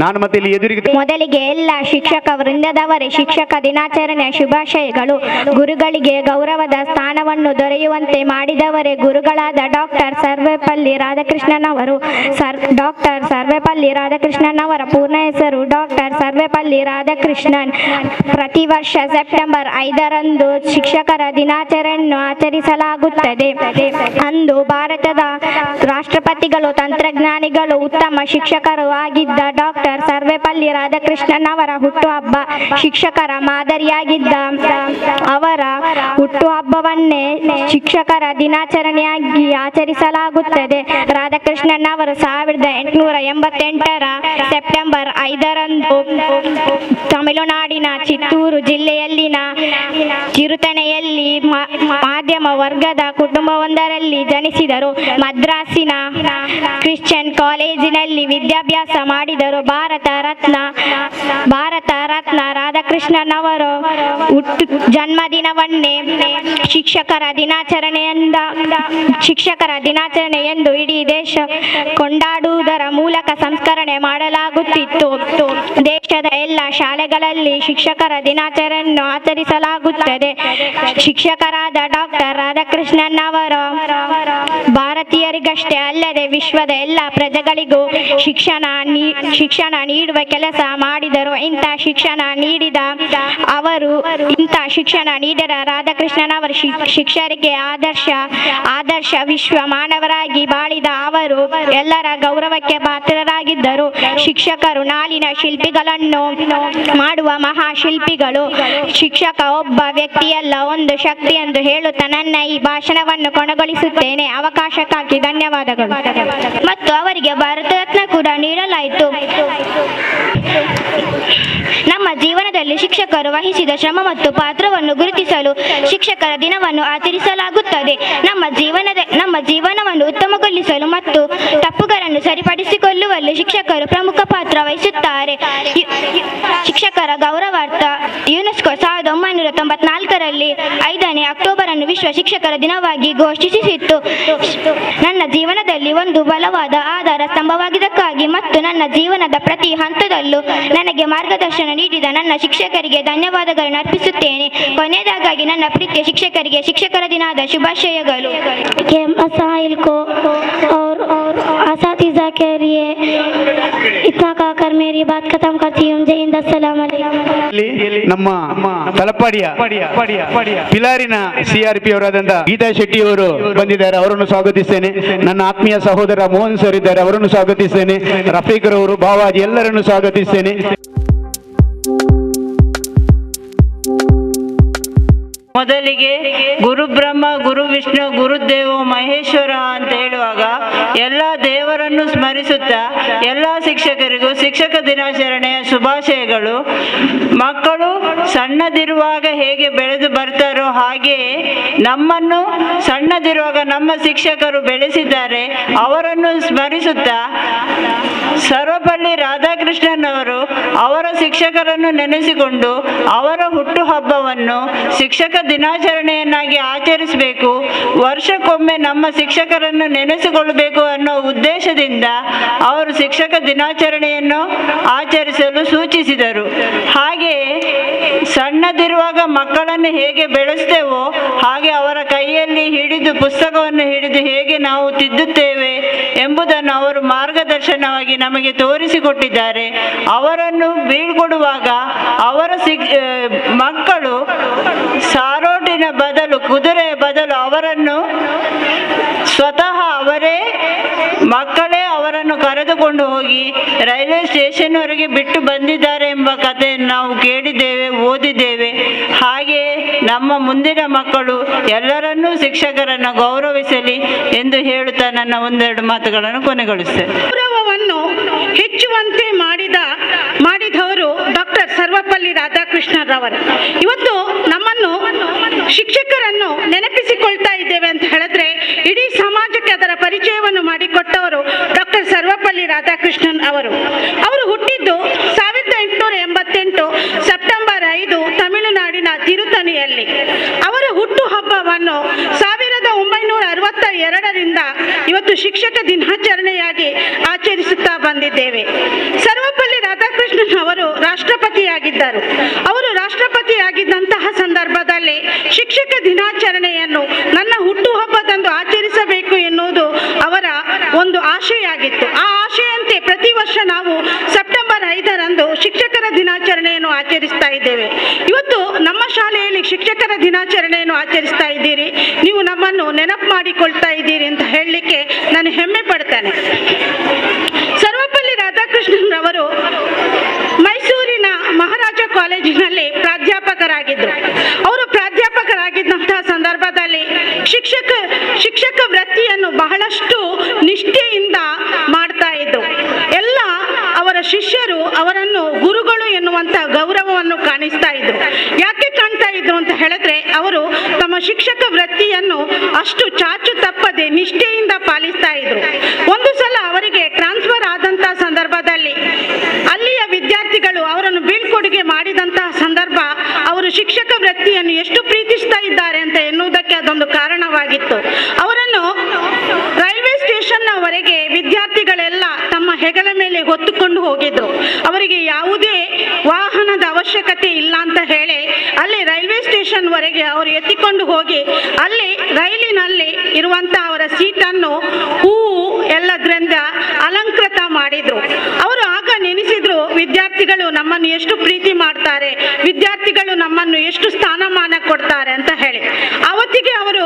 ನಾನು ಮತ್ತೆ ಇಲ್ಲಿ ಎದುರಿಗೆ ಮೊದಲಿಗೆ ಎಲ್ಲ ಶಿಕ್ಷಕ ವೃಂದದವರೇ ಶಿಕ್ಷಕ ದಿನಾಚರಣೆಯ ಶುಭಾಶಯಗಳು. ಗುರುಗಳಿಗೆ ಗೌರವದ ಸ್ಥಾನವನ್ನು ದೊರೆಯುವಂತೆ ಮಾಡಿದವರೇ ಗುರುಗಳಾದ ಡಾಕ್ಟರ್ ಸರ್ವೇಪಲ್ಲಿ ರಾಧಾಕೃಷ್ಣನ್ ಅವರು. ಡಾಕ್ಟರ್ ಸರ್ವೇಪಲ್ಲಿ ರಾಧಾಕೃಷ್ಣನ್ ಅವರ ಪೂರ್ಣ ಹೆಸರು ಡಾಕ್ಟರ್ ಸರ್ವೇಪಲ್ಲಿ ರಾಧಾಕೃಷ್ಣನ್. ಪ್ರತಿ ವರ್ಷ ಸೆಪ್ಟೆಂಬರ್ 5ರಂದು ಶಿಕ್ಷಕರ ದಿನಾಚರಣೆಯನ್ನು ಆಚರಿಸಲಾಗುತ್ತದೆ. ಅಂದು ಭಾರತದ ರಾಷ್ಟ್ರಪತಿಗಳು, ತಂತ್ರಜ್ಞಾನಿಗಳು, ಉತ್ತಮ ಶಿಕ್ಷಕರು ಆಗಿದ್ದ ಡಾಕ್ಟರ್ ಸರ್ವೇಪಲ್ಲಿ ರಾಧಾಕೃಷ್ಣನ್ ಅವರ ಹುಟ್ಟುಹಬ್ಬ. ಶಿಕ್ಷಕರ ಮಾದರಿಯಾಗಿದ್ದ ಅವರ ಹುಟ್ಟುಹಬ್ಬವನ್ನೇ ಶಿಕ್ಷಕರ ದಿನಾಚರಣೆಯಾಗಿ ಆಚರಿಸಲಾಗುತ್ತದೆ. ರಾಧಾಕೃಷ್ಣನ್ ಅವರು 1888ರ ಸೆಪ್ಟೆಂಬರ್ 5ರಂದು ತಮಿಳುನಾಡಿನ ಚಿತ್ತೂರು ಜಿಲ್ಲೆಯಲ್ಲಿನ ಚಿರುತನೆಯಲ್ಲಿ ಮಾಧ್ಯಮ ವರ್ಗದ ಕುಟುಂಬವೊಂದರಲ್ಲಿ ಜನಿಸಿದರು. ಮದ್ರಾಸಿನ ಕ್ರಿಶ್ಚಿಯನ್ ಕಾಲೇಜಿನಲ್ಲಿ ವಿದ್ಯಾಭ್ಯಾಸ ಮಾಡಿದರು. ಭಾರತ ರತ್ನ ರಾಧಾಕೃಷ್ಣನ್ ಅವರು ಜನ್ಮದಿನವನ್ನೇ ಶಿಕ್ಷಕರ ದಿನಾಚರಣೆ ಎಂದು ಇಡೀ ದೇಶ ಕೊಂಡಾಡುವುದರ ಮೂಲಕ ಸಂಸ್ಕರಣೆ ಮಾಡಲಾಗುತ್ತಿತ್ತು. ದೇಶದ ಎಲ್ಲ ಶಾಲೆಗಳಲ್ಲಿ ಶಿಕ್ಷಕರ ದಿನಾಚರಣೆಯನ್ನು ಆಚರಿಸಲಾಗುತ್ತದೆ. ಶಿಕ್ಷಕರಾದ ಡಾಕ್ಟರ್ ರಾಧಾಕೃಷ್ಣನ್ ಅವರು ಭಾರತೀಯರಿಗಷ್ಟೇ ಅಲ್ಲದೆ ವಿಶ್ವದ ಎಲ್ಲ ಪ್ರಜೆಗಳಿಗೂ ಶಿಕ್ಷಣ ನೀಡುವ ಕೆಲಸ ಮಾಡಿದರು. ಇಂಥ ಶಿಕ್ಷಣ ನೀಡಿದ ರಾಧಾಕೃಷ್ಣನ್ ಅವರು ಶಿಕ್ಷಕರಿಗೆ ಆದರ್ಶ ವಿಶ್ವ ಮಾನವರಾಗಿ ಬಾಳಿದ ಅವರು ಎಲ್ಲರ ಗೌರವಕ್ಕೆ ಪಾತ್ರರಾಗಿದ್ದರು. ಶಿಕ್ಷಕರು ನಾಳಿನ ಶಿಲ್ಪಿಗಳನ್ನು ಮಾಡುವ ಮಹಾಶಿಲ್ಪಿಗಳು. ಶಿಕ್ಷಕ ಒಬ್ಬ ವ್ಯಕ್ತಿಯಲ್ಲ, ಒಂದು ಶಕ್ತಿ ಎಂದು ಹೇಳುತ್ತಾ ನನ್ನ ಈ ಭಾಷಣವನ್ನು ಕೊನೆಗೊಳಿಸುತ್ತೇನೆ. ಅವಕಾಶಕ್ಕಾಗಿ ಧನ್ಯವಾದಗಳು. ಮತ್ತು ಅವರಿಗೆ ಭಾರತ ರತ್ನ ಕೂಡ ನೀಡಲಾಯಿತು. ನಮ್ಮ ಜೀವನದಲ್ಲಿ ಶಿಕ್ಷಕರು ವಹಿಸಿದ ಶ್ರಮ ಮತ್ತು ಪಾತ್ರವನ್ನು ಗುರುತಿಸಲು ಶಿಕ್ಷಕರ ದಿನವನ್ನು ಆಚರಿಸಲಾಗುತ್ತದೆ. ನಮ್ಮ ಜೀವನವನ್ನು ಉತ್ತಮಗೊಳಿಸಲು ಮತ್ತು ತಪ್ಪುಗಳನ್ನು ಸರಿಪಡಿಸಿಕೊಳ್ಳುವಲ್ಲಿ ಶಿಕ್ಷಕರು ಪ್ರಮುಖ ಪಾತ್ರ ವಹಿಸುತ್ತಾರೆ. ಶಿಕ್ಷಕರ ಗೌರವಾರ್ಥ ಯುನೆಸ್ಕೋ 1994ರಲ್ಲಿ 5ನೇ ಅಕ್ಟೋಬರ್ ಅನ್ನು ವಿಶ್ವ ಶಿಕ್ಷಕರ ದಿನವಾಗಿ ಘೋಷಿಸಿತ್ತು. ನನ್ನ ಜೀವನದಲ್ಲಿ ಒಂದು ಬಲವಾದ ಆಧಾರ ಸ್ತಂಭವಾಗಿದ್ದಕ್ಕಾಗಿ ಮತ್ತು ನನ್ನ ಜೀವನದ ಪ್ರತಿ ಹಂತದಲ್ಲೂ ನನಗೆ ಮಾರ್ಗದರ್ಶನ ನೀಡಿದ ನನ್ನ ಶಿಕ್ಷಕರಿಗೆ ಧನ್ಯವಾದಗಳನ್ನು ಅರ್ಪಿಸುತ್ತೇನೆ. ಕೊನೆಯದಾಗಿ ನನ್ನ ಪ್ರೀತಿಯ ಶಿಕ್ಷಕರಿಗೆ ಶಿಕ್ಷಕರ ದಿನದ ಶುಭಾಶಯಗಳು. मसाइल को और असातिज़ा के लिए इतना कहकर मेरी बात खत्म करती हूँ. जय हिंद, अस्सलाम अलैकुम. ನಮ್ಮ ತಲಪಾಡಿಯ ಪಿಲಾರಿನ CRP ಅವರಾದಂತಹ ಗೀತಾ ಶೆಟ್ಟಿ ಅವರು ಬಂದಿದ್ದಾರೆ. ಅವರನ್ನು ಸ್ವಾಗತಿಸ್ತೇನೆ. ನನ್ನ ಆತ್ಮೀಯ ಸಹೋದರ ಮೋಹನ್ ಸರ್ ಇದ್ದಾರೆ, ಅವರನ್ನು ಸ್ವಾಗತಿಸ್ತೇನೆ. ರಫೀಕ್ ರವರು, ಭಾವಾಜಿ ಎಲ್ಲರನ್ನು ಸ್ವಾಗತಿಸ್ತೇನೆ. ಮೊದಲಿಗೆ ಗುರು ಬ್ರಹ್ಮ, ಗುರು ವಿಷ್ಣು, ಗುರುದೇವೋ ಮಹೇಶ್ವರ ಅಂತ ಹೇಳುವಾಗ ಎಲ್ಲ ದೇವರನ್ನು ಸ್ಮರಿಸುತ್ತಾ ಎಲ್ಲ ಶಿಕ್ಷಕರಿಗೂ ಶಿಕ್ಷಕ ದಿನಾಚರಣೆಯ ಶುಭಾಶಯಗಳು. ಮಕ್ಕಳು ಸಣ್ಣದಿರುವಾಗ ಹೇಗೆ ಬೆಳೆದು ಬರ್ತಾರೋ ಹಾಗೆಯೇ ನಮ್ಮನ್ನು ಸಣ್ಣದಿರುವಾಗ ನಮ್ಮ ಶಿಕ್ಷಕರು ಬೆಳೆಸಿದ್ದಾರೆ. ಅವರನ್ನು ಸ್ಮರಿಸುತ್ತಾ ಸರ್ವಪಲ್ಲಿ ರಾಧಾಕೃಷ್ಣನ್ ಅವರು ಅವರ ಶಿಕ್ಷಕರನ್ನು ನೆನೆಸಿಕೊಂಡು ಅವರ ಹುಟ್ಟುಹಬ್ಬವನ್ನು ಶಿಕ್ಷಕ ದಿನಾಚರಣೆಯನ್ನಾಗಿ ಆಚರಿಸಬೇಕು. ವರ್ಷಕ್ಕೊಮ್ಮೆ ನಮ್ಮ ಶಿಕ್ಷಕರನ್ನು ನೆನೆಸಿಕೊಳ್ಳಬೇಕು ಅನ್ನೋ ಉದ್ದೇಶದಿಂದ ಅವರು ಶಿಕ್ಷಕ ದಿನಾಚರಣೆಯನ್ನು ಆಚರಿಸಲು ಸೂಚಿಸಿದರು. ಹಾಗೆಯೇ ಸಣ್ಣದಿರುವಾಗ ಮಕ್ಕಳನ್ನು ಹೇಗೆ ಬೆಳೆಸ್ತೇವೋ ಹಾಗೆ ಅವರ ಕೈಯಲ್ಲಿ ಪುಸ್ತಕವನ್ನು ಹಿಡಿದು ಹೇಗೆ ನಾವು ತಿದ್ದುತ್ತೇವೆ ಎಂಬುದನ್ನು ಅವರು ಮಾರ್ಗದರ್ಶನವಾಗಿ ನಮಗೆ ತೋರಿಸಿಕೊಟ್ಟಿದ್ದಾರೆ. ಅವರನ್ನು ಬೀಳ್ಕೊಡುವಾಗ ಅವರ ಮಕ್ಕಳು ಸಾರೋಟಿನ ಬದಲು, ಕುದುರೆಯ ಬದಲು ಅವರನ್ನು ಸ್ವತಃ ಅವರೇ ಮಕ್ಕಳೇ ಅವರನ್ನು ಕರೆದುಕೊಂಡು ಹೋಗಿ ರೈಲ್ವೆ ಸ್ಟೇಷನ್ವರೆಗೆ ಬಿಟ್ಟು ಬಂದಿದ್ದಾರೆ ಎಂಬ ಕಥೆಯನ್ನು ನಾವು ಕೇಳಿದ್ದೇವೆ, ಓದಿದ್ದೇವೆ. ಹಾಗೆಯೇ ನಮ್ಮ ಮುಂದಿನ ಮಕ್ಕಳು ಎಲ್ಲರನ್ನೂ ಶಿಕ್ಷಕರನ್ನು ಗೌರವಿಸಲಿ ಎಂದು ಹೇಳುತ್ತಾ ನನ್ನ ಒಂದೆರಡು ಮಾತುಗಳನ್ನು ಕೊನೆಗೊಳಿಸುತ್ತೇನೆ. ಗೌರವವನ್ನು ಹೆಚ್ಚುವಂತೆ ಮಾಡಿದವರು ಡಾಕ್ಟರ್ ಸರ್ವಪಲ್ಲಿ ರಾಧಾಕೃಷ್ಣನ್ ರವರು. ಇವತ್ತು ನಮ್ಮನ್ನು ಶಿಕ್ಷಕರನ್ನು ನೆನಪಿಸಿಕೊಳ್ತಾ ಇದ್ದೇವೆ ಅಂತ ಹೇಳಿದ್ರೆ ಇಡೀ ಸಮಾಜಕ್ಕೆ ಅದರ ಪರಿಚಯವನ್ನು ಮಾಡಿಕೊಟ್ಟವರು ಡಾಕ್ಟರ್ ಸರ್ವಪಲ್ಲಿ ರಾಧಾಕೃಷ್ಣನ್ ಅವರು. ಅವರು ಹುಟ್ಟಿದ್ದು 1888 ಸೆಪ್ಟೆಂಬರ್ 5 ತಮಿಳುನಾಡಿನ ತಿರುತಣಿಯಲ್ಲಿ. ಅವರ ಹುಟ್ಟು ಹಬ್ಬವನ್ನು 1962ರಿಂದ ಇವತ್ತು ಶಿಕ್ಷಕ ದಿನಾಚರಣೆಯಾಗಿ ಆಚರಿಸುತ್ತಾ ಬಂದಿದೆ. ಬಂದಿದ್ದೇವೆ. ಸರ್ವಪಲ್ಲಿ ರಾಧಾಕೃಷ್ಣನ್ ಅವರು ರಾಷ್ಟ್ರಪತಿಯಾಗಿದ್ದರು. ಅವರು ರಾಷ್ಟ್ರಪತಿಯಾಗಿದ್ದಂತಹ ಸಂದರ್ಭದಲ್ಲಿ ಶಿಕ್ಷಕ ದಿನಾಚರಣೆಯನ್ನು ನನ್ನ ಹುಟ್ಟುಹಬ್ಬದಂದು ಆಚರಿಸಬೇಕು ಎನ್ನುವುದು ಅವರ ಒಂದು ಆಶಯ ಆಗಿತ್ತು. ಆ ಆಶಯಂತೆ ಪ್ರತಿ ವರ್ಷ ನಾವು ಸೆಪ್ಟೆಂಬರ್ 5ರಂದು ಶಿಕ್ಷಕರ ದಿನಾಚರಣೆಯನ್ನು ಆಚರಿಸ್ತಾ ಇದ್ದೇವೆ. ಇವತ್ತು ನಮ್ಮ ಶಾಲೆಯಲ್ಲಿ ಶಿಕ್ಷಕರ ದಿನಾಚರಣೆಯನ್ನು ಆಚರಿಸ್ತಾ ಇದ್ದೀರಿ, ನೀವು ನಮ್ಮನ್ನು ನೆನಪು ಮಾಡಿಕೊಳ್ತಾ ಇದ್ದೀರಿ ಅಂತ ಹೇಳಲಿಕ್ಕೆ ನಾನು ಹೆಮ್ಮೆ ಪಡ್ತೇನೆ. ಸರ್ವಪಲ್ಲಿ ರಾಧಾಕೃಷ್ಣನ್ ಅವರು ಮೈಸೂರಿನ ಮಹಾರಾಜ ಕಾಲೇಜಿನಲ್ಲಿ ಪ್ರಾಧ್ಯಾಪಕರಾಗಿದ್ದರು. ಅವರು ಪ್ರಾಧ್ಯಾಪಕರಾಗಿದ್ದಂತಹ ಸಂದರ್ಭದಲ್ಲಿ ಶಿಕ್ಷಕ ವೃತ್ತಿಯನ್ನು ಬಹಳಷ್ಟು ನಿಷ್ಠೆಯಿಂದ ಮಾಡ್ತಾ ಇದ್ರು. ಎಲ್ಲ ಅವರ ಶಿಷ್ಯರು ಅವರನ್ನು ಗುರುಗಳು ಎನ್ನುವಂತ ಗೌರವವನ್ನು ಕಾಣಿಸ್ತಾ ಇದ್ರು. ಯಾಕೆ ಕಾಣ್ತಾ ಇದ್ರು ಅಂತ ಹೇಳಿದ್ರೆ, ಅವರು ತಮ್ಮ ಶಿಕ್ಷಕ ವೃತ್ತಿಯನ್ನು ಅಷ್ಟು ಚಾಚು ತಪ್ಪದೆ ನಿಷ್ಠೆಯಿಂದ ಪಾಲಿಸ್ತಾ ಇದ್ರು. ಒಂದು ಸಲ ಅವರಿಗೆ ಟ್ರಾನ್ಸ್ಫರ್ ಆದಂತಹ ಸಂದರ್ಭದಲ್ಲಿ ಅಲ್ಲಿಯ ವಿದ್ಯಾರ್ಥಿಗಳು ಅವರನ್ನು ಬೀಳ್ಕೊಡುಗೆ ಮಾಡಿದಂತಹ ಸಂದರ್ಭ ಅವರು ಶಿಕ್ಷಕ ವೃತ್ತಿಯನ್ನು ಎಷ್ಟು ಪ್ರೀತಿಸ್ತಾ ಇದ್ದಾರೆ ಅಂತ ಎನ್ನುವುದಕ್ಕೆ ಅದೊಂದು ಕಾರಣವಾಗಿತ್ತು. ಅವರನ್ನು ರೈಲ್ವೆ ಸ್ಟೇಷನ್ನವರೆಗೆ ವಿದ್ಯಾರ್ಥಿಗಳೆಲ್ಲ ತಮ್ಮ ಹೆಗಲ ಮೇಲೆ ಹೊತ್ತುಕೊಂಡು ಹೋಗಿದ್ರು. ಅವರಿಗೆ ಯಾವುದೇ ವಾಹನದ ಅವಶ್ಯಕತೆ ಇಲ್ಲ ಅಂತ ಹೇಳಿ ಅಲ್ಲಿ ರೈಲ್ವೆ ಸ್ಟೇಷನ್ ವರೆಗೆ ಅವರು ಎತ್ತಿಕೊಂಡು ಹೋಗಿ ಅಲ್ಲಿ ರೈಲಿನಲ್ಲಿ ಇರುವಂತ ಅವರ ಸೀಟನ್ನು ಹೂವು ಎಲ್ಲದ್ರಿಂದ ಅಲಂಕೃತ ಮಾಡಿದ್ರು. ಅವರು ಆಗ ನೆನೆಸಿದ್ರು, ವಿದ್ಯಾರ್ಥಿಗಳು ನಮ್ಮನ್ನು ಎಷ್ಟು ಪ್ರೀತಿ ಮಾಡ್ತಾರೆ, ವಿದ್ಯಾರ್ಥಿಗಳು ನಮ್ಮನ್ನು ಎಷ್ಟು ಸ್ಥಾನಮಾನ ಕೊಡ್ತಾರೆ ಅಂತ ಹೇಳಿ. ಅವತ್ತಿಗೆ ಅವರು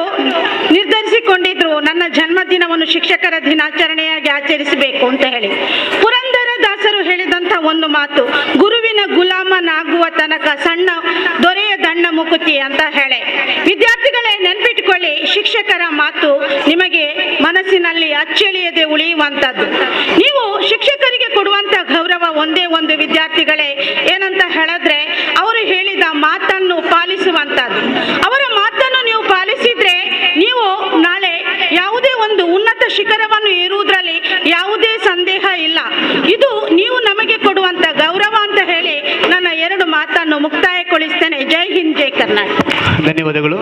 ನಿರ್ಧರಿಸಿಕೊಂಡಿದ್ರು, ನನ್ನ ಜನ್ಮದಿನವನ್ನು ಶಿಕ್ಷಕರ ದಿನಾಚರಣೆಯಾಗಿ ಆಚರಿಸಬೇಕು ಅಂತ ಹೇಳಿ. ಪುರಂದರದಾಸರು ಹೇಳಿದಂತ ಒಂದು ಮಾತು, ಗುರುವಿನ ಗುಲಾಮನಾಗುವ ತನಕ ಸಣ್ಣ ದೊರೆಯ ದಂಡ ಮುಕುತಿ ಅಂತ ಹೇಳಿ. ವಿದ್ಯಾರ್ಥಿಗಳೇ ನೆನ್ಪಿಟ್ಕೊಳ್ಳಿ, ಶಿಕ್ಷಕರ ಮಾತು ನಿಮಗೆ ಮನಸ್ಸಿನಲ್ಲಿ ಅಚ್ಚಳಿಯದೆ ಉಳಿಯುವಂತದ್ದು. ನೀವು ಶಿಕ್ಷಕರಿಗೆ ಕೊಡುವಂತ ಗೌರವ ಒಂದೇ ಒಂದು ವಿದ್ಯಾರ್ಥಿಗಳೇ, ಏನಂತ ಹೇಳಿದ್ರೆ ಅವರು ಹೇಳಿದ ಮಾತನ್ನು ಪಾಲಿಸುವಂತದ್ದು. ಅವರ ಮಾತನ್ನು ನೀವು ಪಾಲಿಸಿದ್ರೆ ನೀವು ನಾಳೆ ಯಾವುದೇ ಒಂದು ಉನ್ನತ ಶಿಖರವನ್ನು ಏರುವುದರಲ್ಲಿ ಯಾವುದೇ ಸಂದೇಹ ಇಲ್ಲ. ಇದು ನೀವು ನಮಗೆ ಕೊಡುವಂತ ಗೌರವ ಅಂತ ಹೇಳಿ ನನ್ನ ಎರಡು ಮಾತನ್ನು ಮುಕ್ತಾಯಗೊಳಿಸ್ತೇನೆ. ಜೈ ಹಿಂದ್, ಜೈ ಕರ್ನಾಟಕ. ಧನ್ಯವಾದಗಳು.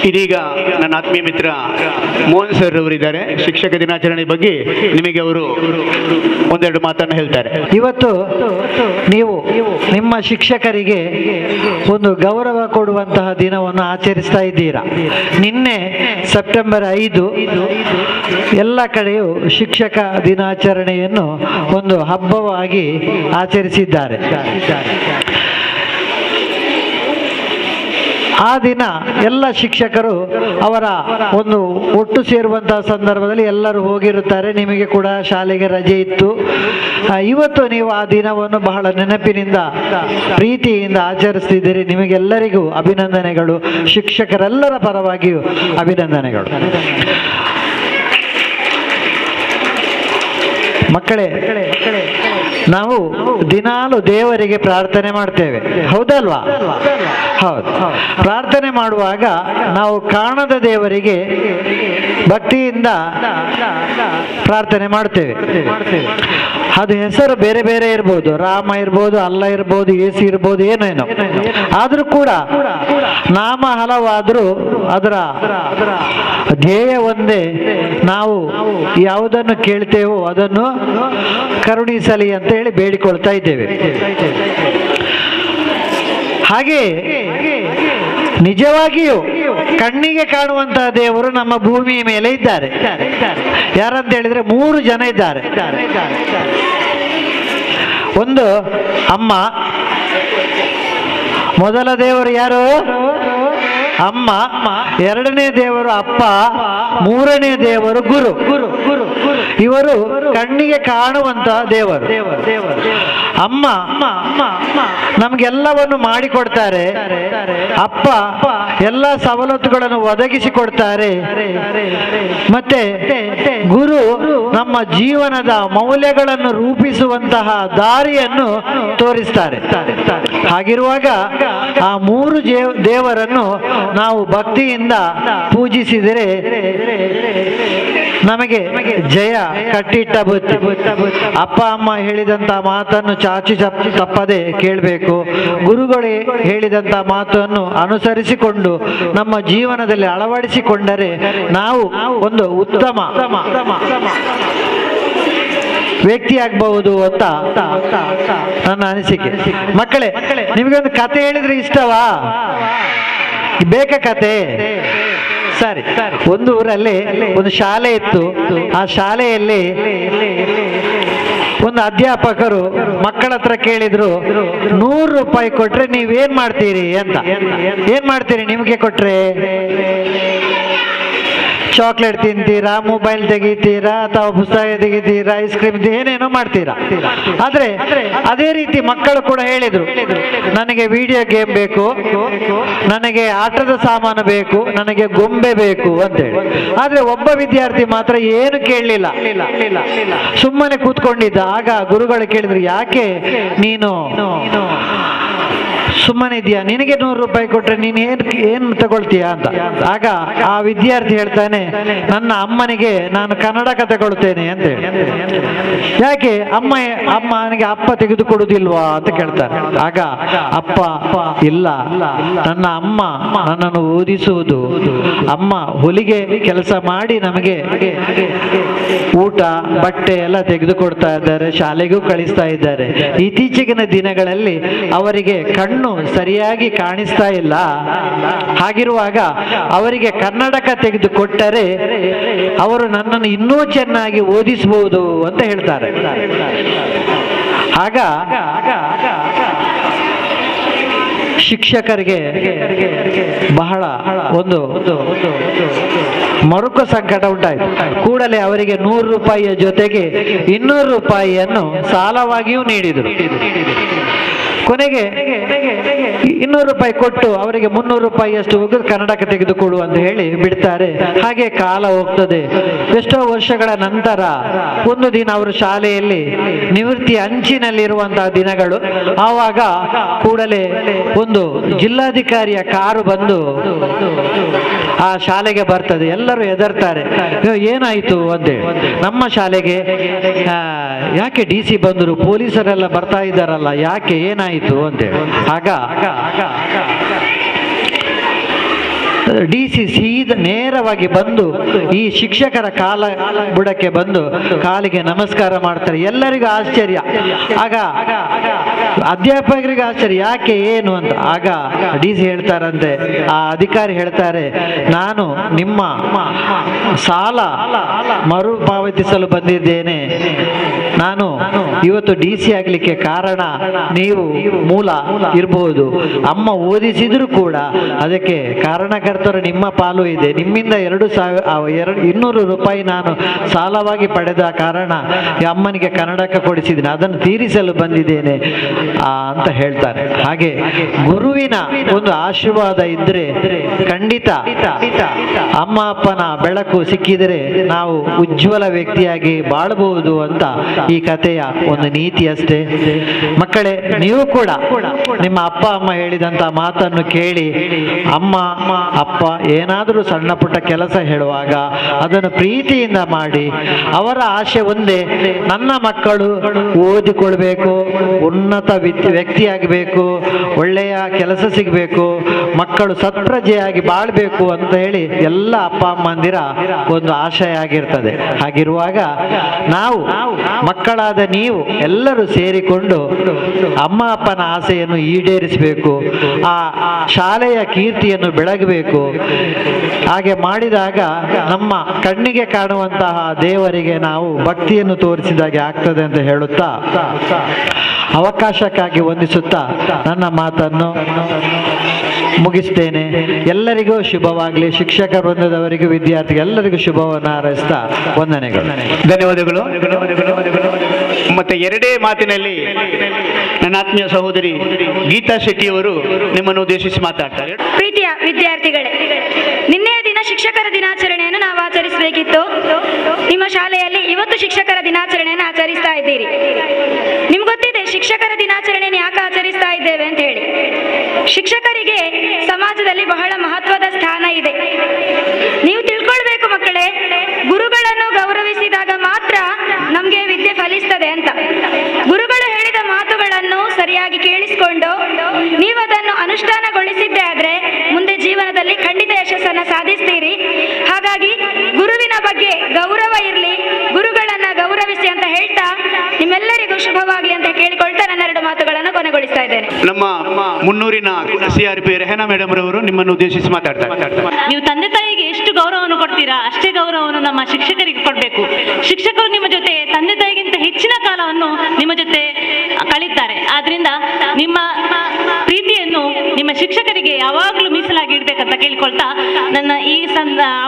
ಇದೀಗ ನನ್ನ ಆತ್ಮೀಯ ಮಿತ್ರ ಮೋಹನ್ ಸರ್ ಅವರಿದ್ದಾರೆ. ಶಿಕ್ಷಕ ದಿನಾಚರಣೆ ಬಗ್ಗೆ ನಿಮಗೆ ಅವರು ಒಂದೆರಡು ಮಾತನ್ನು ಹೇಳ್ತಾರೆ. ಇವತ್ತು ನೀವು ನಿಮ್ಮ ಶಿಕ್ಷಕರಿಗೆ ಒಂದು ಗೌರವ ಕೊಡುವಂತಹ ದಿನವನ್ನು ಆಚರಿಸ್ತಾ ಇದ್ದೀರಾ. ನಿನ್ನೆ ಸೆಪ್ಟೆಂಬರ್ 5 ಎಲ್ಲ ಕಡೆಯೂ ಶಿಕ್ಷಕ ದಿನಾಚರಣೆಯನ್ನು ಒಂದು ಹಬ್ಬವಾಗಿ ಆಚರಿಸಿದ್ದಾರೆ. ಆ ದಿನ ಎಲ್ಲ ಶಿಕ್ಷಕರು ಅವರ ಒಂದು ಒಟ್ಟು ಸೇರುವಂತಹ ಸಂದರ್ಭದಲ್ಲಿ ಎಲ್ಲರೂ ಹೋಗಿರುತ್ತಾರೆ. ನಿಮಗೆ ಕೂಡ ಶಾಲೆಗೆ ರಜೆ ಇತ್ತು. ಇವತ್ತು ನೀವು ಆ ದಿನವನ್ನು ಬಹಳ ನೆನಪಿನಿಂದ ಪ್ರೀತಿಯಿಂದ ಆಚರಿಸ್ತಿದ್ದೀರಿ. ನಿಮಗೆಲ್ಲರಿಗೂ ಅಭಿನಂದನೆಗಳು. ಶಿಕ್ಷಕರೆಲ್ಲರ ಪರವಾಗಿಯೂ ಅಭಿನಂದನೆಗಳು. ಮಕ್ಕಳೇ, ನಾವು ದಿನಾಲು ದೇವರಿಗೆ ಪ್ರಾರ್ಥನೆ ಮಾಡ್ತೇವೆ, ಹೌದಲ್ವಾ? ಹೌದು. ಪ್ರಾರ್ಥನೆ ಮಾಡುವಾಗ ನಾವು ಕಾಣದ ದೇವರಿಗೆ ಭಕ್ತಿಯಿಂದ ಪ್ರಾರ್ಥನೆ ಮಾಡ್ತೇವೆ. ಅದು ಹೆಸರು ಬೇರೆ ಬೇರೆ ಇರ್ಬೋದು, ರಾಮ ಇರ್ಬೋದು, ಅಲ್ಲ ಇರ್ಬೋದು, ಏಸು ಇರ್ಬೋದು, ಏನೇನೋ. ಆದ್ರೂ ಕೂಡ ನಾಮ ಹಲವಾದ್ರೂ ಅದರ ಧ್ಯೇಯ ಒಂದೇ. ನಾವು ಯಾವುದನ್ನು ಕೇಳ್ತೇವೋ ಅದನ್ನು ಕರುಣಿಸಲಿ ಅಂತ ಹೇಳಿ ಬೇಡಿಕೊಳ್ತಾ ಇದ್ದೇವೆ. ಹಾಗೆ ನಿಜವಾಗಿಯೂ ಕಣ್ಣಿಗೆ ಕಾಣುವಂತಹ ದೇವರು ನಮ್ಮ ಭೂಮಿಯ ಮೇಲೆ ಇದ್ದಾರೆ. ಯಾರಂತ ಹೇಳಿದ್ರೆ 3 ಜನ ಇದ್ದಾರೆ. ಒಂದು ಅಮ್ಮ. ಮೊದಲ ದೇವರು ಯಾರು? ಅಮ್ಮ. ಎರಡನೇ ದೇವರು ಅಪ್ಪ. ಮೂರನೇ ದೇವರು ಗುರು. ಇವರು ಕಣ್ಣಿಗೆ ಕಾಣುವಂತಹ ದೇವರು. ಅಮ್ಮ ನಮ್ಗೆಲ್ಲವನ್ನು ಮಾಡಿಕೊಡ್ತಾರೆ. ಅಪ್ಪ ಎಲ್ಲ ಸವಲತ್ತುಗಳನ್ನು ಒದಗಿಸಿಕೊಡ್ತಾರೆ. ಮತ್ತೆ ಗುರು ನಮ್ಮ ಜೀವನದ ಮೌಲ್ಯಗಳನ್ನು ರೂಪಿಸುವಂತಹ ದಾರಿಯನ್ನು ತೋರಿಸ್ತಾರೆ. ಹಾಗಿರುವಾಗ ಆ 3 ದೇವರನ್ನು ನಾವು ಭಕ್ತಿಯಿಂದ ಪೂಜಿಸಿದರೆ ನಮಗೆ ಜಯ ಕಟ್ಟಿಟ್ಟ ಬುತ್ತಿ. ಅಪ್ಪ ಅಮ್ಮ ಹೇಳಿದಂತ ಮಾತನ್ನು ಚಾಚು ತಪ್ಪದೆ ಕೇಳಬೇಕು. ಗುರುಗಳೇ ಹೇಳಿದಂತ ಮಾತನ್ನು ಅನುಸರಿಸಿಕೊಂಡು ನಮ್ಮ ಜೀವನದಲ್ಲಿ ಅಳವಡಿಸಿಕೊಂಡರೆ ನಾವು ಒಂದು ಉತ್ತಮ ವ್ಯಕ್ತಿ ಆಗ್ಬಹುದು ಅಂತ ನನ್ನ ಅನಿಸಿಕೆ. ಮಕ್ಕಳೇ, ನಿಮಗೊಂದು ಕತೆ ಹೇಳಿದ್ರೆ ಇಷ್ಟವಾ? ಬೇಕಾ ಕತೆ? ಸರಿ. ಒಂದು ಊರಲ್ಲಿ ಒಂದು ಶಾಲೆ ಇತ್ತು. ಆ ಶಾಲೆಯಲ್ಲಿ ಒಂದು ಅಧ್ಯಾಪಕರು ಮಕ್ಕಳ ಹತ್ರ ಕೇಳಿದ್ರು, 100 ರೂಪಾಯಿ ಕೊಟ್ರೆ ನೀವೇನ್ ಮಾಡ್ತೀರಿ ಅಂತ. ಏನ್ ಮಾಡ್ತೀರಿ ನಿಮಗೆ ಕೊಟ್ರೆ? ಚಾಕ್ಲೇಟ್ ತಿಂತೀರಾ, ಮೊಬೈಲ್ ತೆಗಿತೀರಾ, ಅಥವಾ ಪುಸ್ತಕ ತೆಗಿತೀರಾ, ಐಸ್ ಕ್ರೀಮ್ ಏನೇನೋ ಮಾಡ್ತೀರಾ. ಆದ್ರೆ ಅದೇ ರೀತಿ ಮಕ್ಕಳು ಕೂಡ ಹೇಳಿದ್ರು, ನನಗೆ ವಿಡಿಯೋ ಗೇಮ್ ಬೇಕು, ನನಗೆ ಆಟದ ಸಾಮಾನು ಬೇಕು, ನನಗೆ ಗೊಂಬೆ ಬೇಕು ಅಂತೇಳಿ. ಆದ್ರೆ ಒಬ್ಬ ವಿದ್ಯಾರ್ಥಿ ಮಾತ್ರ ಏನು ಕೇಳಲಿಲ್ಲ, ಸುಮ್ಮನೆ ಕೂತ್ಕೊಂಡಿದ್ದ. ಆಗ ಗುರುಗಳು ಕೇಳಿದ್ರು, ಯಾಕೆ ನೀನು ಸುಮ್ಮನೆ ಇದೆಯಾ? ನಿನಗೆ 100 ರೂಪಾಯಿ ಕೊಟ್ರೆ ನೀನು ಏನ್ ತಗೊಳ್ತೀಯಾ ಅಂತ. ಆಗ ಆ ವಿದ್ಯಾರ್ಥಿ ಹೇಳ್ತಾನೆ, ನನ್ನ ಅಮ್ಮನಿಗೆ ನಾನು ಕನ್ನಡಕ ತಗೊಳ್ತೇನೆ ಅಂತ ಹೇಳಿ. ಯಾಕೆ ಅಮ್ಮ ನನಗೆ ಅಪ್ಪ ತೆಗೆದು ಕೊಡುದಿಲ್ವಾ ಅಂತ ಕೇಳ್ತಾನೆ. ಆಗ ಅಪ್ಪ, ಇಲ್ಲ, ನನ್ನ ಅಮ್ಮ ನನ್ನನ್ನು ಓದಿಸುವುದು, ಅಮ್ಮ ಹೊಲಿಗೆ ಕೆಲಸ ಮಾಡಿ ನಮಗೆ ಊಟ ಬಟ್ಟೆ ಎಲ್ಲ ತೆಗೆದುಕೊಡ್ತಾ ಇದ್ದಾರೆ, ಶಾಲೆಗೂ ಕಳಿಸ್ತಾ ಇದ್ದಾರೆ. ಇತ್ತೀಚಿನ ದಿನಗಳಲ್ಲಿ ಅವರಿಗೆ ಕಣ್ಣು ಸರಿಯಾಗಿ ಕಾಣಿಸ್ತಾ ಇಲ್ಲ. ಹಾಗಿರುವಾಗ ಅವರಿಗೆ ಕನ್ನಡಕ ತೆಗೆದುಕೊಟ್ಟರೆ ಅವರು ನನ್ನನ್ನು ಇನ್ನೂ ಚೆನ್ನಾಗಿ ಓದಿಸಬಹುದು ಅಂತ ಹೇಳ್ತಾರೆ. ಆಗ ಶಿಕ್ಷಕರಿಗೆ ಬಹಳ ಒಂದು ಮರುಕ ಸಂಕಟ ಉಂಟಾಯಿತು. ಕೂಡಲೇ ಅವರಿಗೆ 100 ರೂಪಾಯಿಯ ಜೊತೆಗೆ 200 ರೂಪಾಯಿಯನ್ನು ಸಾಲವಾಗಿಯೂ ನೀಡಿದರು. ಕೊನೆಗೆ 200 ರೂಪಾಯಿ ಕೊಟ್ಟು ಅವರಿಗೆ 300 ರೂಪಾಯಿಯಷ್ಟು ಹೋಗೋದು ಕನ್ನಡಕ ತೆಗೆದುಕೊಡು ಅಂತ ಹೇಳಿ ಬಿಡ್ತಾರೆ. ಹಾಗೆ ಕಾಲ ಹೋಗ್ತದೆ. ಎಷ್ಟೋ ವರ್ಷಗಳ ನಂತರ ಒಂದು ದಿನ ಅವರು ಶಾಲೆಯಲ್ಲಿ ನಿವೃತ್ತಿ ಅಂಚಿನಲ್ಲಿರುವಂತಹ ದಿನಗಳು. ಆವಾಗ ಕೂಡಲೇ ಒಂದು ಜಿಲ್ಲಾಧಿಕಾರಿಯ ಕಾರು ಬಂದು ಆ ಶಾಲೆಗೆ ಬರ್ತದೆ. ಎಲ್ಲರೂ ಹೆದರ್ತಾರೆ, ಏನಾಯ್ತು ಅಂತೇಳಿ. ನಮ್ಮ ಶಾಲೆಗೆ ಯಾಕೆ DC ಬಂದರು, ಪೊಲೀಸರೆಲ್ಲ ಬರ್ತಾ ಇದ್ದಾರಲ್ಲ, ಯಾಕೆ, ಏನಾಯಿತು ಅಂತೇಳಿ. ಆಗ DC ಸೀದಾ ನೇರವಾಗಿ ಬಂದು ಈ ಶಿಕ್ಷಕರ ಬುಡಕ್ಕೆ ಬಂದು ಕಾಲಿಗೆ ನಮಸ್ಕಾರ ಮಾಡ್ತಾರೆ. ಎಲ್ಲರಿಗೂ ಆಶ್ಚರ್ಯ. ಆಗ ಅಧ್ಯಾಪಕರಿಗೆ ಆಶ್ಚರ್ಯ, ಯಾಕೆ, ಏನು ಅಂತ. ಆಗ DC ಹೇಳ್ತಾರಂತೆ, ಆ ಅಧಿಕಾರಿ ಹೇಳ್ತಾರೆ, ನಾನು ನಿಮ್ಮ ಸಾಲ ಮರುಪಾವತಿಸಲು ಬಂದಿದ್ದೇನೆ. ನಾನು ಇವತ್ತು DC ಆಗ್ಲಿಕ್ಕೆ ಕಾರಣ ನೀವು ಮೂಲ ಇರಬಹುದು. ಅಮ್ಮ ಓದಿಸಿದ್ರು ಕೂಡ ಅದಕ್ಕೆ ಕಾರಣಕರ್ತರು ನಿಮ್ಮ ಪಾಲು ಇದೆ. ನಿಮ್ಮಿಂದ 200 ರೂಪಾಯಿ ನಾನು ಸಾಲವಾಗಿ ಪಡೆದ ಕಾರಣ ಅಮ್ಮನಿಗೆ ಕನ್ನಡಕ ಕೊಡಿಸಿದ್ದೀನಿ, ಅದನ್ನು ತೀರಿಸಲು ಬಂದಿದ್ದೇನೆ ಅಂತ ಹೇಳ್ತಾರೆ. ಹಾಗೆ ಗುರುವಿನ ಒಂದು ಆಶೀರ್ವಾದ ಇದ್ರೆ ಖಂಡಿತ ಅಮ್ಮ ಅಪ್ಪನ ಬೆಳಕು ಸಿಕ್ಕಿದರೆ ನಾವು ಉಜ್ವಲ ವ್ಯಕ್ತಿಯಾಗಿ ಬಾಳಬಹುದು ಅಂತ ಈ ಕಥೆಯ ಒಂದು ನೀತಿ ಅಷ್ಟೇ. ಮಕ್ಕಳೇ, ನೀವು ಕೂಡ ನಿಮ್ಮ ಅಪ್ಪ ಅಮ್ಮ ಹೇಳಿದಂತ ಮಾತನ್ನು ಕೇಳಿ ಅಮ್ಮ ಅಪ್ಪ ಏನಾದರೂ ಸಣ್ಣ ಪುಟ್ಟ ಕೆಲಸ ಹೇಳುವಾಗ ಅದನ್ನು ಪ್ರೀತಿಯಿಂದ ಮಾಡಿ. ಅವರ ಆಶೆ ಒಂದೇ, ನನ್ನ ಮಕ್ಕಳು ಓದಿಕೊಳ್ಬೇಕು, ಉನ್ನತ ವ್ಯಕ್ತಿಯಾಗಬೇಕು, ಒಳ್ಳೆಯ ಕೆಲಸ ಸಿಗಬೇಕು, ಮಕ್ಕಳು ಸತ್ಪ್ರಜೆಯಾಗಿ ಬಾಳ್ಬೇಕು ಅಂತ ಹೇಳಿ ಎಲ್ಲ ಅಪ್ಪ ಅಮ್ಮಂದಿರ ಒಂದು ಆಶಯ ಆಗಿರ್ತದೆ. ಹಾಗಿರುವಾಗ ನಾವು ಮಕ್ಕಳಾದ ನೀವು ಎಲ್ಲರೂ ಸೇರಿಕೊಂಡು ಅಮ್ಮ ಅಪ್ಪನ ಆಸೆಯನ್ನು ಈಡೇರಿಸಬೇಕು, ಆ ಶಾಲೆಯ ಕೀರ್ತಿಯನ್ನು ಬೆಳಗಬೇಕು. ಹಾಗೆ ಮಾಡಿದಾಗ ನಮ್ಮ ಕಣ್ಣಿಗೆ ಕಾಣುವಂತಹ ದೇವರಿಗೆ ನಾವು ಭಕ್ತಿಯನ್ನು ತೋರಿಸಿದಾಗೆ ಆಗ್ತದೆ ಅಂತ ಹೇಳುತ್ತಾ ಅವಕಾಶಕ್ಕಾಗಿ ವಂದಿಸುತ್ತಾ ನನ್ನ ಮಾತನ್ನು ಮುಗಿಸ್ತೇನೆ. ಎಲ್ಲರಿಗೂ ಶುಭವಾಗಲಿ. ಶಿಕ್ಷಕ ವೃಂದದವರಿಗೂ ವಿದ್ಯಾರ್ಥಿಗಳು ಎಲ್ಲರಿಗೂ ಶುಭವನ್ನು ಹಾರೈಸ್ತಾ ವಂದನೆಗಳು. ಧನ್ಯವಾದಗಳು. ಮತ್ತೆ ಎರಡೇ ಮಾತಿನಲ್ಲಿ ನನ್ನ ಆತ್ಮೀಯ ಸಹೋದರಿ ಗೀತಾ ಶೆಟ್ಟಿಯವರು ನಿಮ್ಮನ್ನು ಉದ್ದೇಶಿಸಿ ಮಾತಾಡ್ತಾರೆ. ಪ್ರೀತಿಯ ವಿದ್ಯಾರ್ಥಿಗಳೇ, ನಿನ್ನೆಯ ದಿನ ಶಿಕ್ಷಕರ ದಿನಾಚರಣೆಯನ್ನು ನಾವು ಆಚರಿಸಬೇಕಿತ್ತು. ನಿಮ್ಮ ಶಾಲೆಯಲ್ಲಿ ಇವತ್ತು ಶಿಕ್ಷಕರ ದಿನಾಚರಣೆಯನ್ನು ಆಚರಿಸ್ತಾ ಇದ್ದೀರಿ. ನಿಮ್ಗೆ ಗೊತ್ತಿದೆ ಶಿಕ್ಷಕರ ದಿನಾಚರಣೆಯನ್ನು ಯಾಕೆ ಆಚರಿಸ್ತಾ ಇದ್ದೇವೆ ಅಂತ ಹೇಳಿ. ಶಿಕ್ಷಕರಿಗೆ ಸಮಾಜದಲ್ಲಿ ಬಹಳ ಮಹತ್ವದ ಸ್ಥಾನ ಇದೆ. ನೀವು ತಿಳ್ಕೊಳ್ಬೇಕು ಮಕ್ಕಳೇ, ಗುರುಗಳನ್ನು ಗೌರವಿಸಿದಾಗ ಮಾತ್ರ ನಮಗೆ ವಿದ್ಯೆ ಫಲಿಸ್ತದೆ ಅಂತ. ಗುರುಗಳು ಹೇಳಿದ ಮಾತುಗಳನ್ನು ಸರಿಯಾಗಿ ಕೇಳಿಸಿಕೊಂಡು ನೀವು ಅದನ್ನು ಅನುಷ್ಠಾನಗೊಳಿಸಿದ್ದೇ ಆದ್ರೆ ಮುಂದೆ ಜೀವನದಲ್ಲಿ ಖಂಡಿತ ಯಶಸ್ಸನ್ನು ಸಾಧಿಸ್ತೀರಿ. ಹಾಗಾಗಿ ಗುರುವಿನ ಬಗ್ಗೆ ಗೌರವ ಇರಲಿ, ಗುರುಗಳನ್ನ ಗೌರವಿಸಿ ಅಂತ ಹೇಳ್ತಾ ನಮ್ಮ ಮುನ್ನೂರಿನ CRP ರೆಹನಾ ಮೇಡಮ್ ರವರು ನಿಮ್ಮನ್ನು ಉದ್ದೇಶಿಸಿ ಮಾತಾಡ್ತಾರೆ. ನೀವು ತಂದೆ ತಾಯಿಗೆ ಎಷ್ಟು ಗೌರವವನ್ನು ಕೊಡ್ತೀರಾ ಅಷ್ಟೇ ಗೌರವವನ್ನು ನಮ್ಮ ಶಿಕ್ಷಕರಿಗೆ ಕೊಡಬೇಕು. ಶಿಕ್ಷಕರು ನಿಮ್ಮ ಜೊತೆ ತಂದೆ ತಾಯಿಗಿಂತ ಹೆಚ್ಚಿನ ಕಾಲವನ್ನು ನಿಮ್ಮ ಜೊತೆ ಕಳೀತಾರೆ. ಆದ್ರಿಂದ ನಿಮ್ಮ ಪ್ರೀತಿಯನ್ನು ನಿಮ್ಮ ಶಿಕ್ಷಕರಿಗೆ ಯಾವಾಗಲೂ ಮೀಸಲಾಗಿ ಇಡ್ಬೇಕಂತ ಕೇಳಿಕೊಳ್ತಾ ನನ್ನ ಈ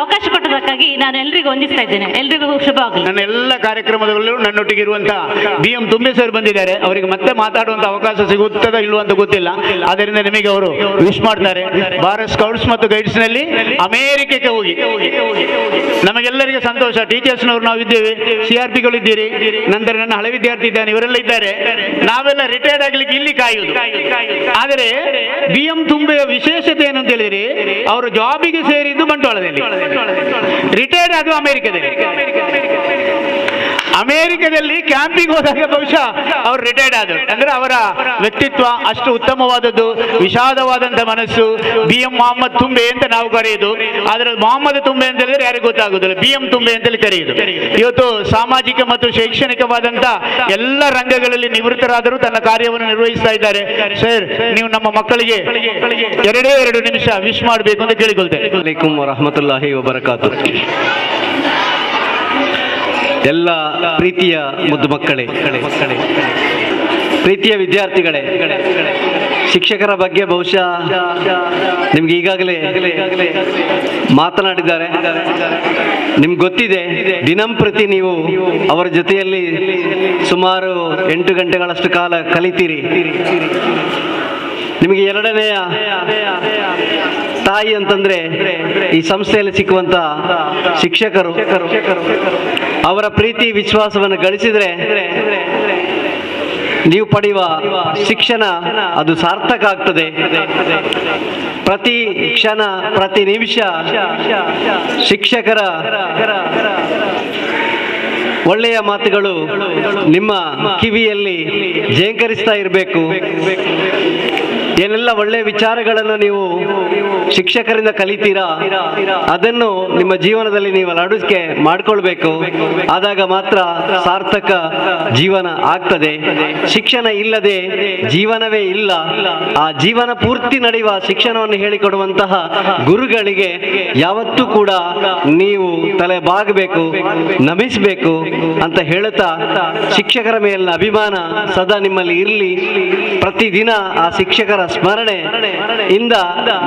ಅವಕಾಶ ಕೊಟ್ಟದಕ್ಕಾಗಿ ನಾನು ಎಲ್ರಿಗೂ ವಂದಿಸ್ತಾ ಇದ್ದೇನೆ. ಎಲ್ರಿಗೂ ಶುಭವಾಗಲಿ. ನನ್ನ ಎಲ್ಲ ಕಾರ್ಯಕ್ರಮದಲ್ಲೂ ನನ್ನೊಟ್ಟಿಗೆ ಇರುವಂತಹ BM ತುಂಬೆ ಸರ್ ಬಂದಿದ್ದಾರೆ. ಅವರಿಗೆ ಮತ್ತೆ ಮಾತಾಡುವಂತ ಅವಕಾಶ ಸಿಗುತ್ತದೋ ಇಲ್ವೋ ಅಂತ ಗೊತ್ತಿಲ್ಲ. ಆದ್ದರಿಂದ ನಿಮಗೆ ಅವರು ವಿಶ್ ಮಾಡ್ತಾರೆ. ಭಾರತ್ ಸ್ಕೌಟ್ಸ್ ಮತ್ತು ಗೈಡ್ಸ್ ನಲ್ಲಿ ಅಮೆರಿಕಕ್ಕೆ ಹೋಗಿ ನಮಗೆಲ್ಲರಿಗೆ ಸಂತೋಷ. ಟೀಚರ್ಸ್ನವರು ನಾವು ಇದ್ದೇವೆ, CRP ಗಳು ಇದ್ದೀರಿ, ನಂತರ ನನ್ನ ಹಳೆ ವಿದ್ಯಾರ್ಥಿ ಇದ್ದಾನೆ, ಇವರೆಲ್ಲ ಇದ್ದಾರೆ. ನಾವೆಲ್ಲ ರಿಟೈರ್ಡ್ ಆಗ್ಲಿಕ್ಕೆ ಇಲ್ಲಿ ಕಾಯುವುದು. ಆದರೆ BM ತುಂಬೆಯ ವಿಶೇಷತೆ ಏನು ಅಂತ ಹೇಳಿದ್ರೆ ಅವರು ಜಾಬಿಗೆ ಸೇರಿದ್ದು ಬಂಟ್ವಾಳದಲ್ಲಿ, ರಿಟೈರ್ಡ್ ಅದು ಅಮೆರಿಕದಲ್ಲಿ ಕ್ಯಾಂಪಿಂಗ್ ಹೋದಾಗ ಬಹುಶಃ ಅವರು ರಿಟೈರ್ಡ್ ಆದರು. ಅಂದ್ರೆ ಅವರ ವ್ಯಕ್ತಿತ್ವ ಅಷ್ಟು ಉತ್ತಮವಾದದ್ದು, ವಿಷಾದವಾದಂತ ಮನಸ್ಸು. BM ಮೊಹಮ್ಮದ್ ತುಂಬೆ ಅಂತ ನಾವು ಕರೆಯುವುದು, ಆದರೆ ಮೊಹಮ್ಮದ್ ತುಂಬೆ ಅಂತ ಹೇಳಿದ್ರೆ ಯಾರಿಗೂ ಗೊತ್ತಾಗುದಿಲ್ಲ, BM ತುಂಬೆ ಅಂತೇಳಿ ಕರೆಯುವುದು. ಇವತ್ತು ಸಾಮಾಜಿಕ ಮತ್ತು ಶೈಕ್ಷಣಿಕವಾದಂತ ಎಲ್ಲ ರಂಗಗಳಲ್ಲಿ ನಿವೃತ್ತರಾದರೂ ತನ್ನ ಕಾರ್ಯವನ್ನು ನಿರ್ವಹಿಸ್ತಾ ಇದ್ದಾರೆ. ಸರ್, ನೀವು ನಮ್ಮ ಮಕ್ಕಳಿಗೆ 2 ನಿಮಿಷ ವಿಶ್ ಮಾಡಬೇಕು ಅಂತ ಕೇಳಿಕೊಳ್ತೇನೆ. ಅಲೈಕುಂ ವರಹಮತುಲ್ಲಾಹಿ ವಬರಕಾತು. ಎಲ್ಲ ಪ್ರೀತಿಯ ಮುದ್ದು ಮಕ್ಕಳೇ, ಪ್ರೀತಿಯ ವಿದ್ಯಾರ್ಥಿಗಳೇ, ಶಿಕ್ಷಕರ ಬಗ್ಗೆ ಬಹುಶಃ ನಿಮ್ಗೆ ಈಗಾಗಲೇ ಮಾತನಾಡಿದ್ದಾರೆ. ನಿಮ್ಗೆ ಗೊತ್ತಿದೆ, ದಿನಂಪ್ರತಿ ನೀವು ಅವರ ಜೊತೆಯಲ್ಲಿ ಸುಮಾರು 8 ಗಂಟೆಗಳಷ್ಟು ಕಾಲ ಕಲಿತೀರಿ. ನಿಮಗೆ ಎರಡನೆಯ ತಾಯಿ ಅಂತಂದ್ರೆ ಈ ಸಂಸ್ಥೆಯಲ್ಲಿ ಸಿಕ್ಕುವಂತ ಶಿಕ್ಷಕರು. ಅವರ ಪ್ರೀತಿ ವಿಶ್ವಾಸವನ್ನು ಗಳಿಸಿದ್ರೆ ನೀವು ಪಡೆಯುವ ಶಿಕ್ಷಣ ಅದು ಸಾರ್ಥಕ ಆಗ್ತದೆ. ಪ್ರತಿ ಕ್ಷಣ ಪ್ರತಿ ನಿಮಿಷ ಶಿಕ್ಷಕರ ಒಳ್ಳೆಯ ಮಾತುಗಳು ನಿಮ್ಮ ಕಿವಿಯಲ್ಲಿ ಝೇಂಕರಿಸ್ತಾ ಇರಬೇಕು. ಏನೆಲ್ಲ ಒಳ್ಳೆಯ ವಿಚಾರಗಳನ್ನು ನೀವು ಶಿಕ್ಷಕರಿಂದ ಕಲಿತೀರಾ ಅದನ್ನು ನಿಮ್ಮ ಜೀವನದಲ್ಲಿ ನೀವು ಅಳವಡಿಕೆ ಮಾಡ್ಕೊಳ್ಬೇಕು. ಆದಾಗ ಮಾತ್ರ ಸಾರ್ಥಕ ಜೀವನ ಆಗ್ತದೆ. ಶಿಕ್ಷಣ ಇಲ್ಲದೆ ಜೀವನವೇ ಇಲ್ಲ. ಆ ಜೀವನ ಪೂರ್ತಿ ನಡೆಯುವ ಶಿಕ್ಷಣವನ್ನು ಹೇಳಿಕೊಡುವಂತಹ ಗುರುಗಳಿಗೆ ಯಾವತ್ತೂ ಕೂಡ ನೀವು ತಲೆ ಬಾಗಬೇಕು, ನಮಿಸಬೇಕು ಅಂತ ಹೇಳುತ್ತಾ, ಶಿಕ್ಷಕರ ಮೇಲಿನ ಅಭಿಮಾನ ಸದಾ ನಿಮ್ಮಲ್ಲಿ ಇರಲಿ. ಪ್ರತಿದಿನ ಆ ಶಿಕ್ಷಕರ ಸ್ಮರಣೆ ಇಂದ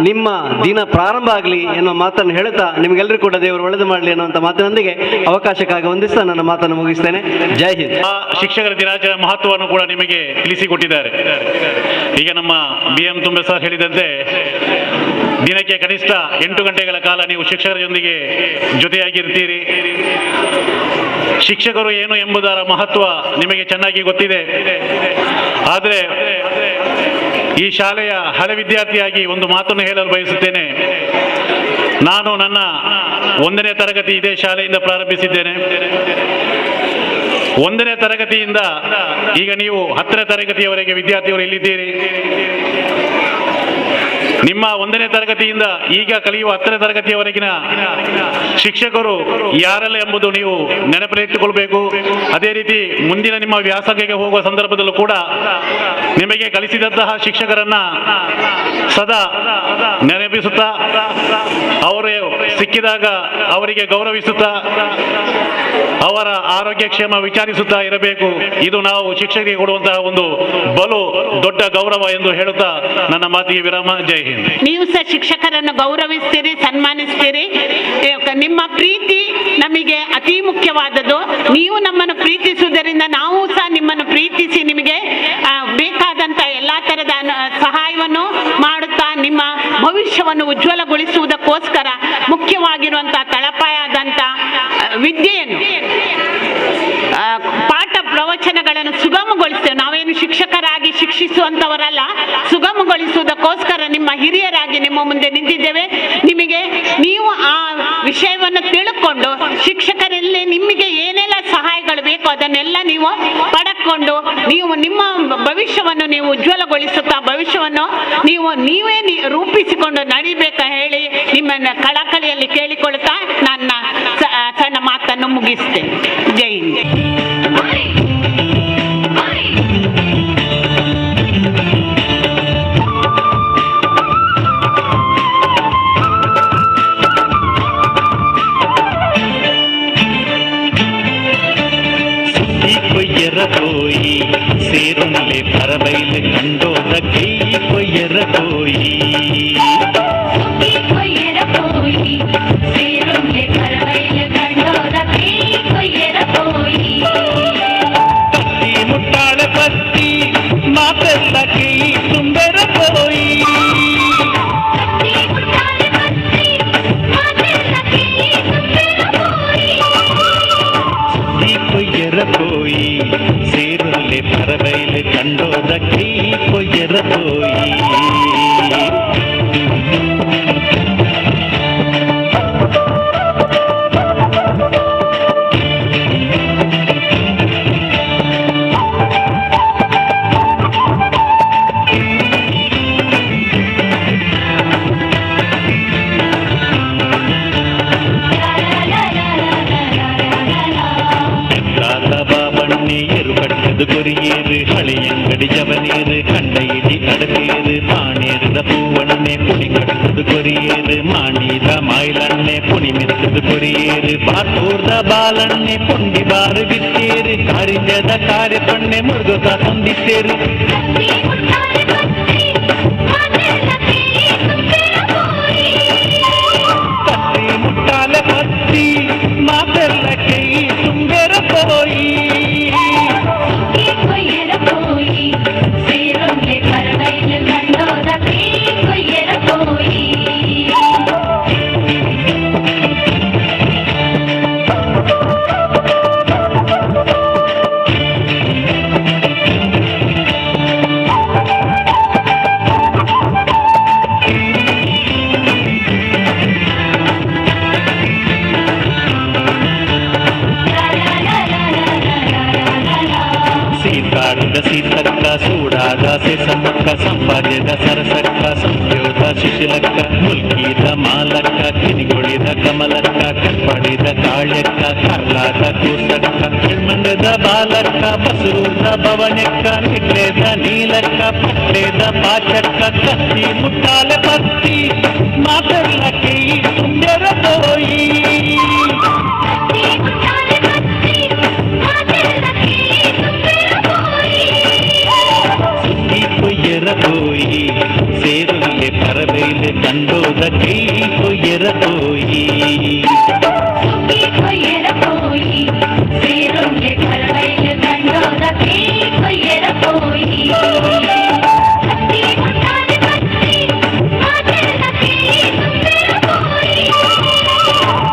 ನಿಮ್ಮ ದಿನ ಪ್ರಾರಂಭ ಆಗಲಿ ಎನ್ನುವ ಮಾತನ್ನು ಹೇಳುತ್ತಾ, ನಿಮಗೆಲ್ಲರೂ ಕೂಡ ದೇವರು ಒಳ್ಳೆದು ಮಾಡಲಿ ಅನ್ನುವಂಥ ಮಾತಿನೊಂದಿಗೆ ಅವಕಾಶಕ್ಕಾಗಿ ವಂದಿಸ್ತಾ ನನ್ನ ಮಾತನ್ನು ಮುಗಿಸ್ತೇನೆ. ಜೈ ಹಿಂದ್. ಶಿಕ್ಷಕರ ದಿನಾಚರಣೆ ಮಹತ್ವವನ್ನು ಕೂಡ ನಿಮಗೆ ತಿಳಿಸಿಕೊಟ್ಟಿದ್ದಾರೆ. ಈಗ ನಮ್ಮ BM ತುಂಬೆ ಸರ್ ಹೇಳಿದಂತೆ ದಿನಕ್ಕೆ ಕನಿಷ್ಠ 8 ಗಂಟೆಗಳ ಕಾಲ ನೀವು ಶಿಕ್ಷಕರ ಜೊತೆಗೆ ಜೊತೆಯಾಗಿರ್ತೀರಿ. ಶಿಕ್ಷಕರು ಏನು ಎಂಬುದರ ಮಹತ್ವ ನಿಮಗೆ ಚೆನ್ನಾಗಿ ಗೊತ್ತಿದೆ. ಆದರೆ ಈ ಶಾಲೆಯ ಹಳೆ ವಿದ್ಯಾರ್ಥಿಯಾಗಿ ಒಂದು ಮಾತನ್ನು ಹೇಳಲು ಬಯಸುತ್ತೇನೆ. ನಾನು ನನ್ನ 1ನೇ ತರಗತಿ ಇದೇ ಶಾಲೆಯಿಂದ ಪ್ರಾರಂಭಿಸಿದ್ದೇನೆ. 1ನೇ ತರಗತಿಯಿಂದ ಈಗ ನೀವು 10ನೇ ತರಗತಿಯವರೆಗೆ ವಿದ್ಯಾರ್ಥಿಗಳು ಇಲ್ಲಿದ್ದೀರಿ. ನಿಮ್ಮ 1ನೇ ತರಗತಿಯಿಂದ ಈಗ ಕಲಿಯುವ 10ನೇ ತರಗತಿಯವರೆಗಿನ ಶಿಕ್ಷಕರು ಯಾರೆಲ್ಲ ಎಂಬುದು ನೀವು ನೆನಪಿಟ್ಟುಕೊಳ್ಬೇಕು. ಅದೇ ರೀತಿ ಮುಂದಿನ ನಿಮ್ಮ ವ್ಯಾಸಂಗಕ್ಕೆ ಹೋಗುವ ಸಂದರ್ಭದಲ್ಲೂ ಕೂಡ ನಿಮಗೆ ಕಲಿಸಿದಂತಹ ಶಿಕ್ಷಕರನ್ನ ಸದಾ ನೆನಪಿಸುತ್ತಾ, ಅವರು ಸಿಕ್ಕಿದಾಗ ಅವರಿಗೆ ಗೌರವಿಸುತ್ತಾ, ಅವರ ಆರೋಗ್ಯ ಕ್ಷೇಮ ವಿಚಾರಿಸುತ್ತಾ ಇರಬೇಕು. ಇದು ನಾವು ಶಿಕ್ಷಕರಿಗೆ ಕೊಡುವಂತಹ ಒಂದು ಬಲು ದೊಡ್ಡ ಗೌರವ ಎಂದು ಹೇಳುತ್ತಾ ನನ್ನ ಮಾತಿಗೆ ವಿರಾಮ. ಜೈ ಹಿಂದ್. ನೀವು ಸಹ ಶಿಕ್ಷಕರನ್ನು ಗೌರವಿಸ್ತೀರಿ, ಸನ್ಮಾನಿಸ್ತೀರಿ. ನಿಮ್ಮ ಪ್ರೀತಿ ನಮಗೆ ಅತಿ ಮುಖ್ಯವಾದದ್ದು. ನೀವು ನಮ್ಮನ್ನು ಪ್ರೀತಿಸುವುದರಿಂದ ನಾವು ಸಹ ನಿಮ್ಮನ್ನು ಪ್ರೀತಿಸಿ ನಿಮಗೆ ಬೇಕಾದಂತ ಎಲ್ಲಾ ತರದ ಸಹಾಯವನ್ನು ಮಾಡುತ್ತಾ ನಿಮ್ಮ ಭವಿಷ್ಯವನ್ನು ಉಜ್ವಲಗೊಳಿಸುವುದಕ್ಕೋಸ್ಕರ ಮುಖ್ಯವಾಗಿರುವಂತಹ ತಳಪಾಯದಂತ ವಿದ್ಯೆಯನ್ನು, ಪಾಠ ಪ್ರವಚನಗಳನ್ನು ಸುಗಮಗೊಳಿಸ್ತೇವೆ. ನಾವೇನು ಶಿಕ್ಷಕರಾಗಿ ಶಿಕ್ಷಿಸುವಂತವರಲ್ಲ, ಸುಗಮಗೊಳಿಸುವುದಕ್ಕೋಸ್ಕರ ನಿಮ್ಮ ಹಿರಿಯರಾಗಿ ನಿಮ್ಮ ಮುಂದೆ ನಿಂತಿದ್ದೇವೆ. ನಿಮಗೆ ನೀವು ಆ ವಿಷಯವನ್ನು ತಿಳ್ಕೊಂಡು ಶಿಕ್ಷಕರಲ್ಲಿ ನಿಮಗೆ ಏನೆಲ್ಲ ಸಹಾಯಗಳು ಬೇಕು ಅದನ್ನೆಲ್ಲ ನೀವು ಪಡ್ಕೊಂಡು ನೀವು ನಿಮ್ಮ ಭವಿಷ್ಯವನ್ನು ನೀವು ಉಜ್ವಲಗೊಳಿಸುತ್ತಾ ಭವಿಷ್ಯವನ್ನು ನೀವೇ ರೂಪಿಸಿಕೊಂಡು ನಡಿಬೇಕ ಹೇಳಿ ನಿಮ್ಮನ್ನ ಕಳಕಳಿಯಲ್ಲಿ ಕೇಳಿಕೊಳ್ತಾ ನನ್ನ ಸಣ್ಣ ಮಾತನ್ನು ಮುಗಿಸ್ತೇನೆ. ಜೈ ಹಿಂದ್. ಸೇರುನ್ಲೆ ಪರಬೈಲ್ ಕಂಡೋದ ಕೈ ಕೊಯ್ಯರ ಕೋಯಿ ಪತ್ತಿ ಮುಟ್ಟಾಳ ಪತ್ತಿ ಮಾತೆಲ್ಲ ಕೈ ಸುಂದರ ಕೋಯಿ ಕೊಯ್ಯರ ಕೋಯಿ ಸೇರುನ್ಲೆ ಪರಬೈಲ್ ಕಂಡೋದ ಕೈ ಕೊಯ್ಯರ ಕೋಯಿ ಬಾಬಣ್ಣೇರು ಕಟ್ಟದು ಕೊರಿಯೇರು ಹಳೆಯಂಗಡಿ ಜವನೇರು ಕಂಡ ಇಡಿ ಕಡತೇರು ಪಾಣೇರದ ಪೂವಣ್ಣೆ ಪುಣಿ ಕಟ್ಟದು ಕೊರಿಯೇರು ಮಾಣಿದ ಮಾಯಿಲಣ್ಣೆ ಪುಣಿ ಮೆತ್ತದು ಕೊರಿಯೇರು ಪಾಟೂರ್ದ ಬಾಲಣ್ಣೆ ಪುಂಡಿ ಬಾರು ಬಿತ್ತೇರು ಕಾರಿಂಜದ ಕಾರ್ಯಪಣ್ಣೆ ಮುರುಗುತ್ತ ತಂದಿತ್ತೇರು ಪತ್ತಿ ಮುಟ್ಟಾಲ ಪತ್ತಿ ಮಾತೆಲ್ಲ ಕೈ ಸುಂದರ ಕೋಯಿ ಸೀತಾಡಿದ ಸೀತಕ್ಕ ಸೂಡಾದ ಸೆಸಮ್ಮಕ್ಕ ಸಂಪಾದ್ಯದ ಸರಸಕ್ಕ ಸಂಯೋಗ ಶಿಶಿಲಕ್ಕ ಮುಲ್ಕಿದ ಮಾಲಕ್ಕ ಕಿನಿಗೊಳಿದ ಕಮಲಕ್ಕ ಕಪ್ಪಡಿದ ಕಾಳ್ಯಕ್ಕ ಕರ್ಲಾದ ಕೂಸಕ್ಕ ಮಂಡದ ಬಾಲಕ್ಕ ಬಸರೂದ ಭವನಕ್ಕ ನಿಟ್ಲೇದ ನೀಲಕ್ಕ ಪಟ್ಟೇದ ಪಾಚಕ್ಕ ಕತ್ತಿ ಮುಟ್ಟಾಲ ಪತ್ತಿ ಮಾತೆಲ್ಲ ಕೈ ಸುಂದರ ಕೋಯಿ ಕೊಯ್ಯರ ಕೋಯಿ ಸೇರುನ್ಲೆ ಪರಬೈಲ್ ಕಂಡೋದ ಕೈ ಕೊಯ್ಯರ ಕೋಯಿ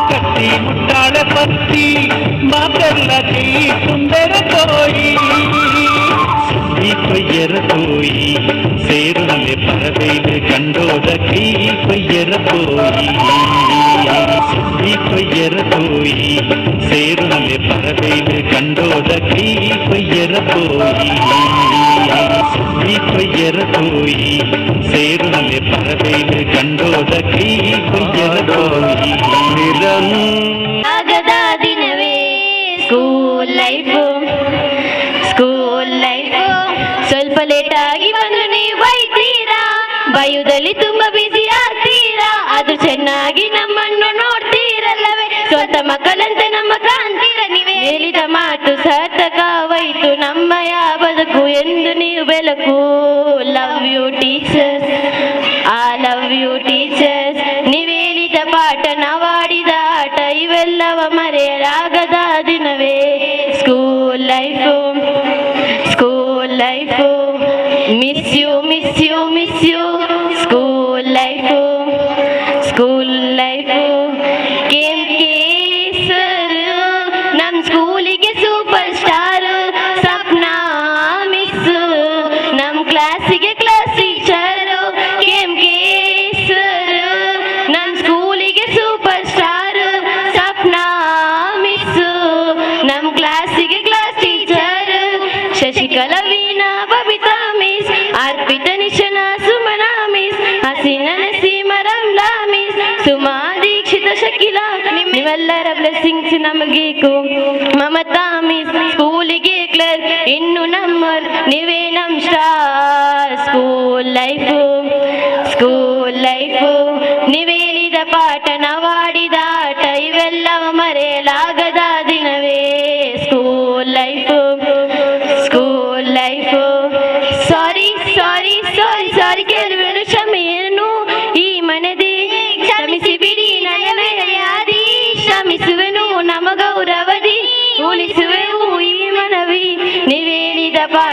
ಕತ್ತಿ ಮುಟ್ಟಾಳ ಪತ್ತಿ ಮಾತೆಲ್ಲ ಕೈ ಸುಂದರ ಕೋಯಿ ಕೊಯ್ಯರ ಕೋಯಿ ಸೇರುನ್ಲೆ ಪರಬೈಲ್ ಕಂಡೋದ ಕೈ ಕೊಯ್ಯರ ಕೋಯಿ ಕೊಯ್ಯರ ಕೋಯಿ ಸೇರುನ್ಲೆ ಪರಬೈಲ್ ಕಂಡೋದ ಕೈ ಕೊಯ್ಯರ ಕೋಯಿ ಕೊಯ್ಯರ ಕೋಯಿ ಸೇರುನ್ಲೆ ಪರಬೈಲ್ ಕಂಡೋದ ಕೈ ಕೊಯ್ಯರ ಕೋಯಿ ಆಗದ ದಿನವೇ ಸ್ಕೂಲ್ ಲೈಫು ಸ್ವಲ್ಪ ಲೇಟ್ ಆಗಿ ಬಂದು ನೀವು ಬೈತೀರಾ ಬೈಯುವುದಲ್ಲಿ ತುಂಬಾ ಬಿಸಿ ಆಗ್ತೀರಾ ಆದ್ರೂ ಚೆನ್ನಾಗಿ ನಮ್ಮನ್ನು ನೋಡ್ತೀರಲ್ಲವೇ ಸ್ವಂತ ಮಕ್ಕಳಂತೆ ನಮ್ಮ ಕಾಣ್ತೀರ ನೀವೇ ಹೇಳಿದ ಮಾತು ಸಾರ್ಥಕವಾಯಿತು ನಮ್ಮಯ ಬದುಕು ಎಂದು ನೀವು ಬೆಳಕು love you teachers I love you teachers ನೀವು ಹೇಳಿದ ಪಾಠ ನಾವಾಡಿದ ಆಟ ಇವೆಲ್ಲವ ಮರೆಯಲಾಗದ ದಿನವೇ school life miss you miss you miss you school life sir ನಮ್ಮ ಸ್ಕೂಲಿಗೆ ಸೂಪರ್ ಸ್ಟಾರ್ ಸಪ್ನಾ ಮಿಸ್ ನಮ್ಮ ಕ್ಲಾಸಿಗೆ ಕ್ಲಾಸ್ ಟೀಚರ್ ಸರ್ ನಮ್ಮ ಸ್ಕೂಲಿಗೆ ಸೂಪರ್ ಸ್ಟಾರ್ ಸಪ್ನಾ ಮಿಸ್ ನಮ್ಮ ಕ್ಲಾಸಿಗೆ class teacher Shashikala Veena Babita miss Arpita Nishana Sumana miss Haseena Naseema Ramla miss Suma Dikshita Shakila ನಿಮ್ಮೆಲ್ಲರ ಬ್ಲೆಸ್ಸಿಂಗ್ಸ್ ನಮಗೇಕು ಮಮತಾ ಮಿಸ್ ಸ್ಕೂಲಿಗೆ ಕ್ಲರ್ಕ್ ಇನ್ನು ನಮ್ಮರ್ ನೀವೇ ನಮ್ ಸ್ಟಾರ್ ಸ್ಕೂಲ್ ಲೈಫು ನೀವೇಳಿದ ಪಾಠ ನಾವಾಡಿದ ಆಟ ಇವೆಲ್ಲವ ಮರೆಯಲಾಗದ ದಿನವೇ ಸ್ಕೂಲ್ ಲೈಫು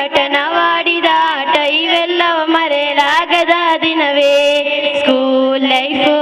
ಪಾಠ ನಾವಾಡಿದ ಆಟ ಇವೆಲ್ಲವ ಮರೆಯಲಾಗದ ದಿನವೇ ಸ್ಕೂಲ್ ಲೈಫು.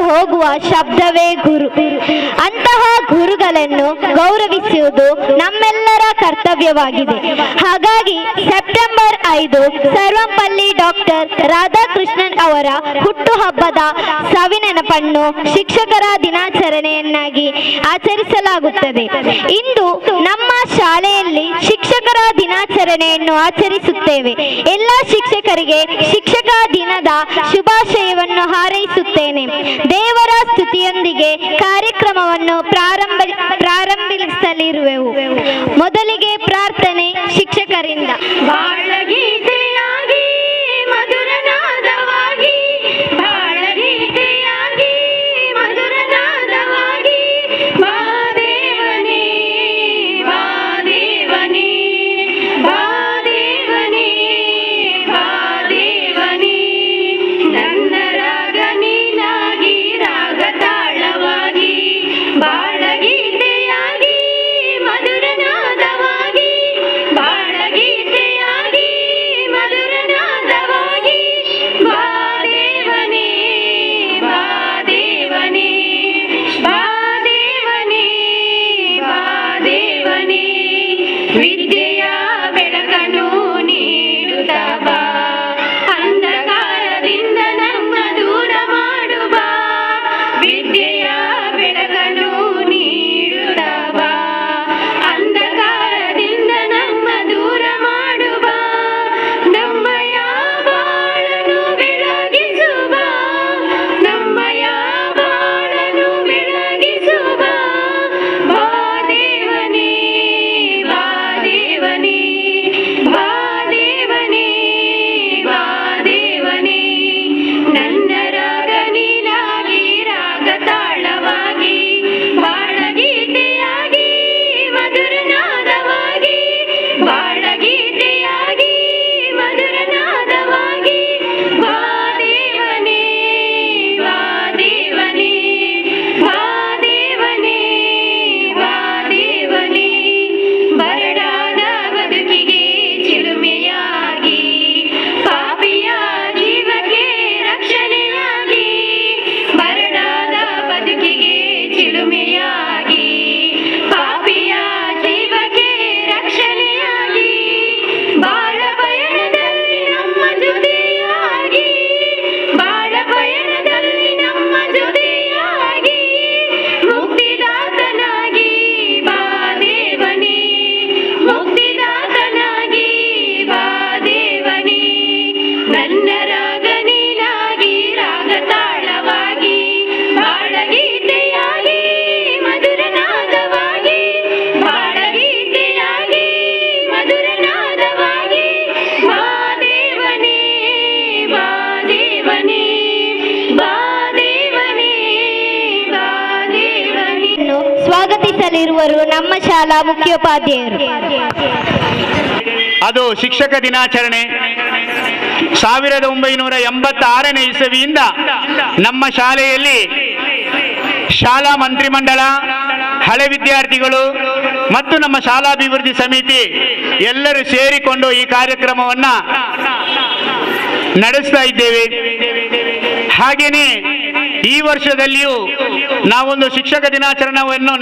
ಹೋಗುವ ಶಬ್ದವೇ ಗುರು. ಅಂತಹ ಗುರುಗಳನ್ನು ಗೌರವಿಸುವುದು ನಮ್ಮೆಲ್ಲರ ಕರ್ತವ್ಯವಾಗಿದೆ. ಹಾಗಾಗಿ ಸೆಪ್ಟೆಂಬರ್ 5 ಸರ್ವಂಪಲ್ಲಿ ಡಾಕ್ಟರ್ ರಾಧಾಕೃಷ್ಣನ್ ಅವರ ಹುಟ್ಟುಹಬ್ಬದ ಸವಿನೆನಪನ್ನು ಶಿಕ್ಷಕರ ದಿನಾಚರಣೆಯನ್ನಾಗಿ ಆಚರಿಸಲಾಗುತ್ತದೆ. ಇಂದು ನಮ್ಮ ಶಾಲೆಯಲ್ಲಿ ಶಿಕ್ಷಕರ ದಿನಾಚರಣೆಯನ್ನು ಆಚರಿಸುತ್ತೇವೆ. ಎಲ್ಲ ಶಿಕ್ಷಕರಿಗೆ ಶಿಕ್ಷಕ ದಿನದ ಶುಭಾಶಯವನ್ನು ಹಾರೈಸುತ್ತೇನೆ. ದೇವರ ಸ್ತುತಿಯೊಂದಿಗೆ ಕಾರ್ಯಕ್ರಮವನ್ನು ಪ್ರಾರಂಭಿಸಲಿರುವೆವು. ಮೊದಲಿಗೆ ಪ್ರಾರ್ಥನೆ ಶಿಕ್ಷಕರಿಂದ. ಬಾಳಗೀತೆಯಾಗಿ ಮಧುರನಾದವಾಗಿ, ಬಾಳಗೀತೆಯಾಗಿ ಮಧುರನಾದವಾಗಿ, ಬಾದೇವನೇ ಬಾದೇವನೇ ಬಾದೇವನೇ ಬಾದೇವನೇ, ನನ್ನ ರಾಗ ನೀನಾಗಿ ರಾಗ ತಾಳವಾಗಿ, ಬಾಳಗೀತೆಯಾಗಿ ಮಧುರನಾದವಾಗಿ, ಬಾಳಗೀತೆಯಾಗಿ ಮಧುರನಾದವಾಗಿ, ಬಾದೇವನೇ ಬಾದೇವನೇ ಬಾದೇವನೇ ಬಾದೇವನೇ, ವಿದ್ಯೆಯ ಬೆಳಕನ್ನು ನೀಡುತ್ತಾ ಬಾ, ಅಂಧಕಾರದಿಂದ ನಮ್ಮ ದೂರ ಮಾಡು ಬಾ, ವಿದ್ಯೆಯ ಬೆಳಕನ್ನು ನೀಡುತ್ತಾ ಬಾ, ಅಂಧಕಾರದಿಂದ ನಮ್ಮ ದೂರ ಮಾಡು ಬಾ, ನಮ್ಮಯ ಬಾಳನು ಬೆಳಗಿಸು ಬಾ, ನಮ್ಮಯ ಬಾಳನು ಬೆಳಗಿಸು ಬಾ, ಬಾದೇವನೇ ಬಾದೇವನೇ ಬಾದೇವನೇ ಬಾದೇವನೇ, ನನ್ನ ರಾಗ ನೀನಾಗಿ ರಾಗ ತಾಳವಾಗಿ, ಬಾಳಗೀತೆಯಾಗಿ ಮಧುರನಾದವಾಗಿ, ಬಾಳಗೀತೆಯಾಗಿ ಮಧುರನಾದವಾಗಿ, ಬಾದೇವನೇ ಬಾದೇವನೇ ಬಾದೇವನೇ ಬಾದೇವನೇ, ಬರಡಾದ ಬದುಕಿಗೆ ಚಿಲುಮೆಯಾಗಿ, ಪಾಪಿಯ ಜೀವಕ್ಕೆ ರಕ್ಷಣೆಯಾಗಿ, ಬರಡಾದ ಬದುಕಿಗೆ ಚಿಲುಮೆಯಾಗಿ, ಪಾಪಿಯ ಜೀವಕ್ಕೆ ರಕ್ಷಣೆಯಾಗಿ, ಬಾಳ ಪಯಣದಲ್ಲಿ ನಮ್ಮ ಜೊತೆಯಾಗಿ, ಬಾಳ ಪಯಣದಲ್ಲಿ ನಮ್ಮ ಜೊತೆಯಾಗಿ, ಮುಕ್ತಿದಾತನಾಗಿ ಬಾದೇವನೇ, ಮುಕ್ತಿದಾತನಾಗಿ ಬಾದೇವನೇ, ನನ್ನ ರಾಗ ನೀನಾಗಿ ರಾಗ ತಾಳವಾಗಿ, ಬಾಳಗೀತೆಯಾಗಿ ಮಧುರನಾದವಾಗಿ, ಬಾಳಗೀತೆಯಾಗಿ ಮಧುರನಾದವಾಗಿ, ಬಾದೇವನೇ ಬಾದೇವನೇ ಬಾದೇವನೇ ಬಾದೇವನೇ. ಸ್ವಾಗತಿಸಲಿರುವರು ನಮ್ಮ ಶಾಲಾ ಮುಖ್ಯೋಪಾಧ್ಯಾಯರು. ಅದು ಶಿಕ್ಷಕ ದಿನಾಚರಣೆ 1986ನೇ ಇಸವಿಯಿಂದ ನಮ್ಮ ಶಾಲೆಯಲ್ಲಿ ಶಾಲಾ ಮಂತ್ರಿಮಂಡಲ, ಹಳೆ ವಿದ್ಯಾರ್ಥಿಗಳು ಮತ್ತು ನಮ್ಮ ಶಾಲಾಭಿವೃದ್ಧಿ ಸಮಿತಿ ಎಲ್ಲರೂ ಸೇರಿಕೊಂಡು ಈ ಕಾರ್ಯಕ್ರಮವನ್ನು ನಡೆಸ್ತಾ ಇದ್ದೇವೆ. ಹಾಗೆಯೇ ಈ ವರ್ಷದಲ್ಲಿಯೂ ನಾವೊಂದು ಶಿಕ್ಷಕ ದಿನಾಚರಣೆಯನ್ನು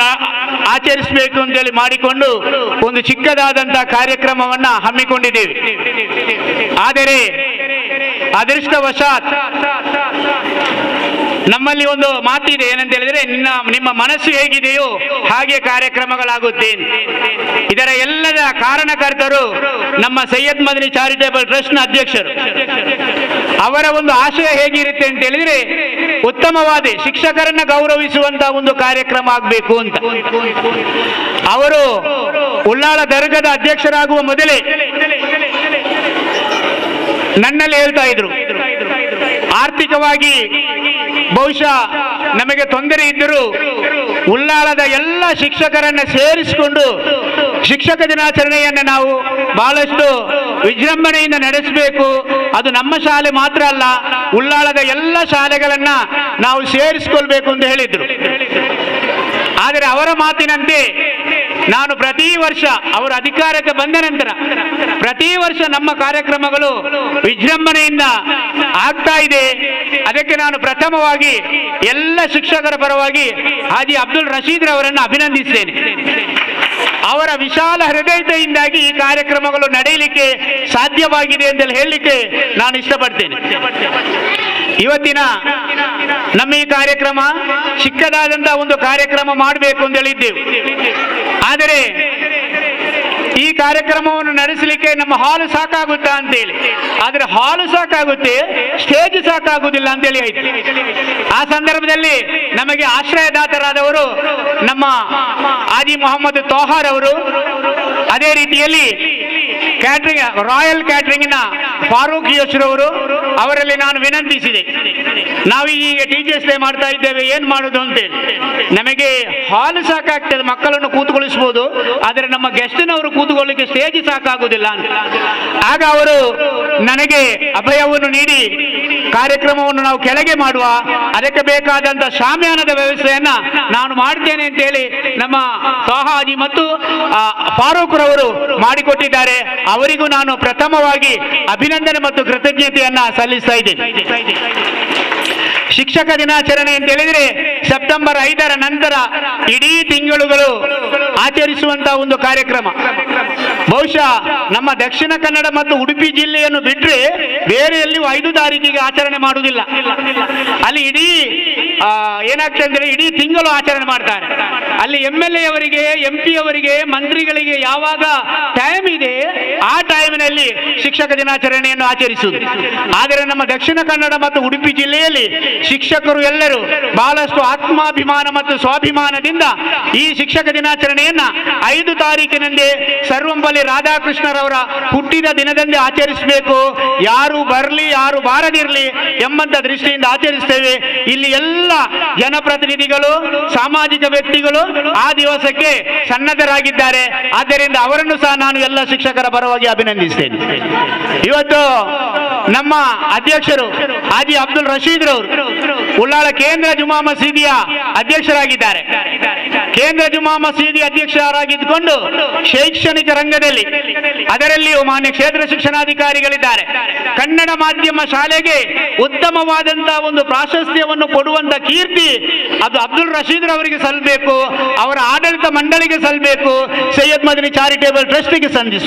ಆಚರಿಸಬೇಕು ಅಂತೇಳಿ ಮಾಡಿಕೊಂಡು ಒಂದು ಚಿಕ್ಕದಾದಂತಹ ಕಾರ್ಯಕ್ರಮವನ್ನು ಹಮ್ಮಿಕೊಂಡಿದ್ದೇವೆ. ಆದರೆ ಅದೃಷ್ಟವಶಾತ್ ನಮ್ಮಲ್ಲಿ ಒಂದು ಮಾತಿದೆ, ಏನಂತ ಹೇಳಿದ್ರೆ ನಿಮ್ಮ ಮನಸ್ಸು ಹೇಗಿದೆಯೋ ಹಾಗೆ ಕಾರ್ಯಕ್ರಮಗಳಾಗುತ್ತೆ. ಇದರ ಎಲ್ಲದ ಕಾರಣಕರ್ತರು ನಮ್ಮ ಸೈಯದ್ ಮದನಿ ಚಾರಿಟೇಬಲ್ ಟ್ರಸ್ಟ್ನ ಅಧ್ಯಕ್ಷರು. ಅವರ ಒಂದು ಆಶಯ ಹೇಗಿರುತ್ತೆ ಅಂತ ಹೇಳಿದ್ರೆ ಉತ್ತಮವಾದ ಶಿಕ್ಷಕರನ್ನ ಗೌರವಿಸುವಂತಹ ಒಂದು ಕಾರ್ಯಕ್ರಮ ಆಗಬೇಕು ಅಂತ. ಅವರು ಉಳ್ಳಾಳ ದರ್ಗದ ಅಧ್ಯಕ್ಷರಾಗುವ ಮೊದಲೇ ನನ್ನಲ್ಲಿ ಹೇಳ್ತಾ ಇದ್ರು, ಆರ್ಥಿಕವಾಗಿ ಬಹುಶಃ ನಮಗೆ ತೊಂದರೆ ಇದ್ದರೂ ಉಳ್ಳಾಳದ ಎಲ್ಲ ಶಿಕ್ಷಕರನ್ನ ಸೇರಿಸಿಕೊಂಡು ಶಿಕ್ಷಕ ದಿನಾಚರಣೆಯನ್ನು ನಾವು ಬಹಳಷ್ಟು ವಿಜೃಂಭಣೆಯಿಂದ ನಡೆಸಬೇಕು. ಅದು ನಮ್ಮ ಶಾಲೆ ಮಾತ್ರ ಅಲ್ಲ, ಉಳ್ಳಾಳದ ಎಲ್ಲ ಶಾಲೆಗಳನ್ನ ನಾವು ಸೇರಿಸಿಕೊಳ್ಬೇಕು ಅಂತ ಹೇಳಿದ್ರು. ಆದರೆ ಅವರ ಮಾತಿನಂತೆ ನಾನು ಪ್ರತಿ ವರ್ಷ ಅವರು ಅಧಿಕಾರಕ್ಕೆ ಬಂದ ನಂತರ ಪ್ರತಿ ವರ್ಷ ನಮ್ಮ ಕಾರ್ಯಕ್ರಮಗಳು ವಿಜೃಂಭಣೆಯಿಂದ ಆಗ್ತಾ ಇದೆ. ಅದಕ್ಕೆ ನಾನು ಪ್ರಥಮವಾಗಿ ಎಲ್ಲ ಶಿಕ್ಷಕರ ಪರವಾಗಿ ಹಾಜಿ ಅಬ್ದುಲ್ ರಶೀದ್ ರವರನ್ನು ಅಭಿನಂದಿಸ್ತೇನೆ. ಅವರ ವಿಶಾಲ ಹೃದಯತೆಯಿಂದಾಗಿ ಈ ಕಾರ್ಯಕ್ರಮಗಳು ನಡೆಯಲಿಕ್ಕೆ ಸಾಧ್ಯವಾಗಿದೆ ಅಂತ ಹೇಳಲಿಕ್ಕೆ ನಾನು ಇಷ್ಟಪಡ್ತೇನೆ. ಇವತ್ತಿನ ನಮ್ಮ ಈ ಕಾರ್ಯಕ್ರಮ ಚಿಕ್ಕದಾದಂತಹ ಒಂದು ಕಾರ್ಯಕ್ರಮ ಮಾಡಬೇಕು ಅಂತ ಹೇಳಿದ್ದೆವು. ಆದರೆ ಈ ಕಾರ್ಯಕ್ರಮವನ್ನು ನಡೆಸಲಿಕ್ಕೆ ನಮ್ಮ ಹಾಲು ಸಾಕಾಗುತ್ತಾ ಅಂತೇಳಿ, ಆದರೆ ಹಾಲು ಸಾಕಾಗುತ್ತೆ, ಸ್ಟೇಜ್ ಸಾಕಾಗುವುದಿಲ್ಲ ಅಂತೇಳಿ ಆಯ್ತು. ಆ ಸಂದರ್ಭದಲ್ಲಿ ನಮಗೆ ಆಶ್ರಯದಾತರಾದವರು ನಮ್ಮ ಆದಿ ಮೊಹಮ್ಮದ್ ತೋಹಾರ್ ಅವರು, ಅದೇ ರೀತಿಯಲ್ಲಿ ಕ್ಯಾಟ್ರಿಂಗ್ ರಾಯಲ್ ಕ್ಯಾಟ್ರಿಂಗ್ನ ಫಾರೂಕ್ ಯೋಶ್ರವರು, ಅವರಲ್ಲಿ ನಾನು ವಿನಂತಿಸಿದೆ, ನಾವು ಈಗ ಟೀಚರ್ಸ್ ಡೇ ಮಾಡ್ತಾ ಇದ್ದೇವೆ, ಏನು ಮಾಡುದು ಅಂತೇಳಿ. ನಮಗೆ ಹಾಲು ಸಾಕಾಗ್ತದೆ, ಮಕ್ಕಳನ್ನು ಕೂತ್ಕೊಳಿಸ್ಬೋದು, ಆದರೆ ನಮ್ಮ ಗೆಸ್ಟ್ನವರು ಕೂತ್ಕೊಳ್ಳಿಕ್ಕೆ ಸ್ಟೇಜ್ ಸಾಕಾಗುವುದಿಲ್ಲ ಅಂತ. ಆಗ ಅವರು ನನಗೆ ಅಭಯವನ್ನು ನೀಡಿ ಕಾರ್ಯಕ್ರಮವನ್ನು ನಾವು ಕೆಳಗೆ ಮಾಡುವ, ಅದಕ್ಕೆ ಬೇಕಾದಂತ ಶಾಮ್ಯಾನದ ವ್ಯವಸ್ಥೆಯನ್ನ ನಾನು ಮಾಡ್ತೇನೆ ಅಂತ ಹೇಳಿ ನಮ್ಮ ತೋಹಾಜಿ ಮತ್ತು ಫಾರೂಕ್ ರವರು ಮಾಡಿಕೊಟ್ಟಿದ್ದಾರೆ. ಅವರಿಗೂ ನಾನು ಪ್ರಥಮವಾಗಿ ಅಭಿನಂದನೆ ಮತ್ತು ಕೃತಜ್ಞತೆಯನ್ನ ಸಲ್ಲಿಸ್ತಾ ಇದ್ದೇನೆ. ಶಿಕ್ಷಕ ದಿನಾಚರಣೆ ಅಂತ ಹೇಳಿದ್ರೆ ಸೆಪ್ಟೆಂಬರ್ 5ರ ನಂತರ ಇಡೀ ತಿಂಗಳುಗಳು ಆಚರಿಸುವಂತಹ ಒಂದು ಕಾರ್ಯಕ್ರಮ. ಬಹುಶಃ ನಮ್ಮ ದಕ್ಷಿಣ ಕನ್ನಡ ಮತ್ತು ಉಡುಪಿ ಜಿಲ್ಲೆಯನ್ನು ಬಿಟ್ಟರೆ ಬೇರೆ ಎಲ್ಲಿಯೂ 5 ತಾರೀಕಿಗೆ ಆಚರಣೆ ಮಾಡುವುದಿಲ್ಲ. ಅಲ್ಲಿ ಇಡೀ ಏನಾಗ್ತದೆ ಅಂದ್ರೆ ಇಡೀ ತಿಂಗಳು ಆಚರಣೆ ಮಾಡ್ತಾರೆ. ಅಲ್ಲಿ MLA ಅವರಿಗೆ, MP ಅವರಿಗೆ, ಮಂತ್ರಿಗಳಿಗೆ ಯಾವಾಗ ಟೈಮ್ ಇದೆ ಆ ಟೈಮಿನಲ್ಲಿ ಶಿಕ್ಷಕ ದಿನಾಚರಣೆಯನ್ನು ಆಚರಿಸುವುದು. ಆದರೆ ನಮ್ಮ ದಕ್ಷಿಣ ಕನ್ನಡ ಮತ್ತು ಉಡುಪಿ ಜಿಲ್ಲೆಯಲ್ಲಿ ಶಿಕ್ಷಕರು ಎಲ್ಲರೂ ಬಹಳಷ್ಟು ಆತ್ಮಾಭಿಮಾನ ಮತ್ತು ಸ್ವಾಭಿಮಾನದಿಂದ ಈ ಶಿಕ್ಷಕ ದಿನಾಚರಣೆಯನ್ನ 5 ತಾರೀಕಿನಂದೇ ಸರ್ವಂಪಲ್ಲಿ ರಾಧಾಕೃಷ್ಣರವರ ಹುಟ್ಟಿದ ದಿನದಂದೇ ಆಚರಿಸಬೇಕು, ಯಾರು ಬರಲಿ ಯಾರು ಬಾರದಿರಲಿ ಎಂಬಂತ ದೃಷ್ಟಿಯಿಂದ ಆಚರಿಸ್ತೇವೆ. ಇಲ್ಲಿ ಎಲ್ಲ ಜನಪ್ರತಿನಿಧಿಗಳು, ಸಾಮಾಜಿಕ ವ್ಯಕ್ತಿಗಳು ಆ ದಿವಸಕ್ಕೆ ಸನ್ನದ್ಧರಾಗಿದ್ದಾರೆ. ಆದ್ದರಿಂದ ಅವರನ್ನು ಸಹ ನಾನು ಎಲ್ಲ ಶಿಕ್ಷಕರ ಪರವಾಗಿ ಅಭಿನಂದಿಸ್ತೇನೆ. ಇವತ್ತು ನಮ್ಮ ಅಧ್ಯಕ್ಷರು ಹಾಜಿ ಅಬ್ದುಲ್ ರಶೀದ್ ರವರು ಉಳ್ಳಾಳ ಕೇಂದ್ರ ಜುಮಾ ಮಸೀದಿಯ ಅಧ್ಯಕ್ಷರಾಗಿದ್ದಾರೆ. ಕೇಂದ್ರ ಜುಮಾ ಮಸೀದಿ ಅಧ್ಯಕ್ಷರಾಗಿದ್ದುಕೊಂಡು ಶೈಕ್ಷಣಿಕ ರಂಗದಲ್ಲಿ, ಅದರಲ್ಲಿಯೂ ಮಾನ್ಯ ಕ್ಷೇತ್ರ ಶಿಕ್ಷಣಾಧಿಕಾರಿಗಳಿದ್ದಾರೆ, ಕನ್ನಡ ಮಾಧ್ಯಮ ಶಾಲೆಗೆ ಉತ್ತಮವಾದಂತಹ ಒಂದು ಪ್ರಾಶಸ್ತ್ಯವನ್ನು ಕೊಡುವಂತ ಕೀರ್ತಿ ಅದು ಅಬ್ದುಲ್ ರಶೀದ್ ರವರಿಗೆ ಸಲ್ಲಬೇಕು, ಅವರ ಆಡಳಿತ ಮಂಡಳಿಗೆ ಸಲ್ಲಬೇಕು, ಸೈಯದ್ ಮದನಿ ಚಾರಿಟೇಬಲ್ ಟ್ರಸ್ಟ್ಗೆ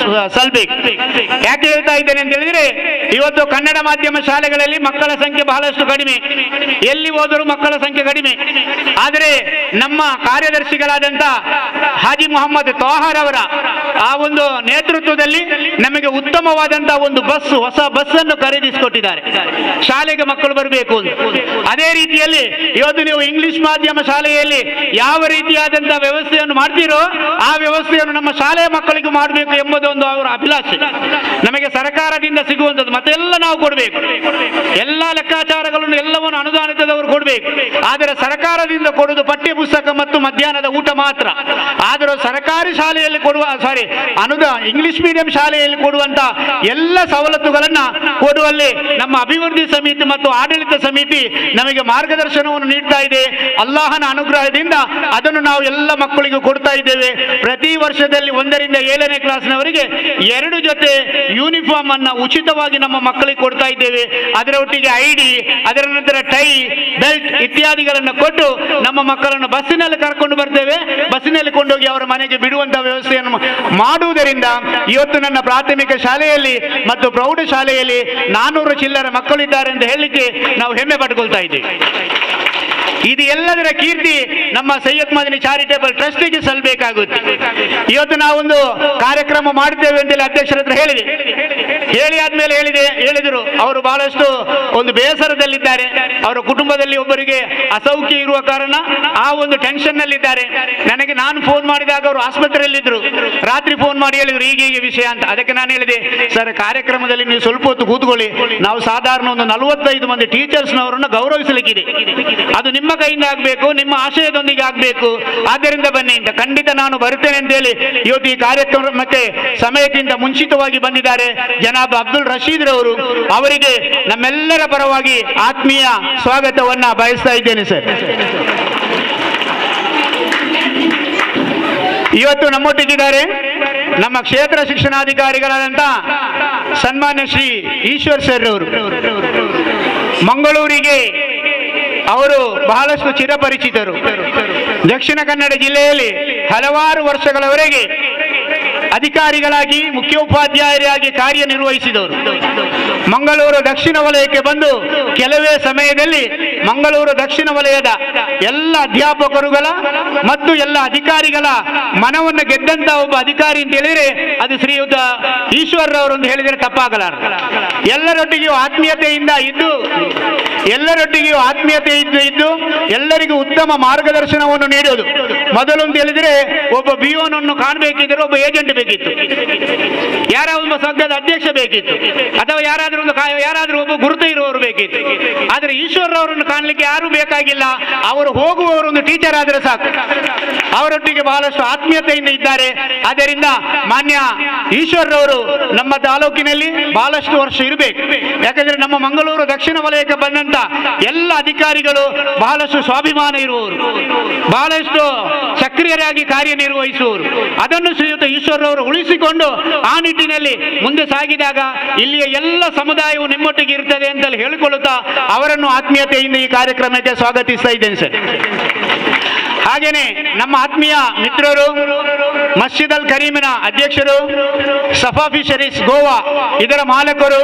ಸಲ್ಲಬೇಕು. ಯಾಕೆ ಹೇಳ್ತಾ ಇದ್ದೇನೆ ಅಂತ ಹೇಳಿದ್ರೆ, ಇವತ್ತು ಕನ್ನಡ ಮಾಧ್ಯಮ ಶಾಲೆಗಳಲ್ಲಿ ಮಕ್ಕಳ ಸಂಖ್ಯೆ ಬಹಳಷ್ಟು ಕಡಿಮೆ, ಎಲ್ಲಿ ಹೋದರೂ ಮಕ್ಕಳ ಸಂಖ್ಯೆ ಕಡಿಮೆ. ಆದರೆ ನಮ್ಮ ಕಾರ್ಯದರ್ಶಿಗಳಾದಂತ ಹಾಜಿ ಮೊಹಮ್ಮದ್ ತೋಹಾರ್ ಅವರ ಆ ಒಂದು ನೇತೃತ್ವದಲ್ಲಿ ನಮಗೆ ಉತ್ತಮವಾದಂತಹ ಒಂದು ಬಸ್, ಹೊಸ ಬಸ್ ಅನ್ನು ಖರೀದಿಸಿಕೊಟ್ಟಿದ್ದಾರೆ, ಶಾಲೆಗೆ ಮಕ್ಕಳು ಬರಬೇಕು ಅಂತ. ಅದೇ ರೀತಿಯಲ್ಲಿ ಇವತ್ತು ನೀವು ಇಂಗ್ಲಿಷ್ ಮಾಧ್ಯಮ ಶಾಲೆಯಲ್ಲಿ ಯಾವ ರೀತಿಯಾದಂತಹ ವ್ಯವಸ್ಥೆಯನ್ನು ಮಾಡ್ತೀರೋ ಆ ವ್ಯವಸ್ಥೆಯನ್ನು ನಮ್ಮ ಶಾಲೆಯ ಮಕ್ಕಳಿಗೂ ಮಾಡಬೇಕು ಎಂಬುದೊಂದು ಅವರ ಅಭಿಲಾಷೆ. ನಮಗೆ ಸರ್ಕಾರದಿಂದ ಸಿಗುವಂಥದ್ದು ಮತ್ತೆಲ್ಲ ನಾವು ಕೊಡಬೇಕು, ಎಲ್ಲ ಲೆಕ್ಕಾಚಾರಗಳನ್ನು ಎಲ್ಲವನ್ನು ಅನುದಾನಿತದವರು ಕೊಡಬೇಕು. ಆದರೆ ಸರ್ಕಾರದಿಂದ ಕೊಡುವುದು ಪಠ್ಯ ಪುಸ್ತಕ ಮತ್ತು ಮಧ್ಯಾಹ್ನದ ಊಟ ಮಾತ್ರ. ಆದರೂ ಸರ್ಕಾರಿ ಶಾಲೆಯಲ್ಲಿ ಕೊಡುವ ಇಂಗ್ಲಿಷ್ ಮೀಡಿಯಂ ಶಾಲೆಯಲ್ಲಿ ಕೊಡುವಂತ ಎಲ್ಲ ಸವಲತ್ತುಗಳನ್ನ ಕೊಡುವಲ್ಲಿ ನಮ್ಮ ಅಭಿವೃದ್ಧಿ ಸಮಿತಿ ಮತ್ತು ಆಡಳಿತ ಸಮಿತಿ ನಮಗೆ ಮಾರ್ಗದರ್ಶನವನ್ನು ನೀಡ್ತಾ ಇದೆ. ಅಲ್ಲಾಹನ ಅನುಗ್ರಹದಿಂದ ಅದನ್ನು ನಾವು ಎಲ್ಲ ಮಕ್ಕಳಿಗೂ ಕೊಡ್ತಾ ಇದ್ದೇವೆ. ಪ್ರತಿ ವರ್ಷದಲ್ಲಿ 1ರಿಂದ 7ನೇ ಕ್ಲಾಸ್ನವರಿಗೆ 2 ಜೊತೆ ಯೂನಿಫಾರ್ಮ್ ಅನ್ನ ಉಚಿತವಾಗಿ ನಮ್ಮ ಮಕ್ಕಳಿಗೆ ಕೊಡ್ತಾ ಇದ್ದೇವೆ. ಅದರ ಒಟ್ಟಿಗೆ ID, ಅದರ ನಂತರ ಟೈ, ಬೆಲ್ಟ್ ಇತ್ಯಾದಿಗಳನ್ನು ಕೊಟ್ಟು ನಮ್ಮ ಮಕ್ಕಳನ್ನು ಬಸ್ಸಿನಲ್ಲಿ ಕರ್ಕೊಂಡು ಬರ್ತೇವೆ. ಬಸ್ಸಿನಲ್ಲಿ ಕೊಂಡೋಗಿ ಅವರ ಮನೆಗೆ ಬಿಡುವಂತಹ ವ್ಯವಸ್ಥೆಯನ್ನು ಮಾಡುವುದರಿಂದ ಇವತ್ತು ನನ್ನ ಪ್ರಾಥಮಿಕ ಶಾಲೆಯಲ್ಲಿ ಮತ್ತು ಪ್ರೌಢ ಶಾಲೆಯಲ್ಲಿ 400 ಚಿಲ್ಲರ ಮಕ್ಕಳಿದ್ದಾರೆ ಅಂತ ಹೇಳಲಿಕ್ಕೆ ನಾವು ಹೆಮ್ಮೆ ಪಟ್ಕೊಳ್ತಾ ಇದ್ದೇವೆ. ಇದು ಎಲ್ಲದರ ಕೀರ್ತಿ ನಮ್ಮ ಸೈಯದ್ ಮದನಿ ಚಾರಿಟೇಬಲ್ ಟ್ರಸ್ಟಿಗೆ ಸಲ್ಲಬೇಕಾಗುತ್ತೆ. ಇವತ್ತು ನಾವೊಂದು ಕಾರ್ಯಕ್ರಮ ಮಾಡ್ತೇವೆ ಅಂತೇಳಿ ಅಧ್ಯಕ್ಷರ ಹತ್ರ ಹೇಳಿ ಆದ್ಮೇಲೆ ಹೇಳಿದರು ಅವರು ಬಹಳಷ್ಟು ಒಂದು ಬೇಸರದಲ್ಲಿದ್ದಾರೆ. ಅವರ ಕುಟುಂಬದಲ್ಲಿ ಒಬ್ಬರಿಗೆ ಅಸೌಖ್ಯ ಇರುವ ಕಾರಣ ಆ ಒಂದು ಟೆನ್ಷನ್ ನಲ್ಲಿದ್ದಾರೆ. ನಾನು ಫೋನ್ ಮಾಡಿದಾಗ ಅವರು ಆಸ್ಪತ್ರೆಯಲ್ಲಿದ್ದರು. ರಾತ್ರಿ ಫೋನ್ ಮಾಡಿ ಹೇಳಿದ್ರು ಹೀಗೆ ವಿಷಯ ಅಂತ. ಅದಕ್ಕೆ ನಾನು ಹೇಳಿದೆ, ಸರ್ ಕಾರ್ಯಕ್ರಮದಲ್ಲಿ ನೀವು ಸ್ವಲ್ಪ ಹೊತ್ತು ಕೂತ್ಕೊಳ್ಳಿ, ನಾವು ಸಾಧಾರಣ ಒಂದು 45 ಮಂದಿ ಟೀಚರ್ಸ್ನವರನ್ನು ಗೌರವಿಸಲಿಕ್ಕಿದೆ, ಅದು ನಿಮ್ಮ ಕೈಯಿಂದ ಆಗಬೇಕು, ನಿಮ್ಮ ಆಶಯದೊಂದಿಗೆ ಆಗಬೇಕು, ಆದ್ದರಿಂದ ಬನ್ನಿ ಅಂತ. ಖಂಡಿತ ನಾನು ಬರುತ್ತೇನೆ ಅಂತೇಳಿ ಇವತ್ತು ಈ ಕಾರ್ಯಕ್ರಮಕ್ಕೆ ಸಮಯಕ್ಕಿಂತ ಮುಂಚಿತವಾಗಿ ಬಂದಿದ್ದಾರೆ ಜನಾಬ್ ಅಬ್ದುಲ್ ರಶೀದ್ ರವರು. ಅವರಿಗೆ ನಮ್ಮೆಲ್ಲರ ಪರವಾಗಿ ಆತ್ಮೀಯ ಸ್ವಾಗತವನ್ನ ಬಯಸ್ತಾ ಇದ್ದೇನೆ ಸರ್. ಇವತ್ತು ನಮ್ಮೊಟ್ಟಿಗಿದ್ದಾರೆ ನಮ್ಮ ಕ್ಷೇತ್ರ ಶಿಕ್ಷಣಾಧಿಕಾರಿಗಳಾದಂತ ಸನ್ಮಾನ್ಯ ಶ್ರೀ ಈಶ್ವರ್ ಸರ್ ಅವರು. ಮಂಗಳೂರಿಗೆ ಅವರು ಬಹಳಷ್ಟು ಚಿರಪರಿಚಿತರು. ದಕ್ಷಿಣ ಕನ್ನಡ ಜಿಲ್ಲೆಯಲ್ಲಿ ಹಲವಾರು ವರ್ಷಗಳವರೆಗೆ ಅಧಿಕಾರಿಗಳಾಗಿ ಮುಖ್ಯೋಪಾಧ್ಯಾಯರಾಗಿ ಕಾರ್ಯನಿರ್ವಹಿಸಿದವರು. ಮಂಗಳೂರು ದಕ್ಷಿಣ ವಲಯಕ್ಕೆ ಬಂದು ಕೆಲವೇ ಸಮಯದಲ್ಲಿ ಮಂಗಳೂರು ದಕ್ಷಿಣ ವಲಯದ ಎಲ್ಲ ಅಧ್ಯಾಪಕರುಗಳ ಮತ್ತು ಎಲ್ಲ ಅಧಿಕಾರಿಗಳ ಮನವನ್ನು ಗೆದ್ದಂತ ಒಬ್ಬ ಅಧಿಕಾರಿ ಅಂತ ಹೇಳಿದ್ರೆ ಅದು ಶ್ರೀಯುತ ಈಶ್ವರ್ರವರು ಅಂತ ಹೇಳಿದರೆ ತಪ್ಪಾಗಲಾರ. ಎಲ್ಲರೊಟ್ಟಿಗೂ ಆತ್ಮೀಯತೆಯಿಂದ ಇದ್ದು ಎಲ್ಲರಿಗೂ ಉತ್ತಮ ಮಾರ್ಗದರ್ಶನವನ್ನು ನೀಡುವುದು. ಮೊದಲು ಅಂತ ಹೇಳಿದ್ರೆ ಒಬ್ಬ ಬಿಒನನ್ನು ಕಾಣಬೇಕಿದ್ರೆ ಒಬ್ಬ ಏಜೆಂಟ್ ಬೇಕಿತ್ತು, ಯಾರಾದ್ರೂ ಒಬ್ಬ ಸಂಘದ ಅಧ್ಯಕ್ಷ ಬೇಕಿತ್ತು, ಅಥವಾ ಯಾರಾದ್ರೂ ಒಬ್ಬ ಗುರುತು ಇರುವವರು ಬೇಕಿತ್ತು. ಆದ್ರೆ ಈಶ್ವರವರನ್ನು ಕಾಣಲಿಕ್ಕೆ ಯಾರು ಬೇಕಾಗಿಲ್ಲ, ಅವರು ಹೋಗುವವರು ಒಂದು ಟೀಚರ್ ಆದ್ರೆ ಸಾಕು. ಅವರೊಟ್ಟಿಗೆ ಬಹಳಷ್ಟು ಆತ್ಮೀಯತೆಯಿಂದ ಇದ್ದಾರೆ. ಆದ್ದರಿಂದ ಮಾನ್ಯ ಈಶ್ವರವರು ನಮ್ಮ ತಾಲೂಕಿನಲ್ಲಿ ಬಹಳಷ್ಟು ವರ್ಷ ಇರಬೇಕು. ಯಾಕಂದ್ರೆ ನಮ್ಮ ಮಂಗಳೂರು ದಕ್ಷಿಣ ವಲಯಕ್ಕೆ ಬಂದಂತ ಎಲ್ಲ ಅಧಿಕಾರಿಗಳು ಬಹಳಷ್ಟು ಸ್ವಾಭಿಮಾನ ಇರುವವರು, ಬಹಳಷ್ಟು ಸಕ್ರಿಯರಾಗಿ ಕಾರ್ಯನಿರ್ವಹಿಸುವವರು. ಅದನ್ನು ಶ್ರೀಯುತ ಈಶ್ವರವರು ಉಳಿಸಿಕೊಂಡು ಆ ನಿಟ್ಟಿನಲ್ಲಿ ಮುಂದೆ ಸಾಗಿದಾಗ ಇಲ್ಲಿಯ ಎಲ್ಲ ಸಮುದಾಯವು ನಿಮ್ಮೊಟ್ಟಿಗೆ ಇರ್ತದೆ ಅಂತ ಹೇಳಿಕೊಳ್ಳುತ್ತಾ ಅವರನ್ನು ಆತ್ಮೀಯತೆಯಿಂದ ಈ ಕಾರ್ಯಕ್ರಮಕ್ಕೆ ಸ್ವಾಗತಿಸ್ತಾ ಇದ್ದೇನೆ ಸರ್. ಹಾಗೇನೆ ನಮ್ಮ ಆತ್ಮೀಯ ಮಿತ್ರರು, ಮಸ್ಜಿದ್ ಅಲ್ ಕರೀಮಿನ ಅಧ್ಯಕ್ಷರು, ಸಫಾ ಫಿಶರೀಸ್ ಗೋವಾ ಇದರ ಮಾಲಕರು,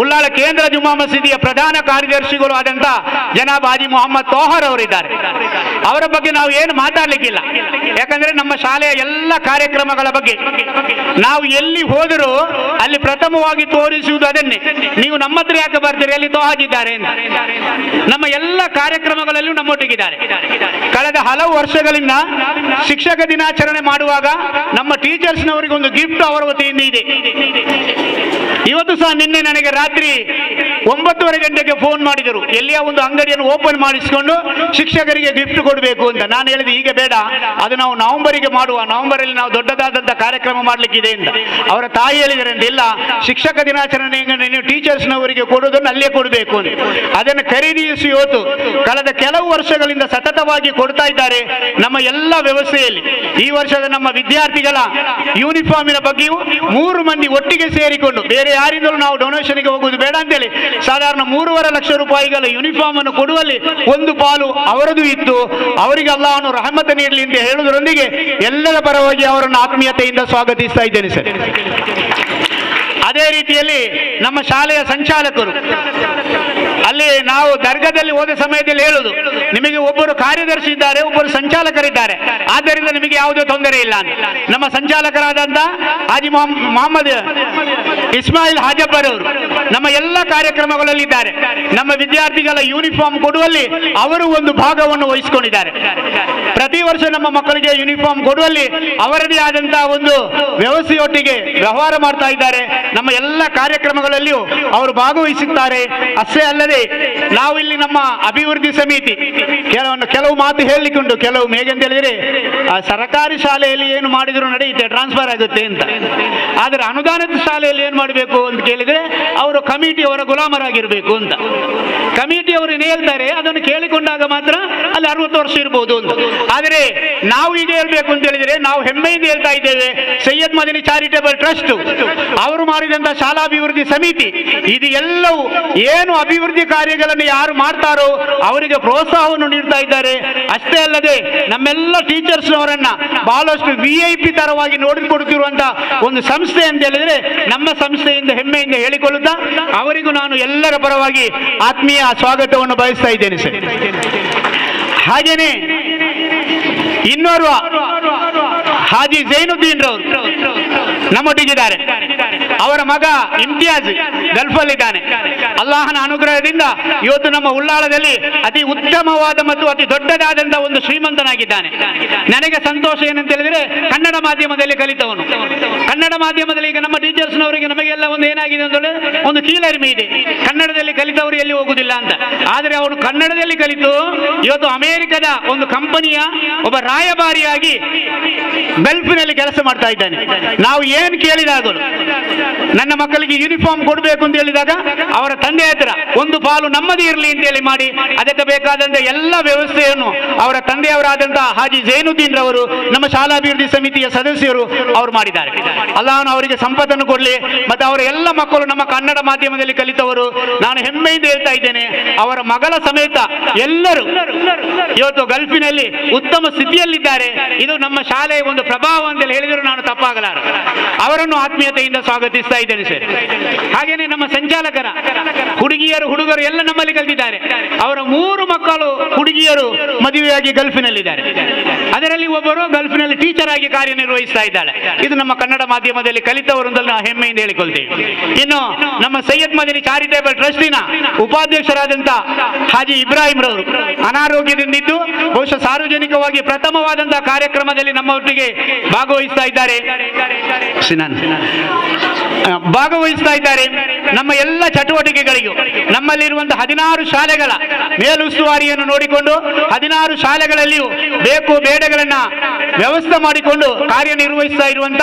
ಉಳ್ಳಾಳ ಕೇಂದ್ರ ಜುಮಾ ಮಸೀದಿಯ ಪ್ರಧಾನ ಕಾರ್ಯದರ್ಶಿಗಳು ಆದಂತ ಜನಾಬ್ ಹಾಜಿ ಮೊಹಮ್ಮದ್ ತೋಹರ್ ಅವರಿದ್ದಾರೆ. ಅವರ ಬಗ್ಗೆ ನಾವು ಏನು ಮಾತಾಡ್ಲಿಕ್ಕಿಲ್ಲ. ಯಾಕಂದ್ರೆ ನಮ್ಮ ಶಾಲೆಯ ಎಲ್ಲ ಕಾರ್ಯಕ್ರಮಗಳ ಬಗ್ಗೆ ನಾವು ಎಲ್ಲಿ ಹೋದರೂ ಅಲ್ಲಿ ಪ್ರಥಮವಾಗಿ ತೋರಿಸುವುದು ಅದನ್ನೇ. ನೀವು ನಮ್ಮ ಹತ್ರ ಯಾಕೆ ಬರ್ತೀರಿ, ಅಲ್ಲಿ ತೋಹಾಜಿದ್ದಾರೆ ಅಂತ. ನಮ್ಮ ಎಲ್ಲ ಕಾರ್ಯಕ್ರಮಗಳಲ್ಲೂ ನಮ್ಮೊಟ್ಟಿಗಿದ್ದಾರೆ. ಕಳೆದ ಹಲವು ವರ್ಷಗಳಿಂದ ಶಿಕ್ಷಕ ದಿನಾಚರಣೆ ಮಾಡುವಾಗ ನಮ್ಮ ಟೀಚರ್ಸ್ನವರಿಗೆ ಒಂದು ಗಿಫ್ಟ್ ಅವರ ವತಿಯಿಂದ ಇದೆ. ಇವತ್ತು ಸಹ ನಿನ್ನೆ ನನಗೆ ರಾತ್ರಿ 9:30 ಗಂಟೆಗೆ ಫೋನ್ ಮಾಡಿದರು, ಎಲ್ಲಿಯ ಒಂದು ಅಂಗಡಿಯನ್ನು ಓಪನ್ ಮಾಡಿಸಿಕೊಂಡು ಶಿಕ್ಷಕರಿಗೆ ಗಿಫ್ಟ್ ಕೊಡಬೇಕು ಅಂತ. ನಾನು ಹೇಳಿದೆ ಈಗ ಬೇಡ, ಅದು ನಾವು ನವೆಂಬರಿಗೆ ಮಾಡುವ, ನವೆಂಬರಲ್ಲಿ ನಾವು ದೊಡ್ಡದಾದಂಥ ಕಾರ್ಯಕ್ರಮ ಮಾಡಲಿಕ್ಕಿದೆ ಅಂತ. ಅವರ ತಾಯಿ ಹೇಳಿದರೆ ಅಂತ, ಇಲ್ಲ ಶಿಕ್ಷಕ ದಿನಾಚರಣೆ ನೀವು ಟೀಚರ್ಸ್ನವರಿಗೆ ಕೊಡೋದನ್ನು ಅಲ್ಲೇ ಕೊಡಬೇಕು ಅಂತ. ಅದನ್ನು ಖರೀದಿಸಿ ಇವತ್ತು ಕಳೆದ ಕೆಲವು ವರ್ಷಗಳಿಂದ ಸತತವಾಗಿ ಕೊಡ್ತಾ ಇದ್ದಾರೆ ನಮ್ಮ ಎಲ್ಲ ವ್ಯವಸ್ಥೆಯಲ್ಲಿ. ಈ ವರ್ಷದ ನಮ್ಮ ವಿದ್ಯಾರ್ಥಿಗಳ ಯೂನಿಫಾರ್ಮಿನ ಬಗ್ಗೆಯೂ 3 ಮಂದಿ ಒಟ್ಟಿಗೆ ಸೇರಿಕೊಂಡು, ಬೇರೆ ಯಾರಿಂದಲೂ ನಾವು ಡೊನೇಷನ್ಗೆ ಹೋಗುವುದು ಬೇಡ ಅಂತೇಳಿ ಸಾಧಾರಣ 3.5 ಲಕ್ಷ ರೂಪಾಯಿಗಳ ಯೂನಿಫಾರ್ಮ್ ಅನ್ನು ಕೊಡುವಲ್ಲಿ ಒಂದು ಪಾಲು ಅವರದು ಇತ್ತು. ಅವರಿಗೆ ಅಲ್ಲಾಹನು ರಹಮತ ನೀಡಲಿ ಅಂತ ಹೇಳುವುದರೊಂದಿಗೆ ಎಲ್ಲರ ಪರವಾಗಿ ಅವರನ್ನು ಆತ್ಮೀಯತೆಯಿಂದ ಸ್ವಾಗತಿಸ್ತಾ ಇದ್ದೇನೆ ಸರ್. ಅದೇ ರೀತಿಯಲ್ಲಿ ನಮ್ಮ ಶಾಲೆಯ ಸಂಚಾಲಕರು, ಅಲ್ಲಿ ನಾವು ದರ್ಗಾದಲ್ಲಿ ಹೋದ ಸಮಯದಲ್ಲಿ ಹೇಳುದು, ನಿಮಗೆ ಒಬ್ಬರು ಕಾರ್ಯದರ್ಶಿ ಇದ್ದಾರೆ, ಒಬ್ಬರು ಸಂಚಾಲಕರಿದ್ದಾರೆ, ಆದ್ದರಿಂದ ನಿಮಗೆ ಯಾವುದೇ ತೊಂದರೆ ಇಲ್ಲ ಅಂತ. ನಮ್ಮ ಸಂಚಾಲಕರಾದಂತ ಹಾಜಿ ಮೊಹಮ್ಮದ್ ಇಸ್ಮಾಯಿಲ್ ಹಾಜಬ್ಬರ್ ಅವರು ನಮ್ಮ ಎಲ್ಲ ಕಾರ್ಯಕ್ರಮಗಳಲ್ಲಿ ಇದ್ದಾರೆ. ನಮ್ಮ ವಿದ್ಯಾರ್ಥಿಗಳ ಯೂನಿಫಾರ್ಮ್ ಕೊಡುವಲ್ಲಿ ಅವರು ಒಂದು ಭಾಗವನ್ನು ವಹಿಸಿಕೊಂಡಿದ್ದಾರೆ. ಪ್ರತಿ ವರ್ಷ ನಮ್ಮ ಮಕ್ಕಳಿಗೆ ಯೂನಿಫಾರ್ಮ್ ಕೊಡುವಲ್ಲಿ ಅವರದೇ ಆದಂತಹ ಒಂದು ವ್ಯವಸ್ಥೆಯೊಟ್ಟಿಗೆ ವ್ಯವಹಾರ ಮಾಡ್ತಾ ಇದ್ದಾರೆ. ನಮ್ಮ ಎಲ್ಲ ಕಾರ್ಯಕ್ರಮಗಳಲ್ಲಿಯೂ ಅವರು ಭಾಗವಹಿಸುತ್ತಾರೆ. ಅಷ್ಟೇ ಅಲ್ಲದೆ ನಾವು ಇಲ್ಲಿ ನಮ್ಮ ಅಭಿವೃದ್ಧಿ ಸಮಿತಿ ಕೆಲವು ಮಾತು ಹೇಳಿಕೊಂಡು, ಕೆಲವು ಹೇಗೆಂತ ಹೇಳಿದ್ರೆ ಸರ್ಕಾರಿ ಶಾಲೆಯಲ್ಲಿ ಏನು ಮಾಡಿದ್ರು ನಡೆಯುತ್ತೆ, ಟ್ರಾನ್ಸ್ಫರ್ ಆಗುತ್ತೆ ಅಂತ. ಆದರೆ ಅನುದಾನಿತ ಶಾಲೆಯಲ್ಲಿ ಏನು ಮಾಡಬೇಕು ಅಂತ ಕೇಳಿದ್ರೆ ಅವರು ಕಮಿಟಿಯವರ ಗುಲಾಮರಾಗಿರ್ಬೇಕು ಅಂತ. ಕಮಿಟಿಯವರು ಏನು ಹೇಳ್ತಾರೆ ಅದನ್ನು ಕೇಳಿಕೊಂಡಾಗ ಮಾತ್ರ ಅಲ್ಲಿ 60 ವರ್ಷ ಇರಬಹುದು ಅಂತ. ಆದರೆ ನಾವು ಈಗ ಹೇಳ್ಬೇಕು ಅಂತ ಹೇಳಿದ್ರೆ ನಾವು ಹೆಮ್ಮೆಯಿಂದ ಹೇಳ್ತಾ ಇದ್ದೇವೆ, ಸೈಯದ್ ಮದನಿ ಚಾರಿಟೇಬಲ್ ಟ್ರಸ್ಟ್ ಅವರು ಮಾಡಿದಂತ ಶಾಲಾಭಿವೃದ್ಧಿ ಸಮಿತಿ ಇದು ಎಲ್ಲವೂ ಏನು ಅಭಿವೃದ್ಧಿ ಕಾರ್ಯಗಳನ್ನು ಯಾರು ಮಾಡ್ತಾರೋ ಅವರಿಗೆ ಪ್ರೋತ್ಸಾಹವನ್ನು ನೀಡ್ತಾ ಇದ್ದಾರೆ. ಅಷ್ಟೇ ಅಲ್ಲದೆ ನಮ್ಮೆಲ್ಲ ಟೀಚರ್ಸ್ನವರನ್ನ ಬಹಳಷ್ಟು VIP ತರವಾಗಿ ನೋಡಿಕೊಡುತ್ತಿರುವಂತಹ ಒಂದು ಸಂಸ್ಥೆ ಅಂತ ಹೇಳಿದ್ರೆ ನಮ್ಮ ಸಂಸ್ಥೆಯಿಂದ ಹೆಮ್ಮೆಯಿಂದ ಹೇಳಿಕೊಳ್ಳುತ್ತಾ ಅವರಿಗೂ ನಾನು ಎಲ್ಲರ ಪರವಾಗಿ ಆತ್ಮೀಯ ಸ್ವಾಗತವನ್ನು ಬಯಸ್ತಾ ಇದ್ದೇನೆ ಸರ್. ಹಾಗೇನೆ ಇನ್ನೋರ್ವ ಹಾಜಿ ಜೈನುದ್ದೀನ್ ರವರು ನಮ್ಮೊಟ್ಟಿಗಿದ್ದಾರೆ. ಅವರ ಮಗ ಇಮ್ತಿಯಾಜ್ ಗಲ್ಫಲ್ಲಿದ್ದಾನೆ. ಅಲ್ಲಾಹನ ಅನುಗ್ರಹದಿಂದ ಇವತ್ತು ನಮ್ಮ ಉಳ್ಳಾಳದಲ್ಲಿ ಅತಿ ಉತ್ತಮವಾದ ಮತ್ತು ಅತಿ ದೊಡ್ಡದಾದಂತಹ ಒಂದು ಶ್ರೀಮಂತನಾಗಿದ್ದಾನೆ. ನನಗೆ ಸಂತೋಷ ಏನಂತ ಹೇಳಿದ್ರೆ ಕನ್ನಡ ಮಾಧ್ಯಮದಲ್ಲಿ ಕಲಿತವನು. ಕನ್ನಡ ಮಾಧ್ಯಮದಲ್ಲಿ ಈಗ ನಮ್ಮ ಟೀಚರ್ಸ್ನವರಿಗೆ ನಮಗೆಲ್ಲ ಒಂದು ಏನಾಗಿದೆ ಅಂತ ಹೇಳಿದ್ರೆ ಒಂದು ಕೀಳರಿಮೆ ಇದೆ, ಕನ್ನಡದಲ್ಲಿ ಕಲಿತವರು ಎಲ್ಲಿ ಹೋಗುದಿಲ್ಲ ಅಂತ. ಆದರೆ ಅವನು ಕನ್ನಡದಲ್ಲಿ ಕಲಿತು ಇವತ್ತು ಅಮೆರಿಕದ ಒಂದು ಕಂಪನಿಯ ಒಬ್ಬ ರಾಯಭಾರಿಯಾಗಿ ಗಲ್ಫಿನಲ್ಲಿ ಕೆಲಸ ಮಾಡ್ತಾ ಇದ್ದಾನೆ. ನಾವು ಏನು ಕೇಳಿದಾಗಲೂ ನನ್ನ ಮಕ್ಕಳಿಗೆ ಯೂನಿಫಾರ್ಮ್ ಕೊಡಬೇಕು ಅಂತ ಹೇಳಿದಾಗ ಅವರ ತಂದೆ ಹತ್ರ ಒಂದು ಪಾಲು ನಮ್ಮದೇ ಇರಲಿ ಅಂತ ಹೇಳಿ ಮಾಡಿ ಅದಕ್ಕೆ ಬೇಕಾದಂತ ಎಲ್ಲ ವ್ಯವಸ್ಥೆಯನ್ನು ಅವರ ತಂದೆಯವರಾದಂತಹ ಹಾಜಿ ಜೈನುದ್ದೀನ್ ರವರು ನಮ್ಮ ಶಾಲಾಭಿವೃದ್ಧಿ ಸಮಿತಿಯ ಸದಸ್ಯರು ಅವರು ಮಾಡಿದ್ದಾರೆ. ಅಲ್ಲಾಹನು ಅವರಿಗೆ ಸಂಪತ್ತನ್ನು ಕೊಡಲಿ. ಮತ್ತು ಅವರ ಎಲ್ಲ ಮಕ್ಕಳು ನಮ್ಮ ಕನ್ನಡ ಮಾಧ್ಯಮದಲ್ಲಿ ಕಲಿತವರು. ನಾನು ಹೆಮ್ಮೆಯಿಂದ ಹೇಳ್ತಾ ಇದ್ದೇನೆ, ಅವರ ಮಗಳ ಸಮೇತ ಎಲ್ಲರೂ ಇವತ್ತು ಗಲ್ಫಿನಲ್ಲಿ ಉತ್ತಮ ಸ್ಥಿತಿಯಲ್ಲಿದ್ದಾರೆ. ಇದು ನಮ್ಮ ಶಾಲೆಯ ಒಂದು ಪ್ರಭಾವ ಅಂತ ಹೇಳಿದರೂ ನಾನು ತಪ್ಪಾಗಲಾರ. ಅವರನ್ನು ಆತ್ಮೀಯತೆಯಿಂದ ಸ್ವಾಗತಿಸ್ತಾ ಇದ್ದೇನೆ ಸರ್. ಹಾಗೇನೆ ನಮ್ಮ ಸಂಚಾಲಕರ ಹುಡುಗಿಯರು ಹುಡುಗರು ಎಲ್ಲ ನಮ್ಮಲ್ಲಿ ಕಲಿತಿದ್ದಾರೆ. ಅವರ 3 ಮಕ್ಕಳು ಹುಡುಗಿಯರು ಮದುವೆಯಾಗಿ ಗಲ್ಫಿನಲ್ಲಿದ್ದಾರೆ. ಅದರಲ್ಲಿ ಒಬ್ಬರು ಗಲ್ಫಿನಲ್ಲಿ ಟೀಚರ್ ಆಗಿ ಕಾರ್ಯನಿರ್ವಹಿಸ್ತಾ ಇದ್ದಾಳೆ. ಇದು ನಮ್ಮ ಕನ್ನಡ ಮಾಧ್ಯಮದಲ್ಲಿ ಕಲಿತವರು ಅಂತ ನಾವು ಹೆಮ್ಮೆಯಿಂದ ಹೇಳಿಕೊಳ್ತೇವೆ. ಇನ್ನು ನಮ್ಮ ಸೈಯದ್ ಮದನಿ ಚಾರಿಟೇಬಲ್ ಟ್ರಸ್ಟಿನ ಉಪಾಧ್ಯಕ್ಷರಾದಂಥ ಹಾಜಿ ಇಬ್ರಾಹಿಂ ರವರು ಅನಾರೋಗ್ಯದಿಂದಿದ್ದು ಬಹುಶಃ ಸಾರ್ವಜನಿಕವಾಗಿ ಪ್ರಥಮವಾದಂತಹ ಕಾರ್ಯಕ್ರಮದಲ್ಲಿ ನಮ್ಮ ಒಟ್ಟಿಗೆ ಭಾಗವಹಿಸ್ತಾ ಇದ್ದಾರೆ. ನಮ್ಮ ಎಲ್ಲ ಚಟುವಟಿಕೆಗಳಿಗೂ ನಮ್ಮಲ್ಲಿರುವಂತಹ 16 ಶಾಲೆಗಳ ಮೇಲುಸ್ತುವಾರಿಯನ್ನು ನೋಡಿಕೊಂಡು 16 ಶಾಲೆಗಳಲ್ಲಿಯೂ ಬೇಕು ಬೇಡಗಳನ್ನ ವ್ಯವಸ್ಥೆ ಮಾಡಿಕೊಂಡು ಕಾರ್ಯನಿರ್ವಹಿಸ್ತಾ ಇರುವಂತ,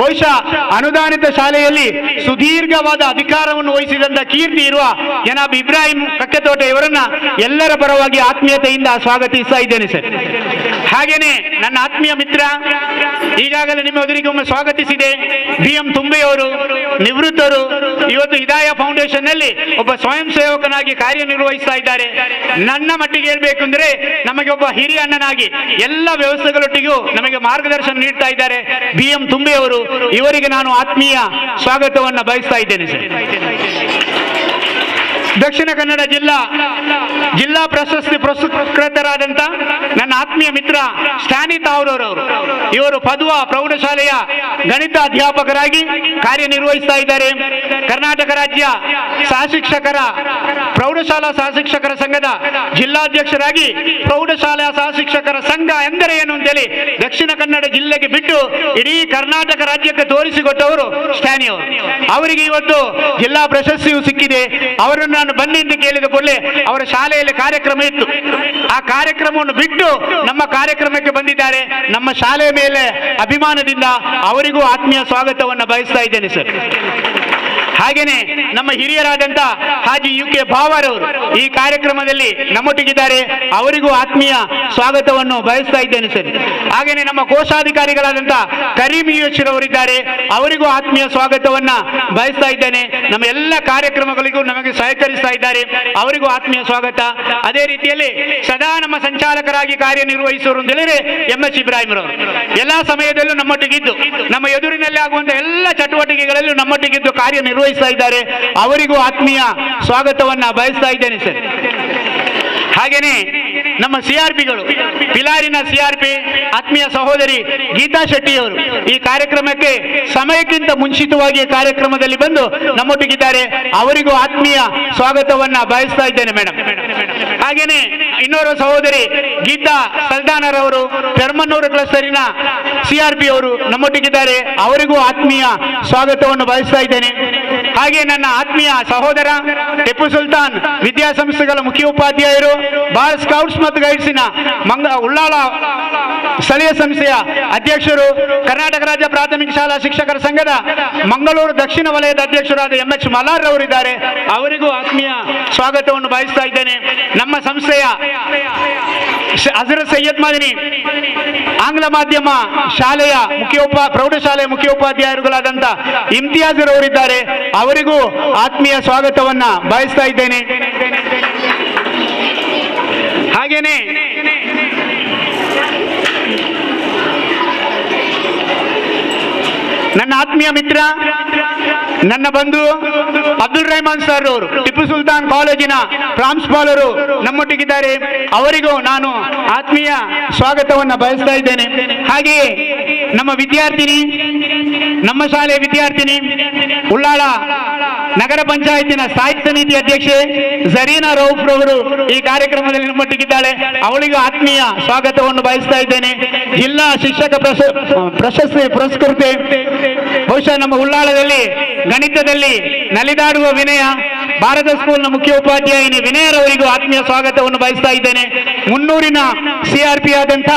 ಬಹುಶಃ ಅನುದಾನಿತ ಶಾಲೆಯಲ್ಲಿ ಸುದೀರ್ಘವಾದ ಅಧಿಕಾರವನ್ನು ವಹಿಸಿದಂತ ಕೀರ್ತಿ ಇರುವ ಜನಾಬ್ ಇಬ್ರಾಹಿಂ ಕಕ್ಕತೋಟೆ ಇವರನ್ನ ಎಲ್ಲರ ಪರವಾಗಿ ಆತ್ಮೀಯತೆಯಿಂದ ಸ್ವಾಗತಿಸ್ತಾ ಇದ್ದೇನೆ ಸರ್. ಹಾಗೇನೆ ನನ್ನ ಆತ್ಮೀಯ ಮಿತ್ರ, ಈಗಾಗಲೇ ನಿಮ್ಮ ಎದುರಿಗೆ ಒಮ್ಮೆ ಸ್ವಾಗತಿಸಿದೆ, BM ತುಂಬೆಯವರು ನಿವೃತ್ತರು. ಇವತ್ತು ಹಿದಾಯ ಫೌಂಡೇಶನ್ ನಲ್ಲಿ ಒಬ್ಬ ಸ್ವಯಂ ಸೇವಕನಾಗಿ ಕಾರ್ಯನಿರ್ವಹಿಸ್ತಾ ಇದ್ದಾರೆ. ನನ್ನ ಮಟ್ಟಿಗೆ ಹೇಳ್ಬೇಕು ಅಂದ್ರೆ ನಮಗೆ ಒಬ್ಬ ಹಿರಿಯ ಅಣ್ಣನಾಗಿ ಎಲ್ಲ ವ್ಯವಸ್ಥೆಗಳೊಟ್ಟಿಗೂ ನಮಗೆ ಮಾರ್ಗದರ್ಶನ ನೀಡ್ತಾ ಇದ್ದಾರೆ BM ತುಂಬೆಯವರು. ಇವರಿಗೆ ನಾನು ಆತ್ಮೀಯ ಸ್ವಾಗತವನ್ನು ಬಯಸ್ತಾ ಇದ್ದೇನೆ ಸರ್. ದಕ್ಷಿಣ ಕನ್ನಡ ಜಿಲ್ಲಾ ಪ್ರಶಸ್ತಿ ಪುರಸ್ಕೃತರಾದಂಥ ನನ್ನ ಆತ್ಮೀಯ ಮಿತ್ರ ಸ್ಟ್ಯಾನಿ ತಾವೂರವರು, ಇವರು ಪದ್ವಾ ಪ್ರೌಢಶಾಲೆಯ ಗಣಿತ ಅಧ್ಯಾಪಕರಾಗಿ ಕಾರ್ಯನಿರ್ವಹಿಸ್ತಾ ಇದ್ದಾರೆ. ಕರ್ನಾಟಕ ರಾಜ್ಯ ಪ್ರೌಢಶಾಲಾ ಸಹಶಿಕ್ಷಕರ ಸಂಘದ ಜಿಲ್ಲಾಧ್ಯಕ್ಷರಾಗಿ ಪ್ರೌಢಶಾಲಾ ಸಹಶಿಕ್ಷಕರ ಸಂಘ ಎಂದರೆ ಏನು ಅಂತೇಳಿ ದಕ್ಷಿಣ ಕನ್ನಡ ಜಿಲ್ಲೆಗೆ ಬಿಟ್ಟು ಇಡೀ ಕರ್ನಾಟಕ ರಾಜ್ಯಕ್ಕೆ ತೋರಿಸಿಕೊಟ್ಟವರು ಸ್ಟ್ಯಾನಿ ಅವರು. ಅವರಿಗೆ ಇವತ್ತು ಜಿಲ್ಲಾ ಪ್ರಶಸ್ತಿಯು ಸಿಕ್ಕಿದೆ. ಅವರನ್ನು ನಾನು ಬನ್ನಿ ಅಂತ ಕೇಳಿದ ಕೂಡಲೇ ಅವರ ಶಾಲೆಯಲ್ಲಿ ಕಾರ್ಯಕ್ರಮ ಇತ್ತು. ಆ ಕಾರ್ಯಕ್ರಮವನ್ನು ಬಿಟ್ಟು ನಮ್ಮ ಕಾರ್ಯಕ್ರಮಕ್ಕೆ ಬಂದಿದ್ದಾರೆ. ನಮ್ಮ ಶಾಲೆಯ ಮೇಲೆ ಅಭಿಮಾನದಿಂದ ಅವರಿಗೂ ಆತ್ಮೀಯ ಸ್ವಾಗತವನ್ನು ಬಯಸ್ತಾ ಇದ್ದೇನೆ ಸರ್. ಹಾಗೇನೆ ನಮ್ಮ ಹಿರಿಯರಾದಂತ ಹಾಜಿ UK ಭಾವರವರು ಈ ಕಾರ್ಯಕ್ರಮದಲ್ಲಿ ನಮ್ಮೊಟ್ಟಿಗಿದ್ದಾರೆ. ಅವರಿಗೂ ಆತ್ಮೀಯ ಸ್ವಾಗತವನ್ನು ಬಯಸ್ತಾ ಇದ್ದೇನೆ ಸರ್. ಹಾಗೇನೆ ನಮ್ಮ ಕೋಶಾಧಿಕಾರಿಗಳಾದಂತ ಕರೀಂ UH ರವರಿದ್ದಾರೆ. ಅವರಿಗೂ ಆತ್ಮೀಯ ಸ್ವಾಗತವನ್ನ ಬಯಸ್ತಾ ಇದ್ದೇನೆ. ನಮ್ಮ ಎಲ್ಲ ಕಾರ್ಯಕ್ರಮಗಳಿಗೂ ನಮಗೆ ಸಹಕರಿಸ್ತಾ ಇದ್ದಾರೆ. ಅವರಿಗೂ ಆತ್ಮೀಯ ಸ್ವಾಗತ. ಅದೇ ರೀತಿಯಲ್ಲಿ ಸದಾ ನಮ್ಮ ಸಂಚಾಲಕರಾಗಿ ಕಾರ್ಯನಿರ್ವಹಿಸುವರು ಅಂತ ಹೇಳಿದ್ರೆ MS ಇಬ್ರಾಹಿಂ ರವರು ಎಲ್ಲಾ ಸಮಯದಲ್ಲೂ ನಮ್ಮೊಟ್ಟಿಗಿದ್ದು ನಮ್ಮ ಎದುರಿನಲ್ಲಿ ಆಗುವಂತಹ ಎಲ್ಲ ಚಟುವಟಿಕೆಗಳಲ್ಲೂ ನಮ್ಮೊಟ್ಟಿಗಿದ್ದು ಕಾರ್ಯನಿರ್ವಹಿಸ್ತಾ ಇದ್ದಾರೆ. ಅವರಿಗೂ ಆತ್ಮೀಯ ಸ್ವಾಗತವನ್ನ ಬಯಸ್ತಾ ಇದ್ದೇನೆ ಸರ್. ಹಾಗೇನೆ ನಮ್ಮ CRPಗಳು, ಪಿಲಾರಿನ CRP ಆತ್ಮೀಯ ಸಹೋದರಿ ಗೀತಾ ಶೆಟ್ಟಿಯವರು ಈ ಕಾರ್ಯಕ್ರಮಕ್ಕೆ ಸಮಯಕ್ಕಿಂತ ಮುಂಚಿತವಾಗಿ ಕಾರ್ಯಕ್ರಮದಲ್ಲಿ ಬಂದು ನಮ್ಮೊಟ್ಟಿಗಿದ್ದಾರೆ. ಅವರಿಗೂ ಆತ್ಮೀಯ ಸ್ವಾಗತವನ್ನ ಬಯಸ್ತಾ ಇದ್ದೇನೆ ಮೇಡಮ್. ಹಾಗೇನೆ ಇನ್ನೋರ್ವ ಸಹೋದರಿ ಗೀತಾ ಸಲ್ದಾನರವರು ಪೆರ್ಮನ್ನೂರು ಕ್ಲಸ್ಟರಿನ CRP ಅವರು ನಮ್ಮೊಟ್ಟಿಗಿದ್ದಾರೆ. ಅವರಿಗೂ ಆತ್ಮೀಯ ಸ್ವಾಗತವನ್ನು ಬಯಸ್ತಾ ಇದ್ದೇನೆ. ಹಾಗೆ ನನ್ನ ಆತ್ಮೀಯ ಸಹೋದರ ಟಿಪ್ಪು ಸುಲ್ತಾನ್ ವಿದ್ಯಾಸಂಸ್ಥೆಗಳ ಮುಖ್ಯೋಪಾಧ್ಯಾಯರು, ಬಾಲ್ ಸ್ಕೌಟ್ಸ್ ಮತ್ತು ಗೈಡ್ಸಿನ ಉಳ್ಳಾಳ ಸ್ಥಳೀಯ ಸಂಸ್ಥೆಯ ಅಧ್ಯಕ್ಷರು, ಕರ್ನಾಟಕ ರಾಜ್ಯ ಪ್ರಾಥಮಿಕ ಶಾಲಾ ಶಿಕ್ಷಕರ ಸಂಘದ ಮಂಗಳೂರು ದಕ್ಷಿಣ ವಲಯದ ಅಧ್ಯಕ್ಷರಾದ MH ಮಲಾರ್ ಅವರಿದ್ದಾರೆ. ಅವರಿಗೂ ಆತ್ಮೀಯ ಸ್ವಾಗತವನ್ನು ಬಯಸ್ತಾ ಇದ್ದೇನೆ. ನಮ್ಮ ಸಂಸ್ಥೆಯ ಹಜರತ್ ಸೈಯದ್ ಮದನಿ ಆಂಗ್ಲ ಮಾಧ್ಯಮ ಶಾಲೆಯ ಪ್ರೌಢಶಾಲೆಯ ಮುಖ್ಯೋಪಾಧ್ಯಾಯರುಗಳಾದಂಥ ಇಮ್ತಿಯಾಜ್ ರವರಿದ್ದಾರೆ. ಅವರಿಗೂ ಆತ್ಮೀಯ ಸ್ವಾಗತವನ್ನ ಬಯಸ್ತಾ ಇದ್ದೇನೆ. ಹಾಗೇನೆ ನನ್ನ ಆತ್ಮೀಯ ಮಿತ್ರ, ನನ್ನ ಬಂಧು ಅಬ್ದುಲ್ ರೆಹಮಾನ್ ಸರ್ ಅವರು ಟಿಪ್ಪು ಸುಲ್ತಾನ್ ಕಾಲೇಜಿನ ಪ್ರಾಂಶುಪಾಲರು ನಮ್ಮೊಟ್ಟಿಗಿದ್ದಾರೆ. ಅವರಿಗೂ ನಾನು ಆತ್ಮೀಯ ಸ್ವಾಗತವನ್ನು ಬಯಸ್ತಾ ಇದ್ದೇನೆ. ಹಾಗೆಯೇ ನಮ್ಮ ಶಾಲೆಯ ವಿದ್ಯಾರ್ಥಿನಿ ಉಳ್ಳಾಳ ನಗರ ಪಂಚಾಯತಿನ ಸ್ಥಾಯಿ ಸಮಿತಿ ಅಧ್ಯಕ್ಷೆ ಜರೀನಾ ರೌಫ್ ರವರು ಈ ಕಾರ್ಯಕ್ರಮದಲ್ಲಿ ನಮ್ಮೊಟ್ಟಿಗಿದ್ದಾಳೆ. ಅವಳಿಗೂ ಆತ್ಮೀಯ ಸ್ವಾಗತವನ್ನು ಬಯಸ್ತಾ ಇದ್ದೇನೆ. ಜಿಲ್ಲಾ ಶಿಕ್ಷಕ ಪ್ರಶಸ್ತಿ ಪುರಸ್ಕೃತೆ, ಬಹುಶಃ ನಮ್ಮ ಉಳ್ಳಾಳದಲ್ಲಿ ಗಣಿತದಲ್ಲಿ ನಲಿದಾಡುವ ವಿನಯ ಭಾರತ ಸ್ಕೂಲ್ನ ಮುಖ್ಯೋಪಾಧ್ಯಾಯಿನಿ ವಿನಯರವರಿಗೂ ಆತ್ಮೀಯ ಸ್ವಾಗತವನ್ನು ಬಯಸ್ತಾ ಇದ್ದೇನೆ. ಮುನ್ನೂರಿನ CRP ಆದಂಥ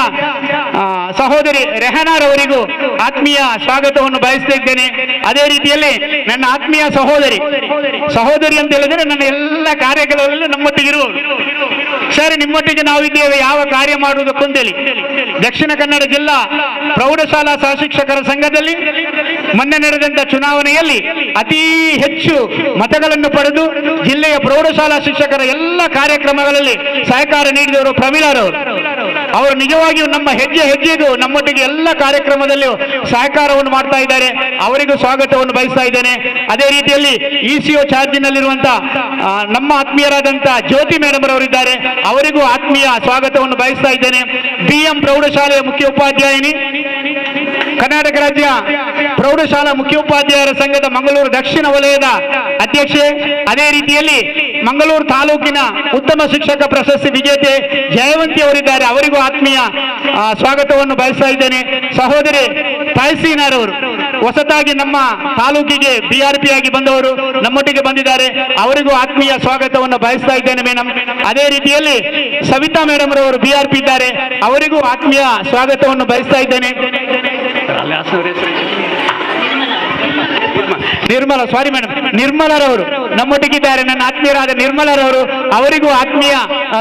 ಸಹೋದರಿ ರೆಹನಾರವರಿಗೂ ಆತ್ಮೀಯ ಸ್ವಾಗತವನ್ನು ಬಯಸ್ತಾ ಇದ್ದೇನೆ. ಅದೇ ರೀತಿಯಲ್ಲಿ ನನ್ನ ಆತ್ಮೀಯ ಸಹೋದರಿ ಅಂತ ಹೇಳಿದರೆ ನನ್ನ ಎಲ್ಲ ಕಾರ್ಯಗಳಲ್ಲೂ ನಮ್ಮೊಟ್ಟಿಗಿರುವವರು ಸರಿ, ನಿಮ್ಮೊಟ್ಟಿಗೆ ನಾವಿದ್ದೇವೆ ಯಾವ ಕಾರ್ಯ ಮಾಡುವುದಕ್ಕೊಂದೇಳಿ ದಕ್ಷಿಣ ಕನ್ನಡ ಜಿಲ್ಲಾ ಪ್ರೌಢಶಾಲಾ ಸಹಶಿಕ್ಷಕರ ಸಂಘದಲ್ಲಿ ಮೊನ್ನೆ ನಡೆದಂತ ಚುನಾವಣೆಯಲ್ಲಿ ಅತಿ ಹೆಚ್ಚು ಮತಗಳನ್ನು ಪಡೆದು ಜಿಲ್ಲೆಯ ಪ್ರೌಢಶಾಲಾ ಶಿಕ್ಷಕರ ಎಲ್ಲ ಕಾರ್ಯಕ್ರಮಗಳಲ್ಲಿ ಸಹಕಾರ ನೀಡಿದವರು ಪ್ರಮೀಳಾರವರು. ಅವರು ನಿಜವಾಗಿಯೂ ನಮ್ಮ ಹೆಜ್ಜೆ ಹೆಜ್ಜೆಗೂ ನಮ್ಮೊಟ್ಟಿಗೆ ಎಲ್ಲ ಕಾರ್ಯಕ್ರಮದಲ್ಲಿಯೂ ಸಹಕಾರವನ್ನು ಮಾಡ್ತಾ ಇದ್ದಾರೆ. ಅವರಿಗೂ ಸ್ವಾಗತವನ್ನು ಬಯಸ್ತಾ ಇದ್ದೇನೆ. ಅದೇ ರೀತಿಯಲ್ಲಿ ECO ಚಾರ್ಜಿನಲ್ಲಿರುವಂತಹ ನಮ್ಮ ಆತ್ಮೀಯರಾದಂಥ ಜ್ಯೋತಿ ಮೇಡಮ್ ಅವರಿದ್ದಾರೆ, ಅವರಿಗೂ ಆತ್ಮೀಯ ಸ್ವಾಗತವನ್ನು ಬಯಸ್ತಾ ಇದ್ದೇನೆ. BM ಪ್ರೌಢಶಾಲೆಯ ಮುಖ್ಯ ಉಪಾಧ್ಯಾಯಿನಿ, ಕರ್ನಾಟಕ ರಾಜ್ಯ ಪ್ರೌಢಶಾಲಾ ಮುಖ್ಯೋಪಾಧ್ಯಾಯರ ಸಂಘದ ಮಂಗಳೂರು ದಕ್ಷಿಣ ವಲಯದ ಅಧ್ಯಕ್ಷೆ, ಅದೇ ರೀತಿಯಲ್ಲಿ ಮಂಗಳೂರು ತಾಲೂಕಿನ ಉತ್ತಮ ಶಿಕ್ಷಕ ಪ್ರಶಸ್ತಿ ವಿಜೇತೆ ಜಯವಂತಿ ಅವರಿದ್ದಾರೆ, ಅವರಿಗೂ ಆತ್ಮೀಯ ಸ್ವಾಗತವನ್ನು ಬಯಸ್ತಾ ಇದ್ದೇನೆ. ಸಹೋದರಿ ತಹಸೀಲ್ದಾರ್ ಅವರು ಹೊಸತಾಗಿ ನಮ್ಮ ತಾಲೂಕಿಗೆ BRP ಆಗಿ ಬಂದವರು ನಮ್ಮೊಟ್ಟಿಗೆ ಬಂದಿದ್ದಾರೆ, ಅವರಿಗೂ ಆತ್ಮೀಯ ಸ್ವಾಗತವನ್ನು ಬಯಸ್ತಾ ಇದ್ದೇನೆ ಮೇಡಮ್. ಅದೇ ರೀತಿಯಲ್ಲಿ ಸವಿತಾ ಮೇಡಮ್ ರವರು BRP ಇದ್ದಾರೆ, ಅವರಿಗೂ ಆತ್ಮೀಯ ಸ್ವಾಗತವನ್ನು ಬಯಸ್ತಾ ಇದ್ದೇನೆ. ನಿರ್ಮಲಾರವರು ನಮ್ಮೊಟ್ಟಿಗಿದ್ದಾರೆ, ನನ್ನ ಆತ್ಮೀಯರಾದ ನಿರ್ಮಲಾರವರು, ಅವರಿಗೂ ಆತ್ಮೀಯ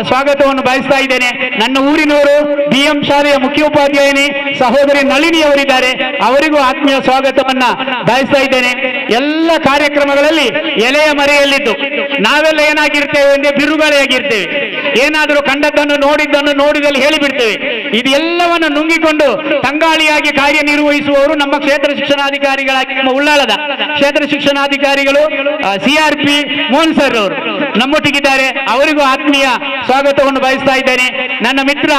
ಸ್ವಾಗತವನ್ನು ಬಯಸ್ತಾ ಇದ್ದೇನೆ. ನನ್ನ ಊರಿನವರು BM ಶಾಲೆಯ ಮುಖ್ಯೋಪಾಧ್ಯಾಯಿನಿ ಸಹೋದರಿ ನಳಿನಿ ಅವರಿದ್ದಾರೆ, ಅವರಿಗೂ ಆತ್ಮೀಯ ಸ್ವಾಗತವನ್ನ ಬಯಸ್ತಾ ಇದ್ದೇನೆ. ಎಲ್ಲ ಕಾರ್ಯಕ್ರಮಗಳಲ್ಲಿ ಎಲೆಯ ಮರೆಯಲ್ಲಿದ್ದು ನಾವೆಲ್ಲ ಏನಾಗಿರ್ತೇವೆ ಅಂದ್ರೆ ಬಿರುಗಾಳಿಯಾಗಿರ್ತೇವೆ. ಏನಾದರೂ ಕಂಡದ್ದನ್ನು ನೋಡಿದ್ದನ್ನು ನೋಡಿದಲ್ಲಿ ಹೇಳಿಬಿಡ್ತೇವೆ. ಇದೆಲ್ಲವನ್ನು ನುಂಗಿಕೊಂಡು ತಂಗಾಳಿಯಾಗಿ ಕಾರ್ಯನಿರ್ವಹಿಸುವವರು ನಮ್ಮ ಕ್ಷೇತ್ರ ಶಿಕ್ಷಣಾಧಿಕಾರಿಗಳಾಗಿ ನಮ್ಮ ಉಳ್ಳಾಳದ ಕ್ಷೇತ್ರ ಶಿಕ್ಷಣಾಧಿಕಾರಿಗಳು CRP ಮೋಹನ್ ಸರ್ ಅವರು ನಮ್ಮೊಟ್ಟಿಗಿದ್ದಾರೆ, ಅವರಿಗೂ ಆತ್ಮೀಯ ಸ್ವಾಗತವನ್ನು ಬಯಸ್ತಾ ಇದ್ದೇನೆ. ನನ್ನ ಮಿತ್ರ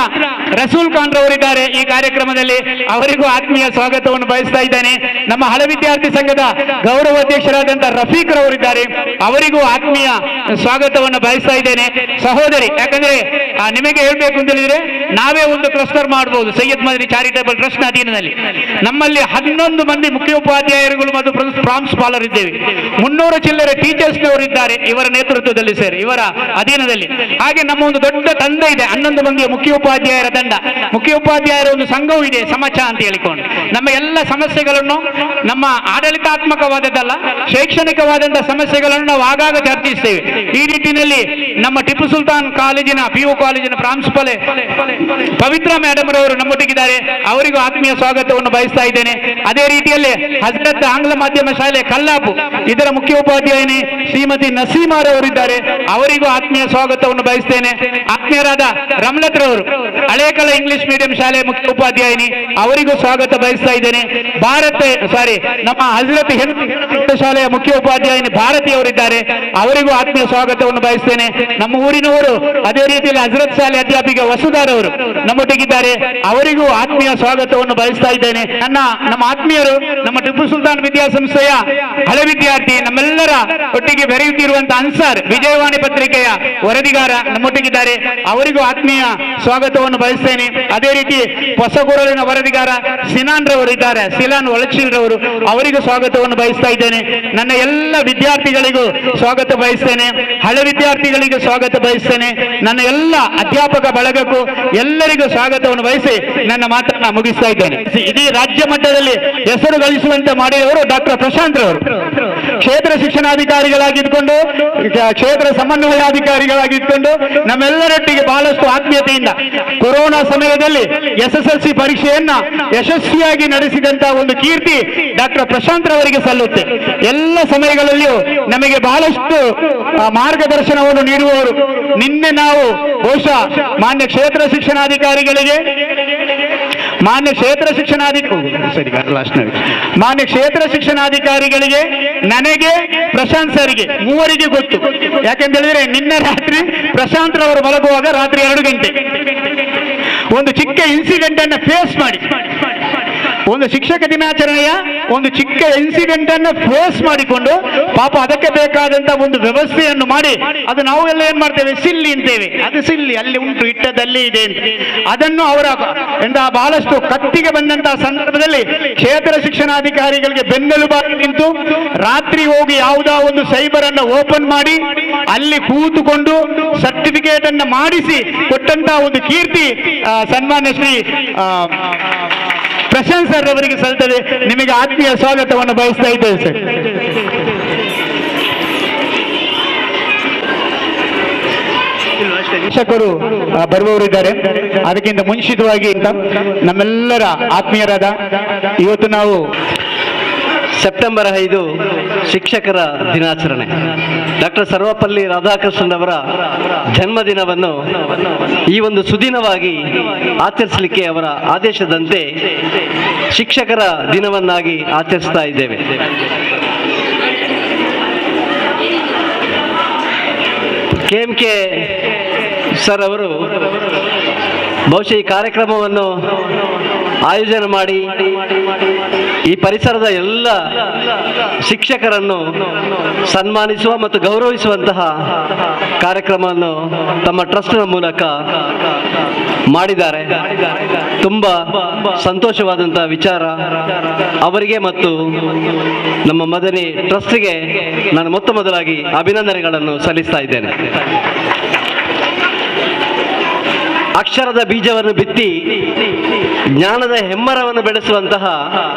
ರಸೂಲ್ ಖಾನ್ ರವರಿದ್ದಾರೆ ಈ ಕಾರ್ಯಕ್ರಮದಲ್ಲಿ, ಅವರಿಗೂ ಆತ್ಮೀಯ ಸ್ವಾಗತವನ್ನು ಬಯಸ್ತಾ ಇದ್ದೇನೆ. ನಮ್ಮ ಹಳೆ ವಿದ್ಯಾರ್ಥಿ ಸಂಘದ ಗೌರವ ಅಧ್ಯಕ್ಷರಾದಂತಹ ರಫೀಕ್ ರವರಿದ್ದಾರೆ, ಅವರಿಗೂ ಆತ್ಮೀಯ ಸ್ವಾಗತವನ್ನು ಬಯಸ್ತಾ ಇದ್ದೇನೆ. ಸಹೋದರಿ, ಯಾಕಂದ್ರೆ ನಿಮಗೆ ಹೇಳ್ಬೇಕು ಅಂತ ಹೇಳಿದ್ರೆ ನಾವೇ ಒಂದು ಕ್ಲಸ್ಟರ್ ಮಾಡಬಹುದು ಸೈಯದ್ ಮದನಿ ಚಾರಿಟೇಬಲ್ ಟ್ರಸ್ಟ್ ಅಧೀನದಲ್ಲಿ. ನಮ್ಮಲ್ಲಿ 11 ಮಂದಿ ಮುಖ್ಯೋಪಾಧ್ಯಾಯರುಗಳು ಮತ್ತು ಪ್ರಾಂಶುಪಾಲರು ಇದ್ದೇವೆ. 300 ಚಿಲ್ಲರೆ ಟೀಚರ್ಸ್ನವರು ಇದ್ದಾರೆ ಇವರ ನೇತೃತ್ವದಲ್ಲಿ ಸರ್, ಇವರ ಅಧೀನದಲ್ಲಿ. ಹಾಗೆ ನಮ್ಮ ಒಂದು ದೊಡ್ಡ ತಂಡ ಇದೆ, 11 ಮಂದಿಯ ಮುಖ್ಯೋಪಾಧ್ಯಾಯರ ತಂಡ. ಮುಖ್ಯೋಪಾಧ್ಯಾಯರ ಒಂದು ಸಂಘವೂ ಇದೆ, ಸಮಚ ಅಂತ ಹೇಳಿಕೊಂಡು. ನಮ್ಮ ಎಲ್ಲ ಸಮಸ್ಯೆಗಳನ್ನು, ನಮ್ಮ ಆಡಳಿತಾತ್ಮಕವಾದದ್ದಲ್ಲ ಶೈಕ್ಷಣಿಕವಾದಂತಹ ಸಮಸ್ಯೆಗಳನ್ನು ನಾವು ಆಗಾಗ ಚರ್ಚಿಸ್ತೇವೆ. ಈ ನಿಟ್ಟಿನಲ್ಲಿ ನಮ್ಮ ಟಿಪ್ಪು ಸುಲ್ತಾನ್ ಕಾಲೇಜಿನ PU ಕಾಲೇಜಿನ ಪ್ರಾಂಶುಪಾಲೆ ಪವಿತ್ರ ಮೇಡಮ್ ರವರು ನಮ್ಮೊಟ್ಟಿಗಿದ್ದಾರೆ, ಅವರಿಗೂ ಆತ್ಮೀಯ ಸ್ವಾಗತವನ್ನು ಬಯಸ್ತಾ ಇದ್ದೇನೆ. ಅದೇ ರೀತಿಯಲ್ಲಿ ಹಜರತ್ ಆಂಗ್ಲ ಮಾಧ್ಯಮ ಶಾಲೆ ಕಲ್ಲಾಪು, ಇದರ ಮುಖ್ಯೋಪಾಧ್ಯಾಯಿನಿ ಶ್ರೀಮತಿ ನಸೀಮಾರ್ ಅವರಿದ್ದಾರೆ, ಅವರಿಗೂ ಆತ್ಮೀಯ ಸ್ವಾಗತವನ್ನು ಬಯಸ್ತೇನೆ. ಆತ್ಮೀಯರಾದ ರಮಲತ್ ರವರು ಹಳೇಕಲ ಇಂಗ್ಲಿಷ್ ಮೀಡಿಯಂ ಶಾಲೆ ಮುಖ್ಯ ಉಪಾಧ್ಯಾಯಿನಿ, ಅವರಿಗೂ ಸ್ವಾಗತ ಬಯಸ್ತಾ ಇದ್ದೇನೆ. ನಮ್ಮ ಹಜರತ್ ಹಿಂದೂ ಶಾಲೆಯ ಮುಖ್ಯ ಉಪಾಧ್ಯಾಯಿನಿ ಭಾರತಿ ಅವರಿದ್ದಾರೆ, ಅವರಿಗೂ ಆತ್ಮೀಯ ಸ್ವಾಗತವನ್ನು ಬಯಸ್ತೇನೆ. ನಮ್ಮ ಊರಿನವರು ಅದೇ ರೀತಿಯಲ್ಲಿ ಹಜರತ್ ಶಾಲೆ ಅಧ್ಯಾಪಿಕೆ ವಸುಧಾರ್ ಅವರು ನಮ್ಮೊಟ್ಟಿಗಿದ್ದಾರೆ, ಅವರಿಗೂ ಆತ್ಮೀಯ ಸ್ವಾಗತವನ್ನು ಬಯಸ್ತಾ ಇದ್ದೇನೆ. ನಮ್ಮ ಆತ್ಮೀಯರು, ನಮ್ಮ ಟಿಪ್ಪು ಸುಲ್ತಾನ್ ವಿದ್ಯಾಸಂಸ್ಥೆಯ ಹಳೆ ವಿದ್ಯಾರ್ಥಿ, ನಮ್ಮೆಲ್ಲರ ಒಟ್ಟಿಗೆ ಬೆರೆಯುತ್ತಿರುವಂತಹ ಅನ್ಸಾರ್ ವಿಜಯವಾಣಿ ಪತ್ರಿಕೆಯ ವರದಿಗಾರ ನಮ್ಮೊಟ್ಟಿಗಿದ್ದಾರೆ, ಅವರಿಗೂ ಆತ್ಮೀಯ ಸ್ವಾಗತವನ್ನು ಬಯಸ್ತೇನೆ. ಅದೇ ರೀತಿ ಹೊಸಗೂರಲಿನ ವರದಿಗಾರ ಸಿನಾನ್ ರವರು ಇದ್ದಾರೆ, ಸಿಲಾನ್ ಒಳಚೀಲ್ ರವರು, ಅವರಿಗೂ ಸ್ವಾಗತವನ್ನು ಬಯಸ್ತಾ ಇದ್ದೇನೆ. ನನ್ನ ಎಲ್ಲ ವಿದ್ಯಾರ್ಥಿಗಳಿಗೂ ಸ್ವಾಗತ ಬಯಸ್ತೇನೆ, ಹಳೆ ವಿದ್ಯಾರ್ಥಿಗಳಿಗೂ ಸ್ವಾಗತ ಬಯಸ್ತೇನೆ. ನನ್ನ ಎಲ್ಲ ಅಧ್ಯಾಪಕ ಬಳಗಕ್ಕೂ ಎಲ್ಲರಿಗೂ ಸ್ವಾಗತವನ್ನು ಬಯಸಿ ನನ್ನ ಮಾತನ್ನ ಮುಗಿಸ್ತಾ ಇದ್ದೇನೆ. ಇಡೀ ರಾಜ್ಯ ಮಟ್ಟದಲ್ಲಿ ಹೆಸರು ಗಳಿಸುವಂತೆ ಮಾಡಿದವರು ಡಾಕ್ಟರ್ ಪ್ರಶಾಂತ್ ರವರು. ಕ್ಷೇತ್ರ ಶಿಕ್ಷಣಾಧಿಕಾರಿಗಳಾಗಿದ್ದುಕೊಂಡು, ಕ್ಷೇತ್ರ ಸಮನ್ವಯಾಧಿಕಾರಿಗಳಾಗಿದ್ದುಕೊಂಡು ನಮ್ಮೆಲ್ಲರೊಟ್ಟಿಗೆ ಬಹಳಷ್ಟು ಆತ್ಮೀಯತೆಯಿಂದ ಕೊರೋನಾ ಸಮಯದಲ್ಲಿ SSLC ಪರೀಕ್ಷೆಯನ್ನ ಯಶಸ್ವಿಯಾಗಿ ನಡೆಸಿದಂತಹ ಒಂದು ಕೀರ್ತಿ ಡಾಕ್ಟರ್ ಪ್ರಶಾಂತ್ ರವರಿಗೆ ಸಲ್ಲುತ್ತೆ. ಎಲ್ಲ ಸಮಯಗಳಲ್ಲಿಯೂ ನಮಗೆ ಬಹಳಷ್ಟು ಮಾರ್ಗದರ್ಶನವನ್ನು ನೀಡುವವರು. ನಿನ್ನೆ ನಾವು ಬಹುಶಃ ಮಾನ್ಯ ಕ್ಷೇತ್ರ ಶಿಕ್ಷಣಾಧಿಕಾರಿಗಳಿಗೆ ಮಾನ್ಯ ಕ್ಷೇತ್ರ ಶಿಕ್ಷಣಾಧಿಕಾರಿಗಳಿಗೆ ನನಗೆ ಪ್ರಶಾಂತ್ ಸರಿಗೆ ಮೂವರಿಗೆ ಗೊತ್ತು. ಯಾಕೆಂತ ಹೇಳಿದ್ರೆ ನಿನ್ನೆ ರಾತ್ರಿ ಪ್ರಶಾಂತ್ ರವರು ಮಲಗುವಾಗ ರಾತ್ರಿ 2 ಗಂಟೆ ಒಂದು ಚಿಕ್ಕ ಇನ್ಸಿಡೆಂಟ್ ಅನ್ನು ಫೇಸ್ ಮಾಡಿ, ಒಂದು ಶಿಕ್ಷಕ ದಿನಾಚರಣೆಯ ಒಂದು ಚಿಕ್ಕ ಇನ್ಸಿಡೆಂಟ್ ಅನ್ನು ಫೇಸ್ ಮಾಡಿಕೊಂಡು ಪಾಪ ಅದಕ್ಕೆ ಬೇಕಾದಂತ ಒಂದು ವ್ಯವಸ್ಥೆಯನ್ನು ಮಾಡಿ, ಅದು ನಾವು ಎಲ್ಲ ಏನ್ ಮಾಡ್ತೇವೆ, ಸಿಲ್ಲಿ ಅಂತೇವೆ, ಅದು ಸಿಲ್ಲಿ ಅಲ್ಲಿ ಉಂಟು ಇಟ್ಟದಲ್ಲಿ ಇದೆ ಅಂತ. ಅದನ್ನು ಅವರ ಬಹಳಷ್ಟು ಕತ್ತಿಗೆ ಬಂದಂತಹ ಸಂದರ್ಭದಲ್ಲಿ ಕ್ಷೇತ್ರ ಶಿಕ್ಷಣಾಧಿಕಾರಿಗಳಿಗೆ ಬೆನ್ನೆಲುಬಾಗಿ ನಿಂತು ರಾತ್ರಿ ಹೋಗಿ ಯಾವುದೋ ಒಂದು ಸೈಬರ್ ಅನ್ನು ಓಪನ್ ಮಾಡಿ ಅಲ್ಲಿ ಕೂತುಕೊಂಡು ಸರ್ಟಿಫಿಕೇಟ್ ಅನ್ನು ಮಾಡಿಸಿ ಕೊಟ್ಟಂತಹ ಒಂದು ಕೀರ್ತಿ ಸನ್ಮಾನ್ಯ ಶ್ರೀ ಪ್ರಶಾಂತ್ ಸರ್ ಅವರಿಗೆ ಸಲ್ತದೆ. ನಿಮಗೆ ಆತ್ಮೀಯ ಸ್ವಾಗತವನ್ನು ಬಯಸ್ತಾ ಇದ್ದೇವೆ ಸರ್. ಶಿಕ್ಷಕರು ಬರುವವರಿದ್ದಾರೆ. ಅದಕ್ಕಿಂತ ಮುಂಚಿತವಾಗಿ ನಮ್ಮೆಲ್ಲರ ಆತ್ಮೀಯರಾದ ಇವತ್ತು ನಾವು ಸೆಪ್ಟೆಂಬರ್ 5 ಶಿಕ್ಷಕರ ದಿನಾಚರಣೆ. ಡಾಕ್ಟರ್ ಸರ್ವಪಲ್ಲಿ ರಾಧಾಕೃಷ್ಣನ್ ಅವರ ಜನ್ಮದಿನವನ್ನು ಈ ಒಂದು ಸುದಿನವಾಗಿ ಆಚರಿಸಲಿಕ್ಕೆ ಅವರ ಆದೇಶದಂತೆ ಶಿಕ್ಷಕರ ದಿನವನ್ನಾಗಿ ಆಚರಿಸ್ತಾ ಇದ್ದೇವೆ. KMK ಸರ್ ಅವರು ಬಹುಶಃ ಈ ಕಾರ್ಯಕ್ರಮವನ್ನು ಆಯೋಜನೆ ಮಾಡಿ ಈ ಪರಿಸರದ ಎಲ್ಲ ಶಿಕ್ಷಕರನ್ನು ಸನ್ಮಾನಿಸುವ ಮತ್ತು ಗೌರವಿಸುವಂತಹ ಕಾರ್ಯಕ್ರಮವನ್ನು ತಮ್ಮ ಟ್ರಸ್ಟ್ನ ಮೂಲಕ ಮಾಡಿದ್ದಾರೆ. ತುಂಬ ಸಂತೋಷವಾದಂತಹ ವಿಚಾರ. ಅವರಿಗೆ ಮತ್ತು ನಮ್ಮ ಮದನಿ ಟ್ರಸ್ಟ್ಗೆ ನಾನು ಮೊದಲಾಗಿ ಅಭಿನಂದನೆಗಳನ್ನು ಸಲ್ಲಿಸ್ತಾ ಇದ್ದೇನೆ. ಅಕ್ಷರದ ಬೀಜವನ್ನು ಬಿತ್ತಿ ಜ್ಞಾನದ ಹೆಮ್ಮರವನ್ನು ಬೆಳೆಸುವಂತಹ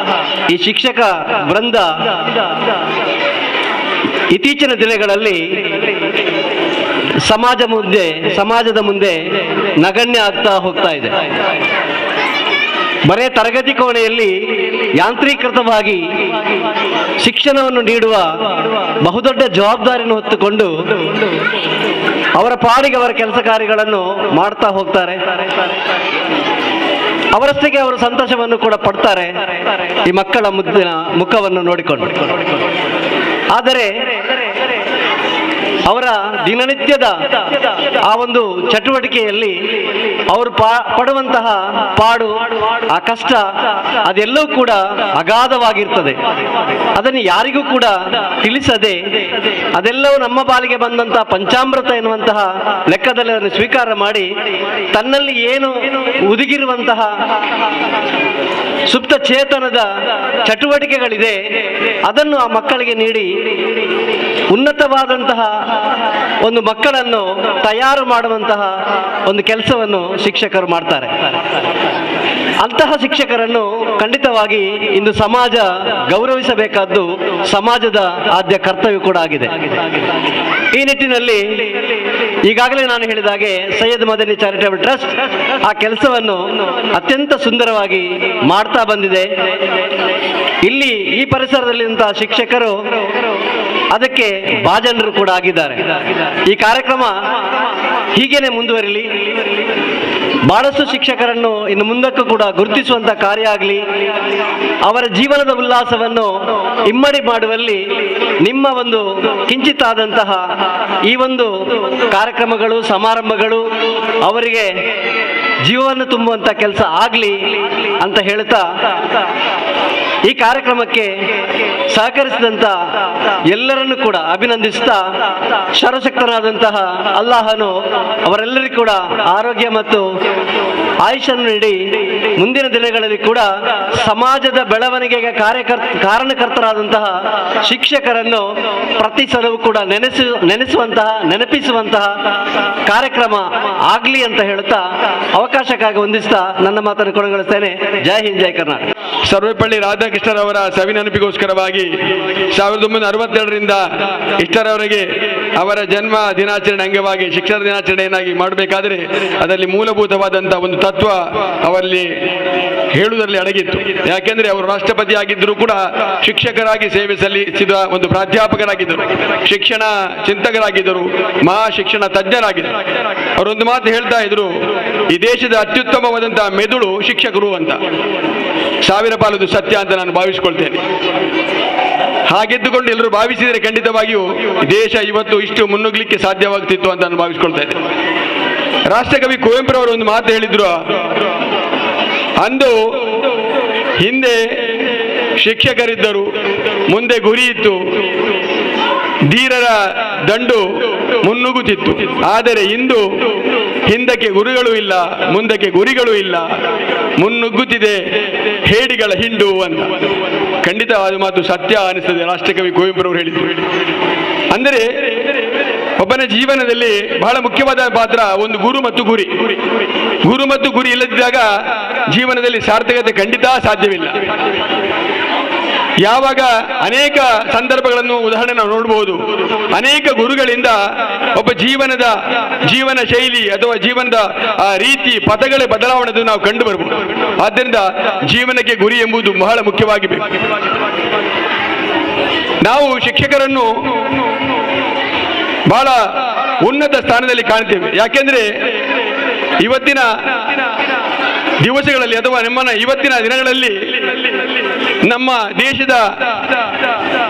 ಈ ಶಿಕ್ಷಕ ವೃಂದ ಇತ್ತೀಚಿನ ದಿನಗಳಲ್ಲಿ ಸಮಾಜದ ಮುಂದೆ ನಗಣ್ಯ ಆಗ್ತಾ ಹೋಗ್ತಾ ಇದೆ. ಬರೇ ತರಗತಿ ಕೋಣೆಯಲ್ಲಿ ಯಾಂತ್ರೀಕೃತವಾಗಿ ಶಿಕ್ಷಣವನ್ನು ನೀಡುವ ಬಹುದೊಡ್ಡ ಜವಾಬ್ದಾರಿಯನ್ನು ಹೊತ್ತುಕೊಂಡು ಅವರ ಪಾಡಿಗೆ ಅವರ ಕೆಲಸ ಕಾರ್ಯಗಳನ್ನು ಮಾಡ್ತಾ ಹೋಗ್ತಾರೆ. ಅವರಷ್ಟಕ್ಕೆ ಅವರು ಸಂತೋಷವನ್ನು ಕೂಡ ಪಡ್ತಾರೆ ಈ ಮಕ್ಕಳ ಮುಖವನ್ನು ನೋಡಿಕೊಂಡು. ಆದರೆ ಅವರ ದಿನನಿತ್ಯದ ಆ ಒಂದು ಚಟುವಟಿಕೆಯಲ್ಲಿ ಅವರು ಪಡುವಂತಹ ಪಾಡು, ಆ ಕಷ್ಟ ಅದೆಲ್ಲವೂ ಕೂಡ ಅಗಾಧವಾಗಿರ್ತದೆ. ಅದನ್ನು ಯಾರಿಗೂ ಕೂಡ ತಿಳಿಸದೆ ಅದೆಲ್ಲವೂ ನಮ್ಮ ಪಾಲಿಗೆ ಬಂದಂತಹ ಪಂಚಾಮೃತ ಎನ್ನುವಂತಹ ಲೆಕ್ಕದಲ್ಲಿ ಅದನ್ನು ಸ್ವೀಕಾರ ಮಾಡಿ ತನ್ನಲ್ಲಿ ಏನು ಹುದುಗಿರುವಂತಹ ಸುಪ್ತ ಚೇತನದ ಚಟುವಟಿಕೆಗಳಿದೆ ಅದನ್ನು ಆ ಮಕ್ಕಳಿಗೆ ನೀಡಿ ಉನ್ನತವಾದಂತಹ ಒಂದು ಮಕ್ಕಳನ್ನು ತಯಾರು ಮಾಡುವಂತಹ ಒಂದು ಕೆಲಸವನ್ನು ಶಿಕ್ಷಕರು ಮಾಡ್ತಾರೆ. ಅಂತಹ ಶಿಕ್ಷಕರನ್ನು ಖಂಡಿತವಾಗಿ ಇಂದು ಸಮಾಜ ಗೌರವಿಸಬೇಕಾದ್ದು ಸಮಾಜದ ಆದ್ಯ ಕರ್ತವ್ಯ ಕೂಡ ಆಗಿದೆ. ಈ ನಿಟ್ಟಿನಲ್ಲಿ ಈಗಾಗಲೇ ನಾನು ಹೇಳಿದ ಹಾಗೆ ಸೈಯದ್ ಮದನಿ ಚಾರಿಟೇಬಲ್ ಟ್ರಸ್ಟ್ ಆ ಕೆಲಸವನ್ನು ಅತ್ಯಂತ ಸುಂದರವಾಗಿ ಮಾಡ್ತಾ ಬಂದಿದೆ. ಇಲ್ಲಿ ಈ ಪರಿಸರದಲ್ಲಿರುವಂತಹ ಶಿಕ್ಷಕರು ಅದಕ್ಕೆ ಭಾಜನರು ಕೂಡ ಆಗಿದ್ದಾರೆ. ಈ ಕಾರ್ಯಕ್ರಮ ಹೀಗೇನೆ ಮುಂದುವರಿಲಿ. ಬಹಳಷ್ಟು ಶಿಕ್ಷಕರನ್ನು ಇನ್ನು ಮುಂದಕ್ಕೂ ಕೂಡ ಗುರುತಿಸುವಂತಹ ಕಾರ್ಯ ಆಗಲಿ, ಅವರ ಜೀವನದ ಉಲ್ಲಾಸವನ್ನು ಇಮ್ಮಡಿ ಮಾಡುವಲ್ಲಿ ನಿಮ್ಮ ಒಂದು ಕಿಂಚಿತ್ತಾದಂತಹ ಈ ಒಂದು ಕಾರ್ಯಕ್ರಮಗಳು, ಸಮಾರಂಭಗಳು ಅವರಿಗೆ ಜೀವವನ್ನು ತುಂಬುವಂತ ಕೆಲಸ ಆಗಲಿ ಅಂತ ಹೇಳ್ತಾ ಈ ಕಾರ್ಯಕ್ರಮಕ್ಕೆ ಸಹಕರಿಸಿದಂತ ಎಲ್ಲರನ್ನು ಕೂಡ ಅಭಿನಂದಿಸ್ತಾ ಸರ್ವಶಕ್ತನಾದಂತಹ ಅಲ್ಲಾಹನು ಅವರೆಲ್ಲರಿಗೂ ಕೂಡ ಆರೋಗ್ಯ ಮತ್ತು ಆಯುಷನ್ನು ನೀಡಿ ಮುಂದಿನ ದಿನಗಳಲ್ಲಿ ಕೂಡ ಸಮಾಜದ ಬೆಳವಣಿಗೆಗೆ ಕಾರಣಕರ್ತರಾದಂತಹ ಶಿಕ್ಷಕರನ್ನು ಪ್ರತಿ ಸಲವೂ ಕೂಡ ನೆನಪಿಸುವಂತಹ ಕಾರ್ಯಕ್ರಮ ಆಗಲಿ ಅಂತ ಹೇಳುತ್ತಾ ಅವಕಾಶಕ್ಕಾಗಿ ವಂದಿಸ್ತಾ ನನ್ನ ಮಾತನ್ನು ಕೊನೆಗೊಳಿಸ್ತೇನೆ. ಜೈ ಹಿಂದ್, ಜೈ ಕರ್ನಾಟಕ. ಸರ್ವಪಲ್ಲಿ ರಾಧಾಕೃಷ್ಣರವರ ಸವಿನೆನಪಿಗೋಸ್ಕರವಾಗಿ 1962ರಿಂದ ಇಷ್ಟರವರೆಗೆ ಅವರ ಜನ್ಮ ದಿನಾಚರಣೆ ಅಂಗವಾಗಿ ಶಿಕ್ಷಣ ದಿನಾಚರಣೆಯನ್ನಾಗಿ ಮಾಡಬೇಕಾದರೆ ಅದರಲ್ಲಿ ಮೂಲಭೂತವಾದಂತಹ ಒಂದು ತತ್ವ ಅವರಲ್ಲಿ ಹೇಳುವುದರಲ್ಲಿ ಅಡಗಿತ್ತು. ಯಾಕೆಂದ್ರೆ ಅವರು ರಾಷ್ಟ್ರಪತಿ ಆಗಿದ್ದರೂ ಕೂಡ ಶಿಕ್ಷಕರಾಗಿ ಸೇವೆ ಸಲ್ಲಿಸಿದ ಒಂದು ಪ್ರಾಧ್ಯಾಪಕರಾಗಿದ್ದರು, ಶಿಕ್ಷಣ ಚಿಂತಕರಾಗಿದ್ದರು, ಮಹಾ ಶಿಕ್ಷಣ ತಜ್ಞರಾಗಿದ್ದರು. ಅವರೊಂದು ಮಾತು ಹೇಳ್ತಾ ಇದ್ರು, ಈ ದೇಶದ ಅತ್ಯುತ್ತಮವಾದಂತಹ ಮೆದುಳು ಶಿಕ್ಷಕರು ಅಂತ. 1000 ಪಾಲದು ಸತ್ಯ ಅಂತ ನಾನು ಭಾವಿಸಿಕೊಳ್ತೇನೆ. ಹಾಗೆದ್ದುಕೊಂಡು ಎಲ್ಲರೂ ಭಾವಿಸಿದರೆ ಖಂಡಿತವಾಗಿಯೂ ದೇಶ ಇವತ್ತು ಇಷ್ಟು ಮುನ್ನುಗ್ಲಿಕ್ಕೆ ಸಾಧ್ಯವಾಗ್ತಿತ್ತು ಅಂತ ನಾನು ಭಾವಿಸ್ಕೊಳ್ತಾ ಇದ್ದೆ. ರಾಷ್ಟ್ರಕವಿ ಕುವೆಂಪುರವರು ಒಂದು ಮಾತು ಹೇಳಿದ್ರು, ಅಂದು ಹಿಂದೆ ಶಿಕ್ಷಕರಿದ್ದರು, ಮುಂದೆ ಗುರಿ ಇತ್ತು, ಧೀರರ ದಂಡು ಮುನ್ನುಗ್ಗುತ್ತಿತ್ತು. ಆದರೆ ಇಂದು ಹಿಂದಕ್ಕೆ ಗುರುಗಳು ಇಲ್ಲ, ಮುಂದಕ್ಕೆ ಗುರಿಗಳು ಇಲ್ಲ, ಮುನ್ನುಗ್ಗುತ್ತಿದೆ ಹೇಡಿಗಳ ಹಿಂಡು ಅಂತ. ಖಂಡಿತವಾದ ಮಾತು ಸತ್ಯ ಅನಿಸ್ತದೆ ರಾಷ್ಟ್ರಕವಿ ಕುವೆಂಪುರವರು ಹೇಳಿದ್ರು. ಅಂದರೆ ಒಬ್ಬನ ಜೀವನದಲ್ಲಿ ಬಹಳ ಮುಖ್ಯವಾದ ಪಾತ್ರ ಒಂದು ಗುರು ಮತ್ತು ಗುರಿ. ಗುರು ಮತ್ತು ಗುರಿ ಇಲ್ಲದಿದ್ದಾಗ ಜೀವನದಲ್ಲಿ ಸಾರ್ಥಕತೆ ಖಂಡಿತ ಸಾಧ್ಯವಿಲ್ಲ. ಯಾವಾಗ ಅನೇಕ ಸಂದರ್ಭಗಳನ್ನು ಉದಾಹರಣೆ ನಾವು ನೋಡಬಹುದು. ಅನೇಕ ಗುರುಗಳಿಂದ ಒಬ್ಬ ಜೀವನ ಶೈಲಿ ಅಥವಾ ಜೀವನದ ರೀತಿ ಪಥಗಳ ಬದಲಾವಣೆ ನಾವು ಕಂಡು ಬರಬಹುದು. ಆದ್ದರಿಂದ ಜೀವನಕ್ಕೆ ಗುರಿ ಎಂಬುದು ಬಹಳ ಮುಖ್ಯವಾಗಿ ಬೇಕು. ನಾವು ಶಿಕ್ಷಕರನ್ನು ಬಹಳ ಉನ್ನತ ಸ್ಥಾನದಲ್ಲಿ ಕಾಣ್ತೇವೆ. ಯಾಕೆಂದ್ರೆ ಇವತ್ತಿನ ದಿವಸಗಳಲ್ಲಿ ಅಥವಾ ಇವತ್ತಿನ ದಿನಗಳಲ್ಲಿ ನಮ್ಮ ದೇಶದ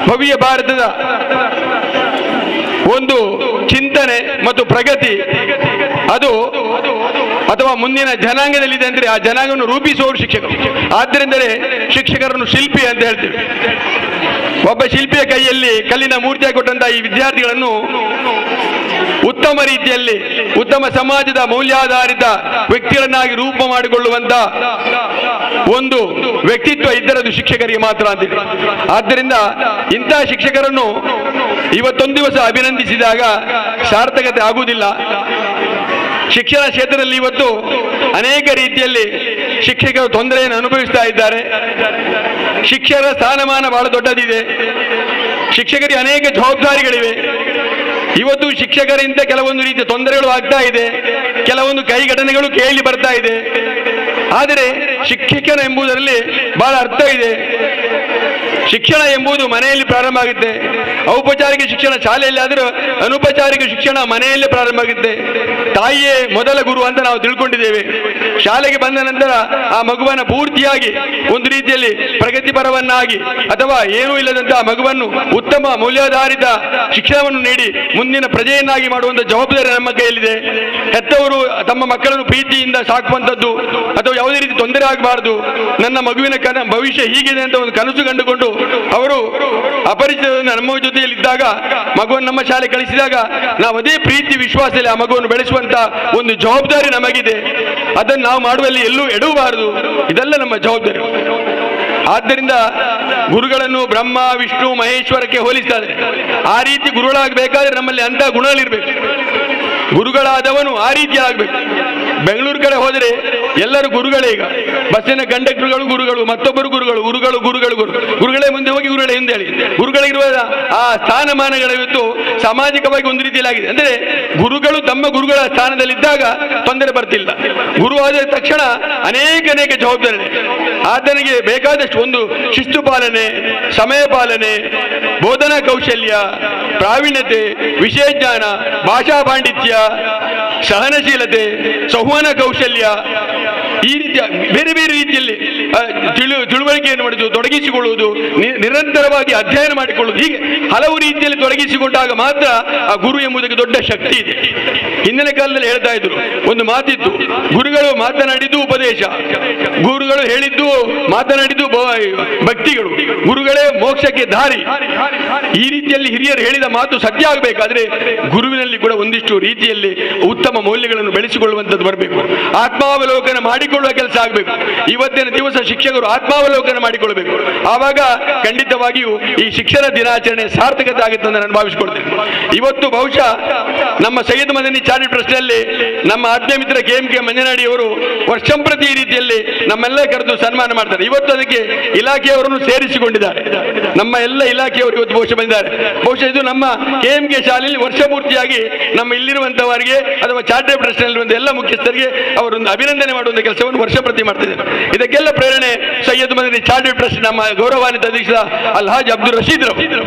ಭವ್ಯ ಭಾರತದ ಒಂದು ಚಿಂತನೆ ಮತ್ತು ಪ್ರಗತಿ ಅದು ಅಥವಾ ಮುಂದಿನ ಜನಾಂಗದಲ್ಲಿದೆ ಅಂದರೆ ಆ ಜನಾಂಗವನ್ನು ರೂಪಿಸುವವರು ಶಿಕ್ಷಕರು. ಆದ್ದರಿಂದಲೇ ಶಿಕ್ಷಕರನ್ನು ಶಿಲ್ಪಿ ಅಂತ ಹೇಳ್ತೀವಿ. ಒಬ್ಬ ಶಿಲ್ಪಿಯ ಕೈಯಲ್ಲಿ ಕಲ್ಲಿನ ಮೂರ್ತಿಯಾಗಿ ಕೊಟ್ಟಂತಹ ಈ ವಿದ್ಯಾರ್ಥಿಗಳನ್ನು ಉತ್ತಮ ರೀತಿಯಲ್ಲಿ ಉತ್ತಮ ಸಮಾಜದ ಮೌಲ್ಯಾಧಾರಿತ ವ್ಯಕ್ತಿಗಳನ್ನಾಗಿ ರೂಪ ಮಾಡಿಕೊಳ್ಳುವಂತ ಒಂದು ವ್ಯಕ್ತಿತ್ವ ಇದ್ದರದು ಶಿಕ್ಷಕರಿಗೆ ಮಾತ್ರ ಅಂತ. ಆದ್ದರಿಂದ ಇಂತಹ ಶಿಕ್ಷಕರನ್ನು ಇವತ್ತೊಂದು ದಿವಸ ಅಭಿನಂದಿಸಿದಾಗ ಸಾರ್ಥಕತೆ ಆಗುವುದಿಲ್ಲ. ಶಿಕ್ಷಣ ಕ್ಷೇತ್ರದಲ್ಲಿ ಇವತ್ತು ಅನೇಕ ರೀತಿಯಲ್ಲಿ ಶಿಕ್ಷಕರು ತೊಂದರೆಯನ್ನು ಅನುಭವಿಸ್ತಾ ಇದ್ದಾರೆ. ಶಿಕ್ಷಕರ ಸ್ಥಾನಮಾನ ಬಹಳ ದೊಡ್ಡದಿದೆ. ಶಿಕ್ಷಕರಿಗೆ ಅನೇಕ ಜವಾಬ್ದಾರಿಗಳಿವೆ. ಇವತ್ತು ಶಿಕ್ಷಕರಿಂದ ಕೆಲವೊಂದು ರೀತಿಯ ತೊಂದರೆಗಳು ಆಗ್ತಾ ಇದೆ, ಕೆಲವೊಂದು ಕೈ ಘಟನೆಗಳು ಕೇಳಿ ಬರ್ತಾ ಇದೆ. ಆದರೆ ಶಿಕ್ಷಕನ ಎಂಬುದರಲ್ಲಿ ಬಹಳ ಅರ್ಥ ಇದೆ. ಶಿಕ್ಷಣ ಎಂಬುದು ಮನೆಯಲ್ಲಿ ಪ್ರಾರಂಭ ಆಗುತ್ತೆ. ಔಪಚಾರಿಕ ಶಿಕ್ಷಣ ಶಾಲೆಯಲ್ಲಿ ಆದರೂ ಅನೌಪಚಾರಿಕ ಶಿಕ್ಷಣ ಮನೆಯಲ್ಲೇ ಪ್ರಾರಂಭ ಆಗುತ್ತೆ. ತಾಯಿಯೇ ಮೊದಲ ಗುರು ಅಂತ ನಾವು ತಿಳ್ಕೊಂಡಿದ್ದೇವೆ. ಶಾಲೆಗೆ ಬಂದ ನಂತರ ಆ ಮಗುವನ್ನು ಪೂರ್ತಿಯಾಗಿ ಒಂದು ರೀತಿಯಲ್ಲಿ ಪ್ರಗತಿಪರವನ್ನಾಗಿ ಅಥವಾ ಏನೂ ಇಲ್ಲದಂತಹ ಮಗುವನ್ನು ಉತ್ತಮ ಮೌಲ್ಯಾಧಾರಿತ ಶಿಕ್ಷಣವನ್ನು ನೀಡಿ ಮುಂದಿನ ಪ್ರಜೆಯನ್ನಾಗಿ ಮಾಡುವಂಥ ಜವಾಬ್ದಾರಿ ನಮ್ಮ ಕೈಯಲ್ಲಿದೆ. ಹೆತ್ತವರು ತಮ್ಮ ಮಕ್ಕಳನ್ನು ಪ್ರೀತಿಯಿಂದ ಸಾಕುವಂಥದ್ದು ಅಥವಾ ಯಾವುದೇ ರೀತಿ ತೊಂದರೆ ಆಗಬಾರದು, ನನ್ನ ಮಗುವಿನ ಭವಿಷ್ಯ ಹೀಗಿದೆ ಅಂತ ಒಂದು ಕನಸು ಕಂಡುಕೊಂಡು ಅವರು ಅಪರಿಚಿತ ನಮ್ಮ ಜೊತೆಯಲ್ಲಿದ್ದಾಗ ಮಗುವನ್ನು ನಮ್ಮ ಶಾಲೆ ಕಳಿಸಿದಾಗ ನಾವು ಅದೇ ಪ್ರೀತಿ ವಿಶ್ವಾಸದಲ್ಲಿ ಆ ಮಗುವನ್ನು ಬೆಳೆಸುವಂತ ಒಂದು ಜವಾಬ್ದಾರಿ ನಮಗಿದೆ. ಅದನ್ನು ನಾವು ಮಾಡುವಲ್ಲಿ ಎಲ್ಲೂ ಎಡವಬಾರದು. ಇದೆಲ್ಲ ನಮ್ಮ ಜವಾಬ್ದಾರಿ. ಆದ್ದರಿಂದ ಗುರುಗಳನ್ನು ಬ್ರಹ್ಮ ವಿಷ್ಣು ಮಹೇಶ್ವರಕ್ಕೆ ಹೋಲಿಸ್ತಾರೆ. ಆ ರೀತಿ ಗುರುಗಳಾಗಬೇಕಾದ್ರೆ ನಮ್ಮಲ್ಲಿ ಅಂತ ಗುಣಗಳಿರ್ಬೇಕು. ಗುರುಗಳಾದವನು ಆ ರೀತಿ ಆಗಬೇಕು. ಬೆಂಗಳೂರು ಕಡೆ ಹೋದರೆ ಎಲ್ಲರೂ ಗುರುಗಳೇ. ಈಗ ಬಸ್ಸಿನ ಕಂಡಕ್ಟರ್ಗಳು ಗುರುಗಳು, ಮತ್ತೊಬ್ಬರು ಗುರುಗಳೇ ಮುಂದೆ ಹೋಗಿ ಗುರುಗಳೇ ಹಿಂದೆ ಹೇಳಿ. ಗುರುಗಳಿರುವ ಆ ಸ್ಥಾನಮಾನಗಳ ಇವತ್ತು ಸಾಮಾಜಿಕವಾಗಿ ಒಂದು ರೀತಿಯಲ್ಲಿ ಆಗಿದೆ. ಅಂದರೆ ಗುರುಗಳು ತಮ್ಮ ಗುರುಗಳ ಸ್ಥಾನದಲ್ಲಿದ್ದಾಗ ತೊಂದರೆ ಬರ್ತಿಲ್ಲ. ಗುರು ಆದ ತಕ್ಷಣ ಅನೇಕ ಜವಾಬ್ದಾರಿ. ಆತನಿಗೆ ಬೇಕಾದಷ್ಟು ಒಂದು ಶಿಸ್ತು ಪಾಲನೆ, ಸಮಯ ಪಾಲನೆ, ಬೋಧನಾ ಕೌಶಲ್ಯ, ಪ್ರಾವೀಣ್ಯತೆ, ವಿಷಯ ಜ್ಞಾನ, ಭಾಷಾ ಪಾಂಡಿತ್ಯ, ಸಹನಶೀಲತೆ, ಸಂವಹನ ಕೌಶಲ್ಯ, ಈ ರೀತಿಯ ಬೇರೆ ಬೇರೆ ರೀತಿಯಲ್ಲಿ ತಿಳುವಳಿಕೆಯನ್ನು ಮಾಡುವುದು, ತೊಡಗಿಸಿಕೊಳ್ಳುವುದು, ನಿರಂತರವಾಗಿ ಅಧ್ಯಯನ ಮಾಡಿಕೊಳ್ಳುವುದು, ಹೀಗೆ ಹಲವು ರೀತಿಯಲ್ಲಿ ತೊಡಗಿಸಿಕೊಂಡಾಗ ಮಾತ್ರ ಆ ಗುರು ಎಂಬುದಕ್ಕೆ ದೊಡ್ಡ ಶಕ್ತಿ ಇದೆ. ಹಿಂದಿನ ಕಾಲದಲ್ಲಿ ಹೇಳ್ತಾ ಇದ್ರು, ಒಂದು ಮಾತಿತ್ತು, ಗುರುಗಳು ಮಾತನಾಡಿದ್ದು ಉಪದೇಶ, ಗುರುಗಳು ಹೇಳಿದ್ದು ಮಾತನಾಡಿದ್ದು ಭಕ್ತಿಗಳು, ಗುರುಗಳೇ ಮೋಕ್ಷಕ್ಕೆ ದಾರಿ. ಈ ರೀತಿಯಲ್ಲಿ ಹಿರಿಯರು ಹೇಳಿದ ಮಾತು ಸತ್ಯ ಆಗಬೇಕಾದ್ರೆ ಗುರುವಿನಲ್ಲಿ ಕೂಡ ಒಂದಿಷ್ಟು ರೀತಿಯಲ್ಲಿ ಉತ್ತಮ ಮೌಲ್ಯಗಳನ್ನು ಬೆಳೆಸಿಕೊಳ್ಳುವಂಥದ್ದು ಬರಬೇಕು. ಆತ್ಮಾವಲೋಕನ ಮಾಡಿಕೊಳ್ಳುವ ಕೆಲಸ ಆಗಬೇಕು. ಇವತ್ತಿನ ದಿವಸ ಶಿಕ್ಷಕರು ಆತ್ಮಾವಲೋಕನ ಮಾಡಿಕೊಳ್ಳಬೇಕು. ಆವಾಗ ಖಂಡಿತವಾಗಿಯೂ ಈ ಶಿಕ್ಷಣ ದಿನಾಚರಣೆ ಸಾರ್ಥಕತೆ ಆಗುತ್ತೆ ಅಂತ ನಾನು ಭಾವಿಸಿಕೊಳ್ತೇನೆ. ಇವತ್ತು ಬಹುಶಃ ನಮ್ಮ ಸೈಯದ್ ಮದನಿ ಚಾರಿಟಿ ಟ್ರಸ್ಟ್ನಲ್ಲಿ ನಮ್ಮ ಆತ್ಮೀಯ ಮಿತ್ರ KMK ಮಂಜನಾಡಿಯವರು ವರ್ಷಂಪ್ರತಿ ಈ ರೀತಿಯಲ್ಲಿ ನಮ್ಮೆಲ್ಲ ಕರೆದು ಸನ್ಮಾನ ಮಾಡ್ತಾರೆ. ಇವತ್ತು ಅದಕ್ಕೆ ಇಲಾಖೆಯವರನ್ನು ಸೇರಿಸಿಕೊಂಡಿದ್ದಾರೆ. ನಮ್ಮ ಎಲ್ಲ ಇಲಾಖೆಯವರು ಇವತ್ತು ಬಹುಶಃ ಬಂದಿದ್ದಾರೆ. ಬಹುಶಃ ಇದು ನಮ್ಮ KMK ಶಾಲೆಯಲ್ಲಿ ವರ್ಷ ಪೂರ್ತಿಯಾಗಿ ನಮ್ಮ ಇಲ್ಲಿರುವಂತವರಿಗೆ ಅಥವಾ ಚಾರಿಟೇಬಲ್ ಟ್ರಸ್ಟ್ ನಲ್ಲಿರುವಂತಹ ಎಲ್ಲ ಮುಖ್ಯಸ್ಥರಿಗೆ ಅವರೊಂದು ಅಭಿನಂದನೆ ಮಾಡುವಂತಹ ಕೆಲಸವನ್ನು ವರ್ಷ ಪ್ರತಿ ಮಾಡ್ತಿದ್ದಾರೆ. ಇದಕ್ಕೆಲ್ಲ ಪ್ರೇರಣೆ ಸೈಯದ್ ಮದನಿ ಚಾರಿಟೇಬಲ್ ಟ್ರಸ್ಟ್ ನಮ್ಮ ಗೌರವಾನ್ವಿತ ಅಧ್ಯಕ್ಷ ಅಲ್ಹಾಜ್ ಅಬ್ದುಲ್ ರಶೀದ್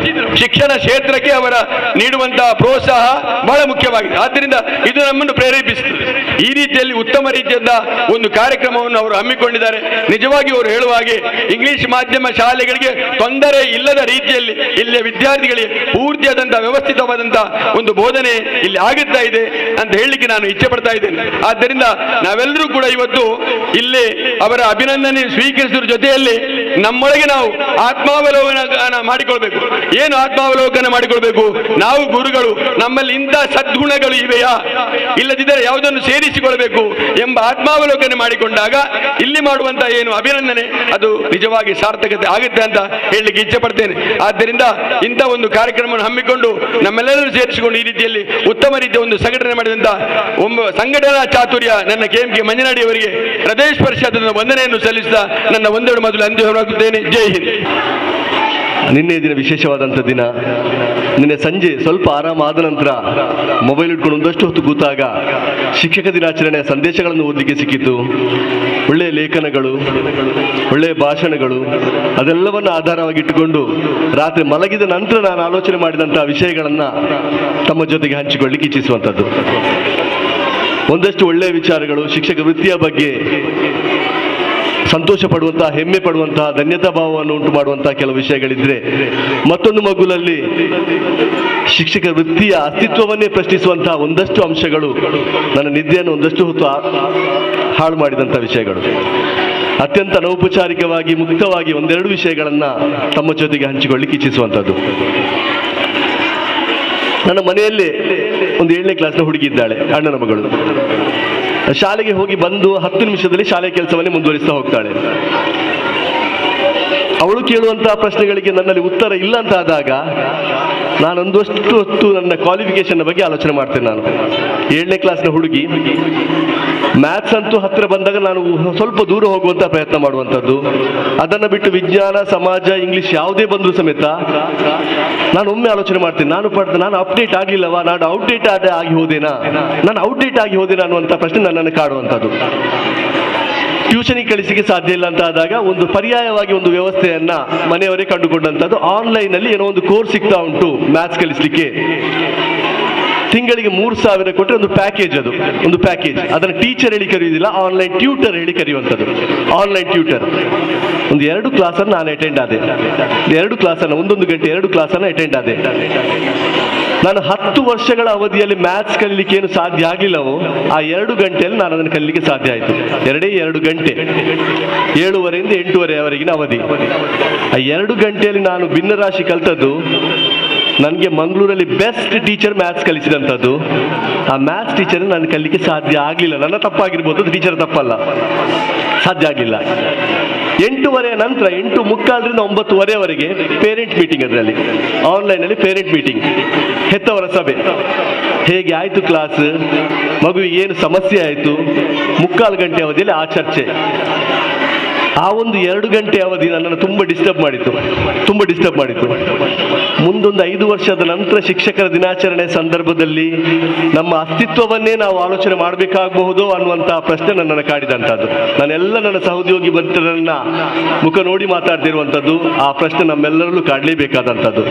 ಶಿಕ್ಷಣ ಕ್ಷೇತ್ರಕ್ಕೆ ಅವರ ನೀಡುವಂತಹ ಪ್ರೋತ್ಸಾಹ ಬಹಳ ಮುಖ್ಯವಾಗಿದೆ. ಆದ್ದರಿಂದ ಇದು ನಮ್ಮನ್ನು ಪ್ರೇರೇಪಿಸುತ್ತದೆ. ಈ ರೀತಿಯಲ್ಲಿ ಉತ್ತಮ ರೀತಿಯಾದ ಒಂದು ಕಾರ್ಯಕ್ರಮವನ್ನು ಅವರು ಹಮ್ಮಿಕೊಂಡಿದ್ದಾರೆ. ನಿಜವಾಗಿ ಅವರು ಹೇಳುವ ಹಾಗೆ ಇಂಗ್ಲಿಷ್ ಮಾಧ್ಯಮ ಶಾಲೆಗಳಿಗೆ ತೊಂದರೆ ಇಲ್ಲದ ರೀತಿಯಲ್ಲಿ ಇಲ್ಲಿಯ ವಿದ್ಯಾರ್ಥಿಗಳಿಗೆ ಪೂರ್ತಿಯಾದಂತಹ ವ್ಯವಸ್ಥಿತವಾದಂತಹ ಒಂದು ಬೋಧನೆ ಇಲ್ಲಿ ಆಗುತ್ತಾ ಇದೆ ಅಂತ ಹೇಳಲಿಕ್ಕೆ ನಾನು ಇಚ್ಛೆ ಪಡ್ತಾ ಇದ್ದೇನೆ. ಆದ್ದರಿಂದ ನಾವೆಲ್ಲರೂ ಕೂಡ ಇವತ್ತು ಇಲ್ಲಿ ಅವರ ಅಭಿನಂದನೆ ಸ್ವೀಕರಿಸುವ ಜೊತೆಯಲ್ಲಿ ನಮ್ಮೊಳಗೆ ನಾವು ಆತ್ಮಾವಲೋಕನ ಮಾಡಿಕೊಳ್ಬೇಕು. ಏನು ಆತ್ಮಾವಲೋಕನ ಮಾಡಿಕೊಳ್ಬೇಕು? ನಾವು ಗುರುಗಳು, ನಮ್ಮಲ್ಲಿ ಇಂಥ ಸದ್ಗುಣಗಳು ಇವೆಯಾ, ಇಲ್ಲದಿದ್ದರೆ ಯಾವುದನ್ನು ಸೇರಿಸಿಕೊಳ್ಬೇಕು ಎಂಬ ಆತ್ಮಾವಲೋಕನ ಮಾಡಿಕೊಂಡಾಗ ಇಲ್ಲಿ ಮಾಡುವಂತಹ ಏನು ಅಭಿನಂದನೆ ಅದು ನಿಜವಾಗಿ ಸಾರ್ಥಕತೆ ಆಗುತ್ತೆ ಅಂತ ಹೇಳಲಿಕ್ಕೆ ಇಚ್ಛೆ ಪಡ್ತೇನೆ. ಆದ್ದರಿಂದ ಇಂಥ ಒಂದು ಕಾರ್ಯಕ್ರಮವನ್ನು ಹಮ್ಮಿಕೊಂಡು ನಮ್ಮೆಲ್ಲರೂ ಸೇರಿಸಿಕೊಂಡು ಈ ರೀತಿಯಲ್ಲಿ ಉತ್ತಮ ರೀತಿಯ ಒಂದು ಸಂಘಟನೆ ಮಾಡಿದಂತ ಸಂಘಟನಾ ಚಾತುರ್ಯ ನನ್ನ KMK ಮಂಜನಾಡಿ ಅವರಿಗೆ ಪ್ರದೇಶ ಪರಿಷತ್ ವಂದನೆಯನ್ನು ಸಲ್ಲಿಸಿದ ನನ್ನ ಒಂದೆರಡು ಮೊದಲು ಅಂತ್ಯವಾಗುತ್ತೇನೆ. ಜೈ ಹಿಂದ್. ನಿನ್ನೆ ದಿನ ವಿಶೇಷವಾದಂಥ ದಿನ. ನಿನ್ನೆ ಸಂಜೆ ಸ್ವಲ್ಪ ಆರಾಮಾದ ನಂತರ ಮೊಬೈಲ್ ಇಟ್ಕೊಂಡು ಒಂದಷ್ಟು ಹೊತ್ತು ಕೂತಾಗ ಶಿಕ್ಷಕ ದಿನಾಚರಣೆಯ ಸಂದೇಶಗಳನ್ನು ಓದಲಿಕ್ಕೆ ಸಿಕ್ಕಿತ್ತು. ಒಳ್ಳೆಯ ಲೇಖನಗಳು, ಒಳ್ಳೆಯ ಭಾಷಣಗಳು, ಅದೆಲ್ಲವನ್ನು ಆಧಾರವಾಗಿಟ್ಟುಕೊಂಡು ರಾತ್ರಿ ಮಲಗಿದ ನಂತರ ನಾನು ಆಲೋಚನೆ ಮಾಡಿದಂಥ ವಿಷಯಗಳನ್ನು ತಮ್ಮ ಜೊತೆಗೆ ಹಂಚಿಕೊಳ್ಳಿಕ್ಕೆ ಇಚ್ಛಿಸುವಂಥದ್ದು. ಒಂದಷ್ಟು ಒಳ್ಳೆಯ ವಿಚಾರಗಳು, ಶಿಕ್ಷಕ ವೃತ್ತಿಯ ಬಗ್ಗೆ ಸಂತೋಷ ಪಡುವಂತಹ, ಹೆಮ್ಮೆ ಪಡುವಂತಹ, ಧನ್ಯತಾ ಭಾವವನ್ನು ಉಂಟು ಮಾಡುವಂತಹ ಕೆಲವು ವಿಷಯಗಳಿದ್ರೆ, ಮತ್ತೊಂದು ಮಗುಲಲ್ಲಿ ಶಿಕ್ಷಕ ವೃತ್ತಿಯ ಅಸ್ತಿತ್ವವನ್ನೇ ಪ್ರಶ್ನಿಸುವಂತಹ ಒಂದಷ್ಟು ಅಂಶಗಳು ನನ್ನ ನಿದ್ದೆಯನ್ನು ಒಂದಷ್ಟು ಹೊತ್ತು ಹಾಳು ಮಾಡಿದಂಥ ವಿಷಯಗಳು. ಅತ್ಯಂತ ಅನೌಪಚಾರಿಕವಾಗಿ, ಮುಕ್ತವಾಗಿ ಒಂದೆರಡು ವಿಷಯಗಳನ್ನು ತಮ್ಮ ಜೊತೆಗೆ ಹಂಚಿಕೊಳ್ಳಿಕ್ಕೆ ಇಚ್ಛಿಸುವಂಥದ್ದು. ನನ್ನ ಮನೆಯಲ್ಲಿ ಒಂದು 7ನೇ ಕ್ಲಾಸ್ನ ಹುಡುಗಿ ಇದ್ದಾಳೆ, ಅಣ್ಣನ ಮಗಳು. ಶಾಲೆಗೆ ಹೋಗಿ ಬಂದು 10 ನಿಮಿಷದಲ್ಲಿ ಶಾಲೆಯ ಕೆಲಸವನ್ನೇ ಮುಂದುವರಿಸ್ತಾ ಹೋಗ್ತಾಳೆ. ಅವಳು ಕೇಳುವಂತಹ ಪ್ರಶ್ನೆಗಳಿಗೆ ನನ್ನಲ್ಲಿ ಉತ್ತರ ಇಲ್ಲ ಅಂತ ಆದಾಗ ನಾನೊಂದಷ್ಟು ಹೊತ್ತು ನನ್ನ ಕ್ವಾಲಿಫಿಕೇಶನ್ ಬಗ್ಗೆ ಆಲೋಚನೆ ಮಾಡ್ತೇನೆ. ನಾನು 7ನೇ ಕ್ಲಾಸ್ನ ಹುಡುಗಿ, ಮ್ಯಾಥ್ಸ್ ಅಂತೂ ಹತ್ತಿರ ಬಂದಾಗ ನಾನು ಸ್ವಲ್ಪ ದೂರ ಹೋಗುವಂತ ಪ್ರಯತ್ನ ಮಾಡುವಂಥದ್ದು. ಅದನ್ನು ಬಿಟ್ಟು ವಿಜ್ಞಾನ, ಸಮಾಜ, ಇಂಗ್ಲಿಷ್ ಯಾವುದೇ ಬಂದರೂ ಸಮೇತ ನಾನು ಒಮ್ಮೆ ಆಲೋಚನೆ ಮಾಡ್ತೇನೆ, ನಾನು ಅಪ್ಡೇಟ್ ಆಗಲಿಲ್ಲವಾ, ನಾನು ಔಟ್ಡೇಟ್ ಆಗಿ ಹೋದೇನಾ ಅನ್ನುವಂಥ ಪ್ರಶ್ನೆ ನನ್ನನ್ನು ಕಾಡುವಂಥದ್ದು. ಟ್ಯೂಷನಿಗೆ ಕಳಿಸಿಗೆ ಸಾಧ್ಯ ಇಲ್ಲ ಅಂತ ಆದಾಗ ಒಂದು ಪರ್ಯಾಯವಾಗಿ ಒಂದು ವ್ಯವಸ್ಥೆಯನ್ನ ಮನೆಯವರೇ ಕಂಡುಕೊಂಡಂಥದ್ದು. ಆನ್ಲೈನಲ್ಲಿ ಏನೋ ಒಂದು ಕೋರ್ಸ್ ಸಿಗ್ತಾ ಉಂಟು ಮ್ಯಾಥ್ಸ್ ಕಲಿಸಲಿಕ್ಕೆ, ತಿಂಗಳಿಗೆ 3,000 ಕೊಟ್ಟರೆ ಒಂದು ಪ್ಯಾಕೇಜ್, ಒಂದು ಪ್ಯಾಕೇಜ್. ಅದನ್ನು ಟೀಚರ್ ಹೇಳಿ ಕರೆಯುವುದಿಲ್ಲ, ಆನ್ಲೈನ್ ಟ್ಯೂಟರ್ ಹೇಳಿ ಕರೆಯುವಂಥದ್ದು. ಆನ್ಲೈನ್ ಟ್ಯೂಟರ್ ಒಂದು 2 ಕ್ಲಾಸನ್ನು ನಾನು ಅಟೆಂಡ್ ಆದೆ. 2 ಕ್ಲಾಸನ್ನು, 1 ಗಂಟೆ 2 ಕ್ಲಾಸನ್ನು ಅಟೆಂಡ್ ಆದೆ. ನಾನು 10 ವರ್ಷಗಳ ಅವಧಿಯಲ್ಲಿ ಮ್ಯಾಥ್ಸ್ ಕಲಿಲಿಕ್ಕೆ ಏನು ಸಾಧ್ಯ ಆಗಲಿಲ್ಲವೋ ಆ 2 ಗಂಟೆಯಲ್ಲಿ ನಾನು ಅದನ್ನು ಕಲಿಲಿಕ್ಕೆ ಸಾಧ್ಯ ಆಯಿತು. 2 ಗಂಟೆ, 7:30 ಇಂದ 8:30ವರೆಗಿನ ಅವಧಿ. ಆ 2 ಗಂಟೆಯಲ್ಲಿ ನಾನು ಭಿನ್ನರಾಶಿ ಕಲಿತದ್ದು. ನನಗೆ ಮಂಗಳೂರಲ್ಲಿ ಬೆಸ್ಟ್ ಟೀಚರ್ ಮ್ಯಾಥ್ಸ್ ಕಲಿಸಿದಂಥದ್ದು. ಆ ಮ್ಯಾಥ್ಸ್ ಟೀಚರ್ ನಾನು ಕಲಿಲಿಕ್ಕೆ ಸಾಧ್ಯ ಆಗಲಿಲ್ಲ. ನನ್ನ ತಪ್ಪಾಗಿರ್ಬೋದು, ಟೀಚರ್ ತಪ್ಪಲ್ಲ, ಸಾಧ್ಯ ಆಗಲಿಲ್ಲ. 8:30 ನಂತರ 8:45ರಿಂದ 9:30ವರೆಗೆ ಪೇರೆಂಟ್ ಮೀಟಿಂಗ್, ಅದರಲ್ಲಿ ಆನ್ಲೈನಲ್ಲಿ ಪೇರೆಂಟ್ ಮೀಟಿಂಗ್, ಹೆತ್ತವರ ಸಭೆ. ಹೇಗೆ ಆಯಿತು ಕ್ಲಾಸ್, ಮಗುವಿಗೆ ಏನು ಸಮಸ್ಯೆ ಆಯಿತು, 3/4 ಗಂಟೆ ಅವಧಿಯಲ್ಲಿ ಆ ಚರ್ಚೆ. ಆ ಒಂದು 2 ಗಂಟೆ ಅವಧಿ ನನ್ನನ್ನು ತುಂಬ ಡಿಸ್ಟರ್ಬ್ ಮಾಡಿತು. ಮುಂದೊಂದು 5 ವರ್ಷದ ನಂತರ ಶಿಕ್ಷಕರ ದಿನಾಚರಣೆ ಸಂದರ್ಭದಲ್ಲಿ ನಮ್ಮ ಅಸ್ತಿತ್ವವನ್ನೇ ನಾವು ಆಲೋಚನೆ ಮಾಡಬೇಕಾಗಬಹುದು ಅನ್ನುವಂತಹ ಪ್ರಶ್ನೆ ನನ್ನನ್ನು ಕಾಡಿದಂಥದ್ದು. ನಾನೆಲ್ಲ ನನ್ನ ಸಹೋದ್ಯೋಗಿ ಬಂಧುಗಳನ್ನ ಮುಖ ನೋಡಿ ಮಾತಾಡ್ತಿರುವಂಥದ್ದು. ಆ ಪ್ರಶ್ನೆ ನಮ್ಮೆಲ್ಲರಲ್ಲೂ ಕಾಡಲೇಬೇಕಾದಂಥದ್ದು.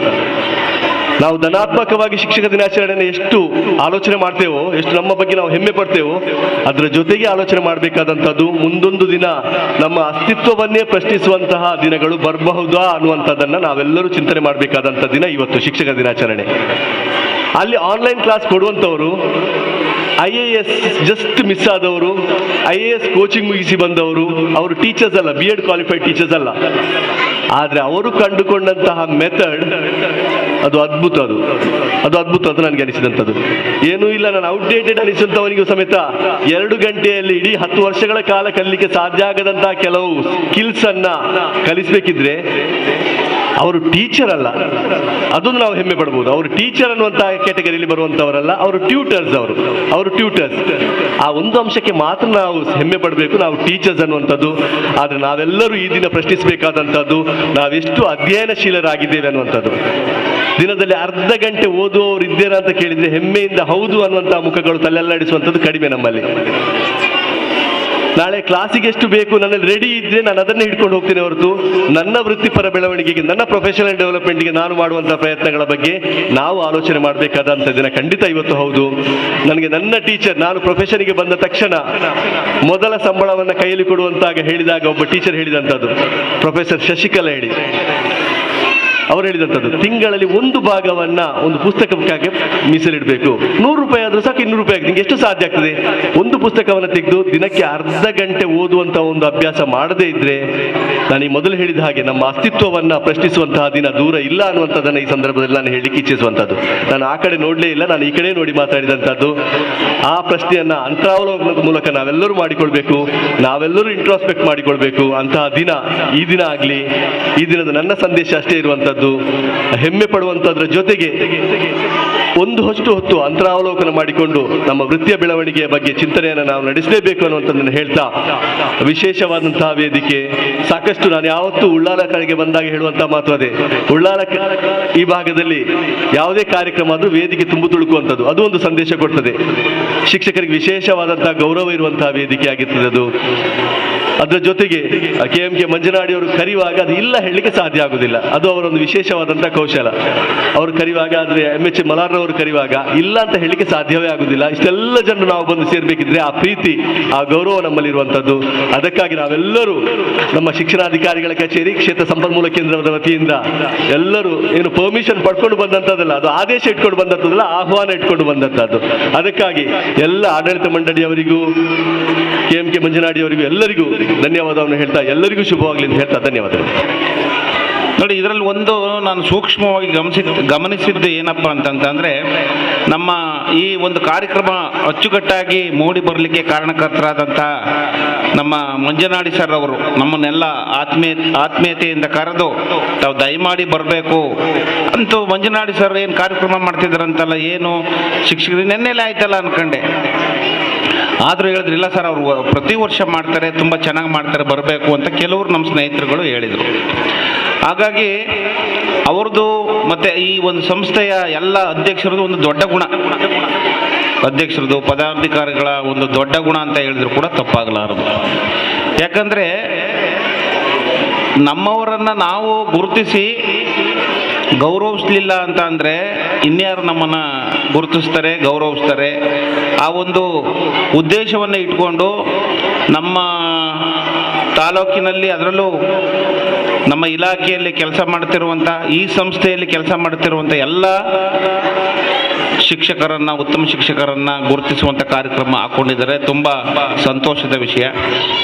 ನಾವು ಧನಾತ್ಮಕವಾಗಿ ಶಿಕ್ಷಕ ದಿನಾಚರಣೆಯನ್ನು ಎಷ್ಟು ಆಲೋಚನೆ ಮಾಡ್ತೇವೋ, ಎಷ್ಟು ನಮ್ಮ ಬಗ್ಗೆ ನಾವು ಹೆಮ್ಮೆ ಪಡ್ತೇವೋ, ಅದರ ಜೊತೆಗೆ ಆಲೋಚನೆ ಮಾಡಬೇಕಾದಂಥದ್ದು ಮುಂದೊಂದು ದಿನ ನಮ್ಮ ಅಸ್ತಿತ್ವವನ್ನೇ ಪ್ರಶ್ನಿಸುವಂತಹ ದಿನಗಳು ಬರಬಹುದಾ ಅನ್ನುವಂಥದ್ದನ್ನು ನಾವೆಲ್ಲರೂ ಚಿಂತನೆ ಮಾಡಬೇಕಾದಂಥ ದಿನ ಇವತ್ತು ಶಿಕ್ಷಕ ದಿನಾಚರಣೆ. ಅಲ್ಲಿ ಆನ್ಲೈನ್ ಕ್ಲಾಸ್ ಕೊಡುವಂಥವರು IAS ಜಸ್ಟ್ ಮಿಸ್ ಆದವರು, IAS ಕೋಚಿಂಗ್ ಮುಗಿಸಿ ಬಂದವರು, ಅವರು ಟೀಚರ್ಸ್ ಅಲ್ಲ, B.Ed ಕ್ವಾಲಿಫೈಡ್ ಟೀಚರ್ಸ್ ಅಲ್ಲ. ಆದರೆ ಅವರು ಕಂಡುಕೊಂಡಂತಹ ಮೆಥಡ್ ಅದು ಅದ್ಭುತ, ಅದು ಅದ್ಭುತ ಅಂತ ನನಗೆ ಅನಿಸಿದಂಥದ್ದು. ಏನೂ ಇಲ್ಲ, ನಾನು ಔಟ್ಡೇಟೆಡ್ ಅನಿಸುವಂಥವನಿಗೂ ಸಮೇತ 2 ಗಂಟೆಯಲ್ಲಿ ಇಡೀ 10 ವರ್ಷಗಳ ಕಾಲ ಕಲಿಲಿಕ್ಕೆ ಸಾಧ್ಯ ಆಗದಂತಹ ಕೆಲವು ಸ್ಕಿಲ್ಸ್ ಅನ್ನ ಕಲಿಸಬೇಕಿದ್ರೆ ಅವರು ಟೀಚರ್ ಅಲ್ಲ, ಅದನ್ನು ನಾವು ಹೆಮ್ಮೆ ಪಡಬಹುದು. ಅವರು ಟೀಚರ್ ಅನ್ನುವಂತಹ ಕ್ಯಾಟಗರಿಯಲ್ಲಿ ಬರುವಂತವರಲ್ಲ, ಅವರು ಟ್ಯೂಟರ್ಸ್. ಅವರು ಟ್ಯೂಟರ್ಸ್. ಆ ಒಂದು ಅಂಶಕ್ಕೆ ಮಾತ್ರ ನಾವು ಹೆಮ್ಮೆ ಪಡಬೇಕು, ನಾವು ಟೀಚರ್ಸ್ ಅನ್ನುವಂಥದ್ದು. ಆದರೆ ನಾವೆಲ್ಲರೂ ಈ ದಿನ ಪ್ರಶ್ನಿಸಬೇಕಾದಂಥದ್ದು, ನಾವೆಷ್ಟು ಅಧ್ಯಯನಶೀಲರಾಗಿದ್ದೇವೆ ಅನ್ನುವಂಥದ್ದು. ದಿನದಲ್ಲಿ ಅರ್ಧ ಗಂಟೆ ಓದುವವರು ಇದ್ದೇನೆ ಅಂತ ಕೇಳಿದ್ರೆ ಹೆಮ್ಮೆಯಿಂದ ಹೌದು ಅನ್ನುವಂತಹ ಮುಖಗಳು ತಲೆಲ್ಲಾಡಿಸುವಂಥದ್ದು ಕಡಿಮೆ ನಮ್ಮಲ್ಲಿ. ನಾಳೆ ಕ್ಲಾಸಿಗೆ ಎಷ್ಟು ಬೇಕು ನನ್ನಲ್ಲಿ ರೆಡಿ ಇದ್ರೆ ನಾನು ಅದನ್ನೇ ಹಿಡ್ಕೊಂಡು ಹೋಗ್ತೇನೆ ಹೊರತು ನನ್ನ ವೃತ್ತಿಪರ ಬೆಳವಣಿಗೆಗೆ, ನನ್ನ ಪ್ರೊಫೆಷನಲ್ ಡೆವಲಪ್ಮೆಂಟ್ಗೆ ನಾನು ಮಾಡುವಂತಹ ಪ್ರಯತ್ನಗಳ ಬಗ್ಗೆ ನಾವು ಆಲೋಚನೆ ಮಾಡಬೇಕಾದಂಥ ದಿನ ಖಂಡಿತ ಇವತ್ತು ಹೌದು. ನನಗೆ ನನ್ನ ಟೀಚರ್, ನಾನು ಪ್ರೊಫೆಷನ್ಗೆ ಬಂದ ತಕ್ಷಣ ಮೊದಲ ಸಂಬಳವನ್ನು ಕೈಯಲ್ಲಿ ಕೊಡುವಂತಾಗ ಹೇಳಿದಾಗ ಒಬ್ಬ ಟೀಚರ್ ಹೇಳಿದಂಥದ್ದು, ಪ್ರೊಫೆಸರ್ ಶಶಿಕಲಾ ಹೇಳಿ, ಅವ್ರು ಹೇಳಿದಂಥದ್ದು ತಿಂಗಳಲ್ಲಿ ಒಂದು ಭಾಗವನ್ನ ಒಂದು ಪುಸ್ತಕಕ್ಕಾಗಿ ಮೀಸಲಿಡಬೇಕು. 100 ರೂಪಾಯಿ ಆದ್ರೂ ಸಾಕು, 200 ರೂಪಾಯಿ ನಿಮ್ಗೆ ಎಷ್ಟು ಸಾಧ್ಯ ಆಗ್ತದೆ? ಒಂದು ಪುಸ್ತಕವನ್ನು ತೆಗೆದು ದಿನಕ್ಕೆ ಅರ್ಧ ಗಂಟೆ ಓದುವಂತ ಒಂದು ಅಭ್ಯಾಸ ಮಾಡದೇ ಇದ್ರೆ, ನಾನು ಈ ಮೊದಲು ಹೇಳಿದ ಹಾಗೆ ನಮ್ಮ ಅಸ್ತಿತ್ವವನ್ನ ಪ್ರಶ್ನಿಸುವಂತಹ ದಿನ ದೂರ ಇಲ್ಲ ಅನ್ನುವಂಥದ್ದನ್ನ ಈ ಸಂದರ್ಭದಲ್ಲಿ ನಾನು ಹೇಳಿಕ್ಕೆ ಇಚ್ಛಿಸುವಂಥದ್ದು. ನಾನು ಆ ಕಡೆ ನೋಡ್ಲೇ ಇಲ್ಲ, ನಾನು ಈ ಕಡೆ ನೋಡಿ ಮಾತಾಡಿದಂಥದ್ದು. ಆ ಪ್ರಶ್ನೆಯನ್ನ ಅಂತರಾವಲೋಕನದ ಮೂಲಕ ನಾವೆಲ್ಲರೂ ಮಾಡಿಕೊಳ್ಬೇಕು, ನಾವೆಲ್ಲರೂ ಇಂಟ್ರಾಸ್ಪೆಕ್ಟ್ ಮಾಡಿಕೊಳ್ಬೇಕು. ಅಂತಹ ದಿನ ಈ ದಿನ ಆಗ್ಲಿ. ಈ ದಿನದ ನನ್ನ ಸಂದೇಶ ಅಷ್ಟೇ ಇರುವಂತದ್ದು, ಹೆಮ್ಮೆ ಪಡುವಂತದ್ರ ಜೊತೆಗೆ ಒಂದು ಹೊತ್ತು ಅಂತರಾವಲೋಕನ ಮಾಡಿಕೊಂಡು ನಮ್ಮ ವೃತ್ತಿಯ ಬೆಳವಣಿಗೆಯ ಬಗ್ಗೆ ಚಿಂತನೆಯನ್ನು ನಾವು ನಡೆಸಲೇಬೇಕು ಅನ್ನುವಂಥದ್ದನ್ನು ಹೇಳ್ತಾ, ವಿಶೇಷವಾದಂತಹ ವೇದಿಕೆ ಸಾಕಷ್ಟು. ನಾನು ಯಾವತ್ತೂ ಉಳ್ಳಾಲ ಕಡೆಗೆ ಬಂದಾಗ ಹೇಳುವಂತಹ ಮಾತು ಅದೇ, ಉಳ್ಳಾಲ ಈ ಭಾಗದಲ್ಲಿ ಯಾವುದೇ ಕಾರ್ಯಕ್ರಮ ಆದ್ರೂ ವೇದಿಕೆ ತುಂಬು ತುಳುಕುವಂಥದ್ದು, ಅದು ಒಂದು ಸಂದೇಶ ಕೊಡ್ತದೆ. ಶಿಕ್ಷಕರಿಗೆ ವಿಶೇಷವಾದಂತಹ ಗೌರವ ಇರುವಂತಹ ವೇದಿಕೆ ಆಗಿರ್ತದೆ ಅದು. ಅದರ ಜೊತೆಗೆ KMK ಮಂಜನಾಡಿ ಅವರು ಕರೆಯುವಾಗ ಅದು ಇಲ್ಲ ಹೇಳಲಿಕ್ಕೆ ಸಾಧ್ಯ ಆಗುದಿಲ್ಲ, ಅದು ಅವರೊಂದು ವಿಶೇಷವಾದಂತಹ ಕೌಶಲ. ಅವರು ಕರೆಯುವಾಗ, ಆದ್ರೆ MH ಮಲಾರ್ರವರು ಕರೆಯುವಾಗ ಇಲ್ಲ ಅಂತ ಹೇಳಲಿಕ್ಕೆ ಸಾಧ್ಯವೇ ಆಗುದಿಲ್ಲ. ಇಷ್ಟೆಲ್ಲ ಜನರು ನಾವು ಬಂದು ಸೇರ್ಬೇಕಿದ್ರೆ ಆ ಪ್ರೀತಿ, ಆ ಗೌರವ ನಮ್ಮಲ್ಲಿರುವಂತದ್ದು. ಅದಕ್ಕಾಗಿ ನಾವೆಲ್ಲರೂ ನಮ್ಮ ಶಿಕ್ಷಣಾಧಿಕಾರಿಗಳ ಕಚೇರಿ, ಕ್ಷೇತ್ರ ಸಂಪನ್ಮೂಲ ಕೇಂದ್ರದ ವತಿಯಿಂದ ಎಲ್ಲರೂ ಏನು ಪರ್ಮಿಷನ್ ಪಡ್ಕೊಂಡು ಬಂದಂತದ್ದಲ್ಲ, ಅದು ಆದೇಶ ಇಟ್ಕೊಂಡು ಬಂದಂತದ್ದಲ್ಲ, ಆಹ್ವಾನ ಇಟ್ಕೊಂಡು ಬಂದಂತದ್ದು. ಅದಕ್ಕಾಗಿ ಎಲ್ಲ ಆಡಳಿತ ಮಂಡಳಿಯವರಿಗೂ, KMK ಮಂಜನಾಡಿ ಅವರಿಗೂ ಎಲ್ಲರಿಗೂ ಧನ್ಯವಾದವನ್ನು ಹೇಳ್ತಾ, ಎಲ್ಲರಿಗೂ ಶುಭವಾಗಲಿ ಅಂತ ಹೇಳ್ತಾ ಧನ್ಯವಾದಗಳು. ನೋಡಿ, ಇದರಲ್ಲಿ ಒಂದು ನಾನು ಸೂಕ್ಷ್ಮವಾಗಿ ಗಮನಿಸಿದ್ದು ಏನಪ್ಪ ಅಂತಂದರೆ, ನಮ್ಮ ಈ ಒಂದು ಕಾರ್ಯಕ್ರಮ ಅಚ್ಚುಕಟ್ಟಾಗಿ ಮೂಡಿ ಬರಲಿಕ್ಕೆ ಕಾರಣಕರ್ತರಾದಂಥ ನಮ್ಮ ಮಂಜನಾಡಿ ಸರ್ ಅವರು ನಮ್ಮನ್ನೆಲ್ಲ ಆತ್ಮೀಯತೆಯಿಂದ ಕರೆದು ತಾವು ದಯಮಾಡಿ ಬರಬೇಕು ಅಂತೂ ಮಂಜನಾಡಿ ಸರ್ ಏನು ಕಾರ್ಯಕ್ರಮ ಮಾಡ್ತಿದ್ದಾರಂತಲ್ಲ, ಏನು ಶಿಕ್ಷಕರು ನೆನ್ನೆಲ್ಲ ಆಯ್ತಲ್ಲ ಅನ್ಕೊಂಡೆ. ಆದರೂ ಹೇಳಿದ್ರು, ಇಲ್ಲ ಸರ್ ಅವರು ಪ್ರತಿ ವರ್ಷ ಮಾಡ್ತಾರೆ, ತುಂಬ ಚೆನ್ನಾಗಿ ಮಾಡ್ತಾರೆ, ಬರಬೇಕು ಅಂತ ಕೆಲವರು ನಮ್ಮ ಸ್ನೇಹಿತರುಗಳು ಹೇಳಿದರು. ಹಾಗಾಗಿ ಅವ್ರದ್ದು ಮತ್ತು ಈ ಒಂದು ಸಂಸ್ಥೆಯ ಎಲ್ಲ ಅಧ್ಯಕ್ಷರದ್ದು ಒಂದು ದೊಡ್ಡ ಗುಣ, ಅಧ್ಯಕ್ಷರದ್ದು ಪದಾಧಿಕಾರಿಗಳ ಒಂದು ದೊಡ್ಡ ಗುಣ ಅಂತ ಹೇಳಿದ್ರು ಕೂಡ ತಪ್ಪಾಗಲಾರದು. ಯಾಕಂದರೆ ನಮ್ಮವರನ್ನು ನಾವು ಗುರುತಿಸಿ ಗೌರವಿಸಲಿಲ್ಲ ಅಂತ ಅಂದರೆ ಇನ್ಯಾರು ನಮ್ಮನ್ನು ಗುರುತಿಸ್ತಾರೆ, ಗೌರವಿಸ್ತಾರೆ? ಆ ಒಂದು ಉದ್ದೇಶವನ್ನು ಇಟ್ಕೊಂಡು ನಮ್ಮ ತಾಲೂಕಿನಲ್ಲಿ, ಅದರಲ್ಲೂ ನಮ್ಮ ಇಲಾಖೆಯಲ್ಲಿ ಕೆಲಸ ಮಾಡ್ತಿರುವಂಥ, ಈ ಸಂಸ್ಥೆಯಲ್ಲಿ ಕೆಲಸ ಮಾಡ್ತಿರುವಂಥ ಎಲ್ಲ ಶಿಕ್ಷಕರನ್ನು, ಉತ್ತಮ ಶಿಕ್ಷಕರನ್ನು ಗುರುತಿಸುವಂಥ ಕಾರ್ಯಕ್ರಮ ಹಾಕ್ಕೊಂಡಿದ್ದಾರೆ. ತುಂಬ ಸಂತೋಷದ ವಿಷಯ.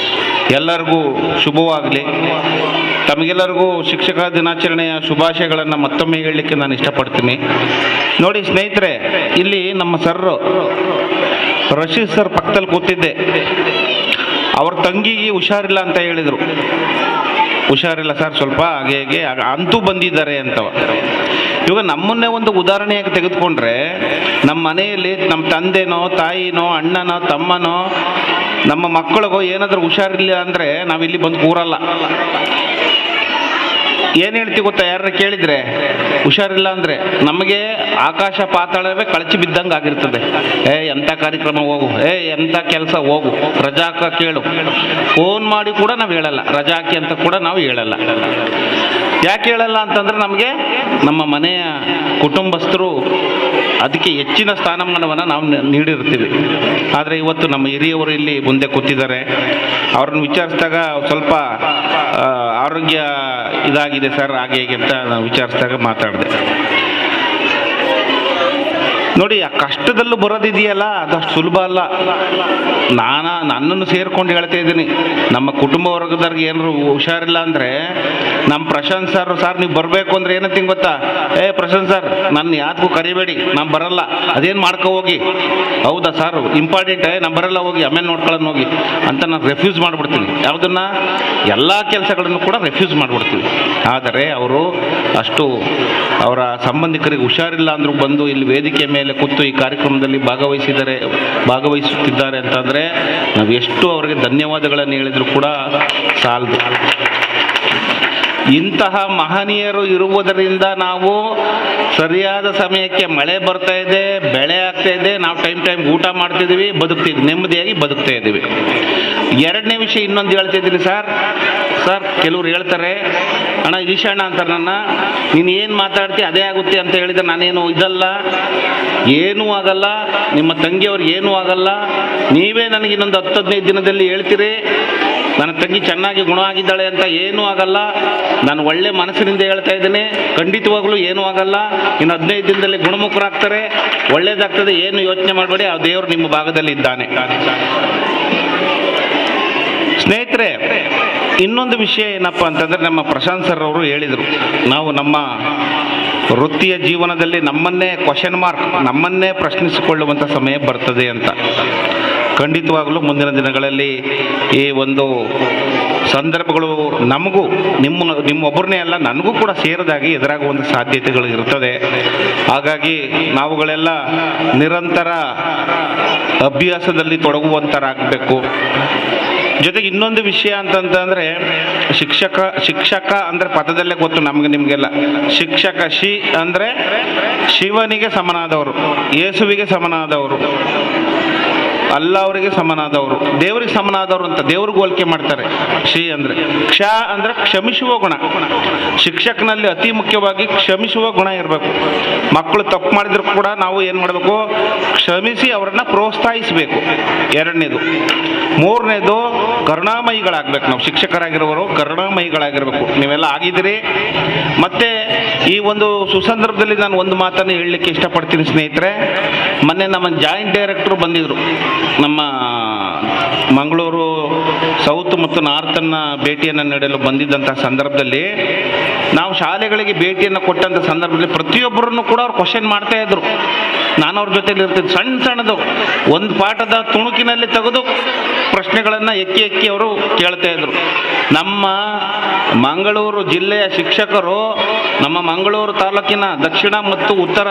ಎಲ್ಲರಿಗೂ ಶುಭವಾಗಲಿ. ತಮಗೆಲ್ಲರಿಗೂ ಶಿಕ್ಷಕ ದಿನಾಚರಣೆಯ ಶುಭಾಶಯಗಳನ್ನು ಮತ್ತೊಮ್ಮೆ ಹೇಳಲಿಕ್ಕೆ ನಾನು ಇಷ್ಟಪಡ್ತೀನಿ. ನೋಡಿ ಸ್ನೇಹಿತರೆ, ಇಲ್ಲಿ ನಮ್ಮ ಸರ್ ರಶೀದ್ ಸರ್ ಪಕ್ಕದಲ್ಲಿ ಕೂತಿದ್ದೆ. ಅವ್ರ ತಂಗಿಗೆ ಹುಷಾರಿಲ್ಲ ಅಂತ ಹೇಳಿದರು. ಹುಷಾರಿಲ್ಲ ಸರ್, ಸ್ವಲ್ಪ ಹಾಗೆ ಹೇಗೆ ಅಂತೂ ಬಂದಿದ್ದಾರೆ ಅಂತವ. ಇವಾಗ ನಮ್ಮನ್ನೇ ಒಂದು ಉದಾಹರಣೆಯಾಗಿ ತೆಗೆದುಕೊಂಡ್ರೆ, ನಮ್ಮ ಮನೆಯಲ್ಲಿ ನಮ್ಮ ತಂದೆನೋ, ತಾಯಿನೋ, ಅಣ್ಣನೋ, ತಮ್ಮನೋ, ನಮ್ಮ ಮಕ್ಕಳಿಗೋ ಏನಾದರೂ ಹುಷಾರಿಲ್ಲ ಅಂದರೆ ನಾವಿಲ್ಲಿ ಬಂದು ಕೂರಲ್ಲ. ಏನು ಹೇಳ್ತೀವಿ ಗೊತ್ತಾ? ಯಾರನ್ನ ಕೇಳಿದರೆ ಹುಷಾರಿಲ್ಲ ಅಂದರೆ ನಮಗೆ ಆಕಾಶ ಪಾತಾಳವೇ ಕಳಚಿ ಬಿದ್ದಂಗೆ ಆಗಿರ್ತದೆ. ಎಂಥ ಕಾರ್ಯಕ್ರಮ ಹೋಗು, ಎಂಥ ಕೆಲಸ ಹೋಗು, ರಜಾಕ ಕೇಳು, ಫೋನ್ ಮಾಡಿ ಕೂಡ ನಾವು ಹೇಳಲ್ಲ, ರಜಾಕಿ ಅಂತ ಕೂಡ ನಾವು ಹೇಳಲ್ಲ. ಯಾಕೆ ಹೇಳಲ್ಲ ಅಂತಂದರೆ ನಮಗೆ ನಮ್ಮ ಮನೆಯ ಕುಟುಂಬಸ್ಥರು ಅದಕ್ಕೆ ಹೆಚ್ಚಿನ ಸ್ಥಾನಮಾನವನ್ನು ನಾವು ನೀಡಿರ್ತೀವಿ. ಆದರೆ ಇವತ್ತು ನಮ್ಮ ಹಿರಿಯವರು ಇಲ್ಲಿ ಮುಂದೆ ಕೂತಿದ್ದಾರೆ. ಅವ್ರನ್ನ ವಿಚಾರಿಸಿದಾಗ ಸ್ವಲ್ಪ ಆರೋಗ್ಯ ಇದಾಗಿದೆ ಸರ್, ಹಾಗೆ ಹೇಗೆ ಅಂತ ನಾವು ವಿಚಾರಿಸಿದಾಗ ಮಾತಾಡಿದೆ. ನೋಡಿ, ಆ ಕಷ್ಟದಲ್ಲೂ ಬರೋದಿದೆಯಲ್ಲ, ಅದಷ್ಟು ಸುಲಭ ಅಲ್ಲ. ನನ್ನನ್ನು ಸೇರ್ಕೊಂಡು ಹೇಳ್ತಾ ಇದ್ದೀನಿ, ನಮ್ಮ ಕುಟುಂಬ ವರ್ಗದವ್ರಿಗೆ ಏನಾದ್ರು ಹುಷಾರಿಲ್ಲ ಅಂದರೆ ನಮ್ಮ ಪ್ರಶಾಂತ್ ಸರ್ ನೀವು ಬರಬೇಕು ಅಂದರೆ ಏನಂತೀನಿ ಗೊತ್ತಾ? ಪ್ರಶಾಂತ್ ಸರ್ ನನ್ನ ಯಾತಕ್ಕೂ ಕರಿಬೇಡಿ, ನಾನು ಬರಲ್ಲ, ಅದೇನು ಮಾಡ್ಕೊ ಹೋಗಿ. ಹೌದಾ ಸರ್, ಇಂಪಾರ್ಟೆಂಟ್, ನಾನು ಬರಲ್ಲ, ಹೋಗಿ ಆಮೇಲೆ ನೋಡ್ಕೊಳ್ಳೋಣ ಹೋಗಿ ಅಂತ ನಾನು ರೆಫ್ಯೂಸ್ ಮಾಡಿಬಿಡ್ತೀನಿ. ಯಾವುದನ್ನು? ಎಲ್ಲ ಕೆಲಸಗಳನ್ನು ಕೂಡ ರೆಫ್ಯೂಸ್ ಮಾಡಿಬಿಡ್ತೀವಿ. ಆದರೆ ಅವರು ಅಷ್ಟು ಅವರ ಸಂಬಂಧಿಕರಿಗೆ ಹುಷಾರಿಲ್ಲ ಅಂದರೂ ಬಂದು ಇಲ್ಲಿ ವೇದಿಕೆ ಮೇಲೆ ಕೂತು ಈ ಕಾರ್ಯಕ್ರಮದಲ್ಲಿ ಭಾಗವಹಿಸುತ್ತಿದ್ದಾರೆ ಅಂತಂದರೆ ನಾವು ಎಷ್ಟು ಅವರಿಗೆ ಧನ್ಯವಾದಗಳನ್ನು ಹೇಳಿದ್ರು ಕೂಡ ಸಾಲದು. ಇಂತಹ ಮಹನೀಯರು ಇರುವುದರಿಂದ ನಾವು ಸರಿಯಾದ ಸಮಯಕ್ಕೆ ಮಳೆ ಬರ್ತಾ ಇದೆ, ಬೆಳೆ ಆಗ್ತಾ ಇದೆ, ನಾವು ಟೈಮ್ ಊಟ ಮಾಡ್ತಿದ್ದೀವಿ, ಬದುಕ್ತಿದ್ವಿ, ನೆಮ್ಮದಿಯಾಗಿ ಬದುಕ್ತಾ ಇದ್ದೀವಿ. ಎರಡನೇ ವಿಷಯ ಇನ್ನೊಂದು ಹೇಳ್ತಿದ್ದೀನಿ ಸರ್. ಕೆಲವ್ರು ಹೇಳ್ತಾರೆ, ಅಣ್ಣ ಈಶಾಣ್ಣ ಅಂತಾರೆ ನನ್ನ, ನೀನು ಏನು ಮಾತಾಡ್ತಿ ಅದೇ ಆಗುತ್ತೆ ಅಂತ ಹೇಳಿದ್ರೆ ನಾನೇನು ಇದಲ್ಲ, ಏನೂ ಆಗಲ್ಲ, ನಿಮ್ಮ ತಂಗಿಯವ್ರಿಗೆ ಏನೂ ಆಗಲ್ಲ, ನೀವೇ ನನಗೆ ಇನ್ನೊಂದು 10-15 ದಿನದಲ್ಲಿ ಹೇಳ್ತೀರಿ ನನ್ನ ತಂಗಿ ಚೆನ್ನಾಗಿ ಗುಣ ಆಗಿದ್ದಾಳೆ ಅಂತ ಏನೂ ಆಗಲ್ಲ. ನಾನು ಒಳ್ಳೆ ಮನಸ್ಸಿನಿಂದ ಹೇಳ್ತಾ ಇದ್ದೇನೆ, ಖಂಡಿತವಾಗ್ಲೂ ಏನೂ ಆಗಲ್ಲ. ಇನ್ನು 15 ದಿನದಲ್ಲಿ ಗುಣಮುಖರಾಗ್ತಾರೆ, ಒಳ್ಳೇದಾಗ್ತದೆ. ಏನು ಯೋಚನೆ ಮಾಡಬೇಡಿ, ಆ ದೇವರು ನಿಮ್ಮ ಭಾಗದಲ್ಲಿ ಇದ್ದಾನೆ. ಸ್ನೇಹಿತರೆ, ಇನ್ನೊಂದು ವಿಷಯ ಏನಪ್ಪ ಅಂತಂದರೆ, ನಮ್ಮ ಪ್ರಶಾಂತ್ ಸರ್ ಅವರು ಹೇಳಿದರು, ನಾವು ನಮ್ಮ ವೃತ್ತಿಯ ಜೀವನದಲ್ಲಿ ನಮ್ಮನ್ನೇ ಕ್ವಶನ್ ಮಾರ್ಕ್, ನಮ್ಮನ್ನೇ ಪ್ರಶ್ನಿಸಿಕೊಳ್ಳುವಂಥ ಸಮಯ ಬರ್ತದೆ ಅಂತ. ಖಂಡಿತವಾಗಲೂ ಮುಂದಿನ ದಿನಗಳಲ್ಲಿ ಈ ಒಂದು ಸಂದರ್ಭಗಳು ನಮಗೂ ನಿಮ್ಮೊಬ್ಬರನ್ನೇ ಅಲ್ಲ, ನನಗೂ ಕೂಡ ಸೇರಿದಾಗಿ ಎದುರಾಗುವಂಥ ಸಾಧ್ಯತೆಗಳು ಇರ್ತದೆ. ಹಾಗಾಗಿ ನಾವುಗಳೆಲ್ಲ ನಿರಂತರ ಅಭ್ಯಾಸದಲ್ಲಿ ತೊಡಗುವಂಥರಾಗಬೇಕು. ಜೊತೆಗೆ ಇನ್ನೊಂದು ವಿಷಯ ಅಂತಂತಂದರೆ, ಶಿಕ್ಷಕ ಅಂದರೆ ಪದದಲ್ಲೇ ಗೊತ್ತು ನಮಗೆ ನಿಮಗೆಲ್ಲ. ಶಿಕ್ಷಕ ಅಂದರೆ ಶಿವನಿಗೆ ಸಮನಾದವರು, ಯೇಸುವಿಗೆ ಸಮನಾದವರು, ಅಲ್ಲ ಅವರಿಗೆ ಸಮನಾದವರು, ದೇವರಿಗೆ ಸಮನಾದವರು ಅಂತ ದೇವ್ರಿಗೆ ಹೋಲಿಕೆ ಮಾಡ್ತಾರೆ. ಅಂದರೆ ಅಂದರೆ ಕ್ಷಮಿಸುವ ಗುಣ. ಶಿಕ್ಷಕನಲ್ಲಿ ಅತಿ ಮುಖ್ಯವಾಗಿ ಕ್ಷಮಿಸುವ ಗುಣ ಇರಬೇಕು. ಮಕ್ಕಳು ತಪ್ಪು ಮಾಡಿದ್ರು ಕೂಡ ನಾವು ಏನು ಮಾಡಬೇಕು, ಕ್ಷಮಿಸಿ ಅವರನ್ನು ಪ್ರೋತ್ಸಾಹಿಸಬೇಕು. 2ನೇದು. 3ನೇದು, ಕರುಣಾಮಯಿಗಳಾಗಬೇಕು. ನಾವು ಶಿಕ್ಷಕರಾಗಿರೋರು ಕರುಣಾಮಯಿಗಳಾಗಿರಬೇಕು. ನೀವೆಲ್ಲ ಆಗಿದ್ದೀರಿ. ಮತ್ತು ಈ ಒಂದು ಸುಸಂದರ್ಭದಲ್ಲಿ ನಾನು ಒಂದು ಮಾತನ್ನು ಹೇಳಲಿಕ್ಕೆ ಇಷ್ಟಪಡ್ತೀನಿ ಸ್ನೇಹಿತರೆ. ಮೊನ್ನೆ ನಮ್ಮ ಜಾಯಿಂಟ್ ಡೈರೆಕ್ಟರ್ ಬಂದಿದ್ದರು. ನಮ್ಮ ಮಂಗಳೂರು ಸೌತ್ ಮತ್ತು ನಾರ್ತನ್ನು ಭೇಟಿಯನ್ನು ನೀಡಲು ಬಂದಿದ್ದಂಥ ಸಂದರ್ಭದಲ್ಲಿ, ನಾವು ಶಾಲೆಗಳಿಗೆ ಭೇಟಿಯನ್ನು ಕೊಟ್ಟಂಥ ಸಂದರ್ಭದಲ್ಲಿ ಪ್ರತಿಯೊಬ್ಬರನ್ನು ಕೂಡ ಅವ್ರು ಕ್ವಶನ್ ಮಾಡ್ತಾ ಇದ್ರು. ನಾನು ಅವ್ರ ಜೊತೆಲಿ ಇರ್ತಿದ್ದೆ. ಸಣ್ಣದು ಒಂದು ಪಾಠದ ತುಣುಕಿನಲ್ಲಿ ತೆಗೆದು ಪ್ರಶ್ನೆಗಳನ್ನು ಎಕ್ಕಿ ಅವರು ಕೇಳ್ತಾ ಇದ್ರು. ನಮ್ಮ ಮಂಗಳೂರು ಜಿಲ್ಲೆಯ ಶಿಕ್ಷಕರು, ನಮ್ಮ ಮಂಗಳೂರು ತಾಲೂಕಿನ ದಕ್ಷಿಣ ಮತ್ತು ಉತ್ತರ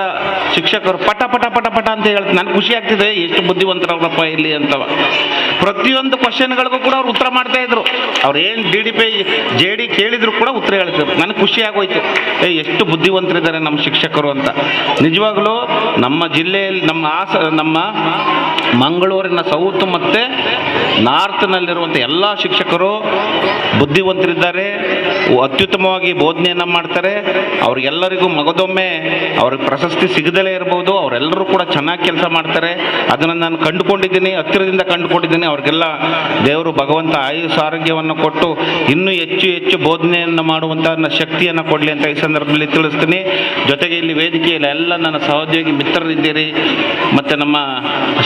ಶಿಕ್ಷಕರು ಪಟ ಪಟ ಪಟ ಪಟ ಅಂತ ಹೇಳ್ತಾರೆ. ನನಗೆ ಖುಷಿ ಆಗ್ತಿದೆ, ಎಷ್ಟು ಬುದ್ಧಿವಂತರಪ್ಪ ಇಲ್ಲಿ ಅಂತವ. ಪ್ರತಿಯೊಂದು ಕ್ವಶನ್ಗಳಿಗೂ ಕೂಡ ಅವ್ರು ಉತ್ತರ ಮಾಡ್ತಾ ಇದ್ರು. ಅವ್ರು ಏನು JD ಕೇಳಿದ್ರು ಕೂಡ ಉತ್ತರ ಹೇಳ್ತಿದ್ರು. ನನಗೆ ಖುಷಿ ಆಗೋಯ್ತು, ಎಷ್ಟು ಬುದ್ಧಿವಂತರಿದ್ದಾರೆ ನಮ್ಮ ಶಿಕ್ಷಕರು ಅಂತ. ನಿಜವಾಗ್ಲೂ ನಮ್ಮ ಜಿಲ್ಲೆಯಲ್ಲಿ ನಮ್ಮ ಮಂಗಳೂರಿನ ಸೌತ್ ಮತ್ತು ನಾರ್ತನಲ್ಲಿರುವಂಥ ಎಲ್ಲ ಶಿಕ್ಷಕರು ಬುದ್ಧಿವಂತರಿದ್ದಾರೆ, ಅತ್ಯುತ್ತಮವಾಗಿ ಬೋಧನೆಯನ್ನು ಮಾಡ್ತಾರೆ. ಅವ್ರಿಗೆಲ್ಲರಿಗೂ ಮಗದೊಮ್ಮೆ ಅವ್ರಿಗೆ ಪ್ರಶಸ್ತಿ ಸಿಗದಲೇ ಇರ್ಬೋದು, ಅವರೆಲ್ಲರೂ ಕೂಡ ಚೆನ್ನಾಗಿ ಕೆಲಸ ಮಾಡ್ತಾರೆ. ಅದನ್ನು ನಾನು ಕಂಡುಕೊಂಡಿದ್ದೀನಿ, ಹತ್ತಿರದಿಂದ ಕಂಡುಕೊಂಡಿದ್ದೀನಿ. ಅವ್ರಿಗೆಲ್ಲ ದೇವರು ಭಗವಂತ ಆಯುಷ್ ಆರೋಗ್ಯವನ್ನು ಕೊಟ್ಟು ಇನ್ನೂ ಹೆಚ್ಚು ಬೋಧನೆಯನ್ನು ಮಾಡುವಂಥ ಶಕ್ತಿಯನ್ನು ಕೊಡಲಿ ಅಂತ ಈ ಸಂದರ್ಭದಲ್ಲಿ ತಿಳಿಸ್ತೀನಿ. ಜೊತೆಗೆ ಇಲ್ಲಿ ವೇದಿಕೆಯಲ್ಲಿ ಎಲ್ಲ ನನ್ನ ಸಹೋದ್ಯೋಗಿ ಮಿತ್ರರಿದ್ದೀರಿ. ಮತ್ತು ನಮ್ಮ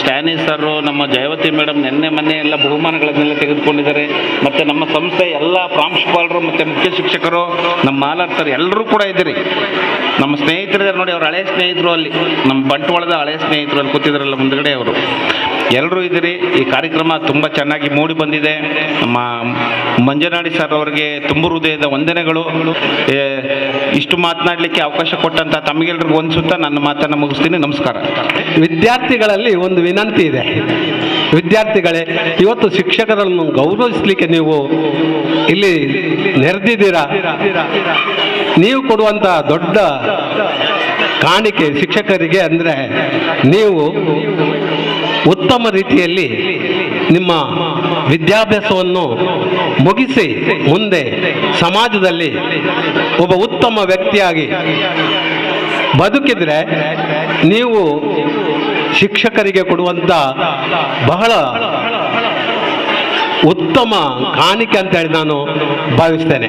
ಸ್ಟ್ಯಾನಿ ಸರು, ನಮ್ಮ ಜಯವತಿ ಮೇಡಮ್ ಮೊನ್ನೆ ಎಲ್ಲ ಬಹುಮಾನಗಳನ್ನೆಲ್ಲ ತೆಗೆದುಕೊಂಡಿದ್ದಾರೆ. ಮತ್ತು ನಮ್ಮ ಸಂಸ್ಥೆ ಎಲ್ಲ ಪ್ರಾಂಶುಪಾಲರು ಮತ್ತು ಮುಖ್ಯ ಶಿಕ್ಷಕರು, ನಮ್ಮ ಮಾಲಾರ್ ಸರ್ ಎಲ್ಲರೂ ಕೂಡ ಇದ್ದೀರಿ. ನಮ್ಮ ಸ್ನೇಹಿತರಿದ್ದಾರೆ ನೋಡಿ, ಅವ್ರ ಹಳೆಯ ಸ್ನೇಹಿತರು, ಅಲ್ಲಿ ನಮ್ಮ ಬಂಟ್ವಾಳದ ಹಳೆಯ ಸ್ನೇಹಿತರು ಅಲ್ಲಿ ಕೂತಿದ್ರಲ್ಲ ಮುಂದುಗಡೆ, ಅವರು ಎಲ್ಲರೂ ಇದ್ದೀರಿ. ಈ ಕಾರ್ಯಕ್ರಮ ತುಂಬ ಚೆನ್ನಾಗಿ ಮೂಡಿ ಬಂದಿದೆ. ನಮ್ಮ ಮಂಜನಾಡಿ ಸರ್ ಅವರಿಗೆ ತುಂಬ ಹೃದಯದ ವಂದನೆಗಳು. ಇಷ್ಟು ಮಾತನಾಡಲಿಕ್ಕೆ ಅವಕಾಶ ಕೊಟ್ಟಂತ ತಮಗೆಲ್ಲರಿಗೂ ಒಂದು ಸುತ್ತ ನನ್ನ ಮಾತನ್ನು ಮುಗಿಸ್ತೀನಿ. ನಮಸ್ಕಾರ. ವಿದ್ಯಾರ್ಥಿಗಳಲ್ಲಿ ಒಂದು ವಿನಂತಿ ಇದೆ. ವಿದ್ಯಾರ್ಥಿಗಳೇ, ಇವತ್ತು ಶಿಕ್ಷಕರನ್ನು ಗೌರವಿಸಲಿಕ್ಕೆ ನೀವು ಇಲ್ಲಿ ನೆರೆದಿದ್ದೀರಾ. ನೀವು ಕೊಡುವಂಥ ದೊಡ್ಡ ಕಾಣಿಕೆ ಶಿಕ್ಷಕರಿಗೆ ಅಂದರೆ, ನೀವು ಉತ್ತಮ ರೀತಿಯಲ್ಲಿ ನಿಮ್ಮ ವಿದ್ಯಾಭ್ಯಾಸವನ್ನು ಮುಗಿಸಿ ಮುಂದೆ ಸಮಾಜದಲ್ಲಿ ಒಬ್ಬ ಉತ್ತಮ ವ್ಯಕ್ತಿಯಾಗಿ ಬದುಕಿದರೆ ನೀವು ಶಿಕ್ಷಕರಿಗೆ ಕೊಡುವಂಥ ಬಹಳ ಉತ್ತಮ ಕಾಣಿಕೆ ಅಂತ ಹೇಳಿ ನಾನು ಭಾವಿಸ್ತೇನೆ.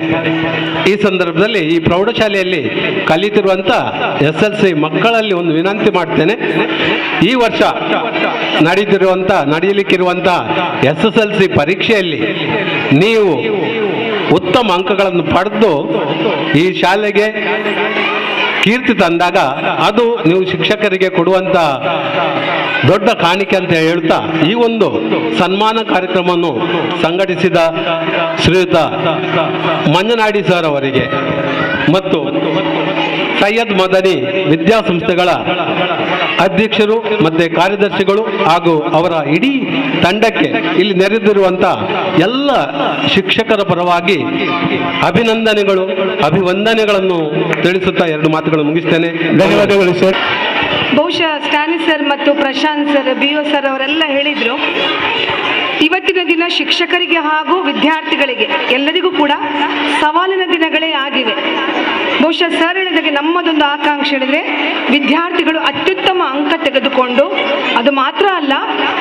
ಈ ಸಂದರ್ಭದಲ್ಲಿ ಈ ಪ್ರೌಢಶಾಲೆಯಲ್ಲಿ ಕಲಿತಿರುವಂಥ SLC ಮಕ್ಕಳಲ್ಲಿ ಒಂದು ವಿನಂತಿ ಮಾಡ್ತೇನೆ. ಈ ವರ್ಷ ನಡೆಯಲಿಕ್ಕಿರುವಂಥ SSLC ಪರೀಕ್ಷೆಯಲ್ಲಿ ನೀವು ಉತ್ತಮ ಅಂಕಗಳನ್ನು ಪಡೆದು ಈ ಶಾಲೆಗೆ ಕೀರ್ತಿ ತಂದಾಗ ಅದು ನೀವು ಶಿಕ್ಷಕರಿಗೆ ಕೊಡುವಂಥ ದೊಡ್ಡ ಕಾಣಿಕೆ ಅಂತ ಹೇಳ್ತಾ, ಈ ಒಂದು ಸನ್ಮಾನ ಕಾರ್ಯಕ್ರಮವನ್ನು ಸಂಘಟಿಸಿದ ಶ್ರೀಯುತ ಮಂಜನಾಡಿ ಸರ್ ಅವರಿಗೆ ಮತ್ತು ಸೈಯದ್ ಮದನಿ ವಿದ್ಯಾಸಂಸ್ಥೆಗಳ ಅಧ್ಯಕ್ಷರು ಮತ್ತು ಕಾರ್ಯದರ್ಶಿಗಳು ಹಾಗೂ ಅವರ ಇಡೀ ತಂಡಕ್ಕೆ ಇಲ್ಲಿ ನೆರೆದಿರುವಂಥ ಎಲ್ಲ ಶಿಕ್ಷಕರ ಪರವಾಗಿ ಅಭಿವಂದನೆಗಳನ್ನು ತಿಳಿಸುತ್ತಾ ಎರಡು ಮಾತುಗಳು ಮುಗಿಸ್ತೇನೆ. ಧನ್ಯವಾದಗಳು ಸರ್. ಬಹುಶಃ ಸ್ಟ್ಯಾನಿ ಸರ್ ಮತ್ತು ಪ್ರಶಾಂತ್ ಸರ್, BO ಸರ್ ಅವರೆಲ್ಲ ಹೇಳಿದರು, ಇವತ್ತಿನ ದಿನ ಶಿಕ್ಷಕರಿಗೆ ಹಾಗೂ ವಿದ್ಯಾರ್ಥಿಗಳಿಗೆ ಎಲ್ಲರಿಗೂ ಕೂಡ ಸವಾಲಿನ ದಿನಗಳೇ ಆಗಿವೆ. ಬಹುಶಃ ಸರ್ ಹೇಳಿದಾಗೆ ನಮ್ಮದೊಂದು ಆಕಾಂಕ್ಷೆ ಹೇಳಿದರೆ, ವಿದ್ಯಾರ್ಥಿಗಳು ಅತ್ಯುತ್ತಮ ಅಂಕ ತೆಗೆದುಕೊಂಡು ಅದು ಮಾತ್ರ ಅಲ್ಲ,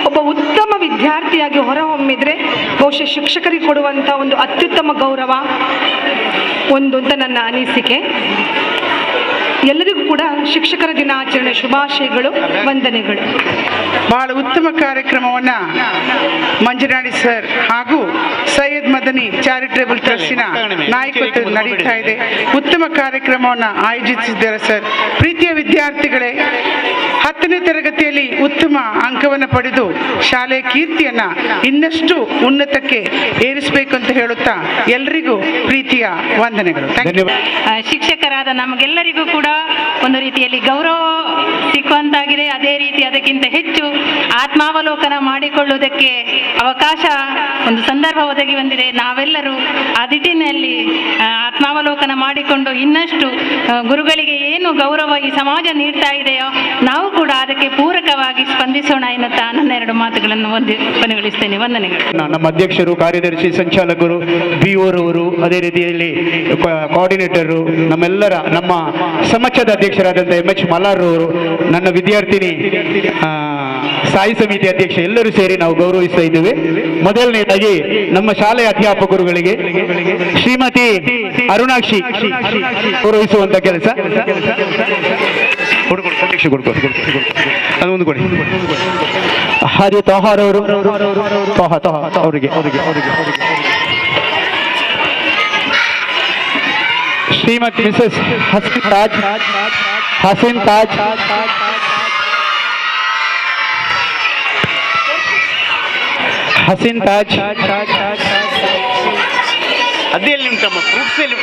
ಒಬ್ಬ ಉತ್ತಮ ವಿದ್ಯಾರ್ಥಿಯಾಗಿ ಹೊರಹೊಮ್ಮಿದ್ರೆ ಬಹುಶಃ ಶಿಕ್ಷಕರಿಗೆ ಕೊಡುವಂಥ ಒಂದು ಅತ್ಯುತ್ತಮ ಗೌರವ ಒಂದು ಅಂತ ನನ್ನ ಅನಿಸಿಕೆ. ಎಲ್ಲರಿಗೂ ಕೂಡ ಶಿಕ್ಷಕರ ದಿನಾಚರಣೆ ಶುಭಾಶಯಗಳು, ವಂದನೆಗಳು. ಬಹಳ ಉತ್ತಮ ಕಾರ್ಯಕ್ರಮವನ್ನ ಮಂಜುನಾಡಿ ಸರ್ ಹಾಗೂ ಸೈಯದ್ ಮದನಿ ಚಾರಿಟೇಬಲ್ ಟ್ರಸ್ಟಿನ ನಾಯಕತ್ವದಲ್ಲಿ ನಡೀತಾ ಇದೆ. ಉತ್ತಮ ಕಾರ್ಯಕ್ರಮವನ್ನ ಆಯೋಜಿಸಿದ್ದಾರೆ ಸರ್. ಪ್ರೀತಿಯ ವಿದ್ಯಾರ್ಥಿಗಳೇ, 10ನೇ ತರಗತಿಯಲ್ಲಿ ಉತ್ತಮ ಅಂಕವನ್ನು ಪಡೆದು ಶಾಲೆಯ ಕೀರ್ತಿಯನ್ನ ಇನ್ನಷ್ಟು ಉನ್ನತಕ್ಕೆ ಏರಿಸಬೇಕು ಅಂತ ಹೇಳುತ್ತಾ ಎಲ್ಲರಿಗೂ ಪ್ರೀತಿಯ ವಂದನೆಗಳು. ಶಿಕ್ಷಕರಾದ ನಮಗೆಲ್ಲರಿಗೂ ಕೂಡ ಒಂದು ರೀತಿಯಲ್ಲಿ ಗೌರವ ಸಿಕ್ಕುವಂತಾಗಿದೆ. ಅದೇ ರೀತಿ ಅದಕ್ಕಿಂತ ಹೆಚ್ಚು ಆತ್ಮಾವಲೋಕನ ಮಾಡಿಕೊಳ್ಳುವುದಕ್ಕೆ ಅವಕಾಶ, ಒಂದು ಸಂದರ್ಭ ಒದಗಿ ಬಂದಿದೆ. ನಾವೆಲ್ಲರೂ ಆ ನಿಟ್ಟಿನಲ್ಲಿ ಆತ್ಮಾವಲೋಕನ ಮಾಡಿಕೊಂಡು ಇನ್ನಷ್ಟು ಗುರುಗಳಿಗೆ ಏನು ಗೌರವ ಈ ಸಮಾಜ ನೀಡ್ತಾ ಇದೆಯೋ ನಾವು ಕೂಡ ಅದಕ್ಕೆ ಪೂರಕವಾಗಿ ಸ್ಪಂದಿಸೋಣ ಎನ್ನುತ್ತಾ ನನ್ನ 2 ಮಾತುಗಳನ್ನು ಕೊನೆಗೊಳಿಸ್ತೇನೆ. ವಂದನೆಗಳು. ನಮ್ಮ ಅಧ್ಯಕ್ಷರು, ಕಾರ್ಯದರ್ಶಿ, ಸಂಚಾಲಕರು, ಬಿಒರವರು, ಅದೇ ರೀತಿಯಲ್ಲಿ ಕೋಆರ್ಡಿನೇಟರು, ನಮ್ಮ ಸಮಕ್ಷದ ಅಧ್ಯಕ್ಷರಾದಂಥ MH ಮಲಾರ್ ಅವರು, ನನ್ನ ವಿದ್ಯಾರ್ಥಿನಿ ಸ್ಥಾಯಿ ಸಮಿತಿ ಅಧ್ಯಕ್ಷ, ಎಲ್ಲರೂ ಸೇರಿ ನಾವು ಗೌರವಿಸ್ತಾ ಇದ್ದೇವೆ. ಮೊದಲನೇದಾಗಿ ನಮ್ಮ ಶಾಲೆಯ ಅಧ್ಯಾಪಕರುಗಳಿಗೆ ಶ್ರೀಮತಿ ಅರುಣಾಕ್ಷಿ ಗೌರವಿಸುವಂತ ಕೆಲಸ. ಅದೊಂದು ಕೊಡಿ. ಹಾಗೆ ತೋಹಾರ್ ಅವರು, ಅವರಿಗೆ ಶ್ರೀಮತಿ ಮಿಸಸ್ ಹಸೀನ್ ತಾಜ್, ಅದೇ ಎಲ್ಲಿ ಉಂಟಮ್ಮ ಫ್ರೂಟ್ಸ್ ಎಲ್ಲಿ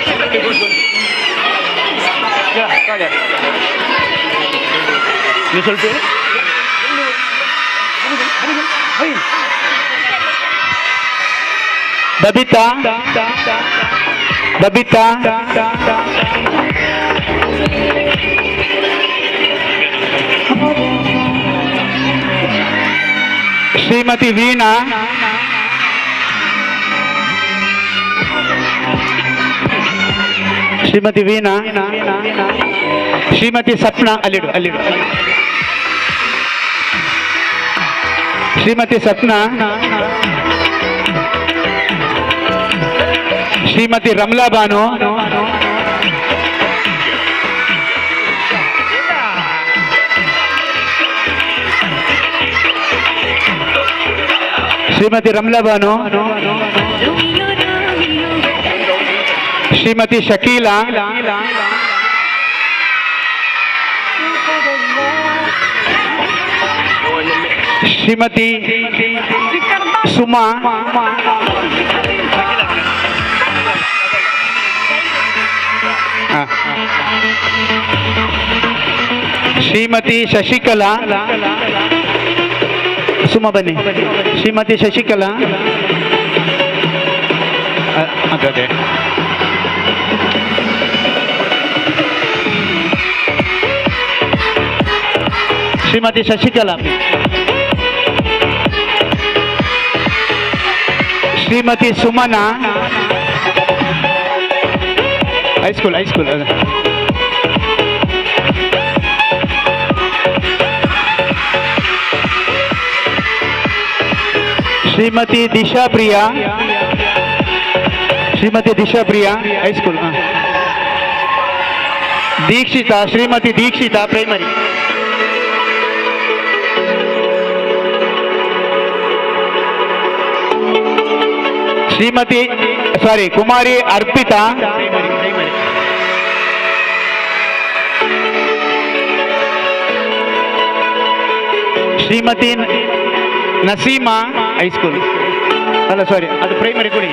ನೀವು ಸ್ವಲ್ಪ ಬಬಿತಾ ಶ್ರೀಮತಿ ವೀಣಾ, ಶ್ರೀಮತಿ ಸಪ್ನಾ, ಶ್ರೀಮತಿ ಸಪ್ನಾ, ಶ್ರೀಮತಿ ರಮಲಾ ಬಾನು, ಶ್ರೀಮತಿ ಶಕೀಲಾ, ಶ್ರೀಮತಿ ಸುಮಾ, ಶ್ರೀಮತಿ ಶಶಿಕಲಾ, ಸುಮಾ ಬನ್ನಿ, ಶ್ರೀಮತಿ ಶಶಿಕಲಾ, ಅದೇ Shrimati Shashikala, Shrimati Sumana, high school Shrimati Disha Priya, high school Dikshita, Shrimati Dikshita, primary Kumari Arpita, Shrimati Naseema, high school ಅದು ಪ್ರೈಮರಿ ಕೊಡಿ,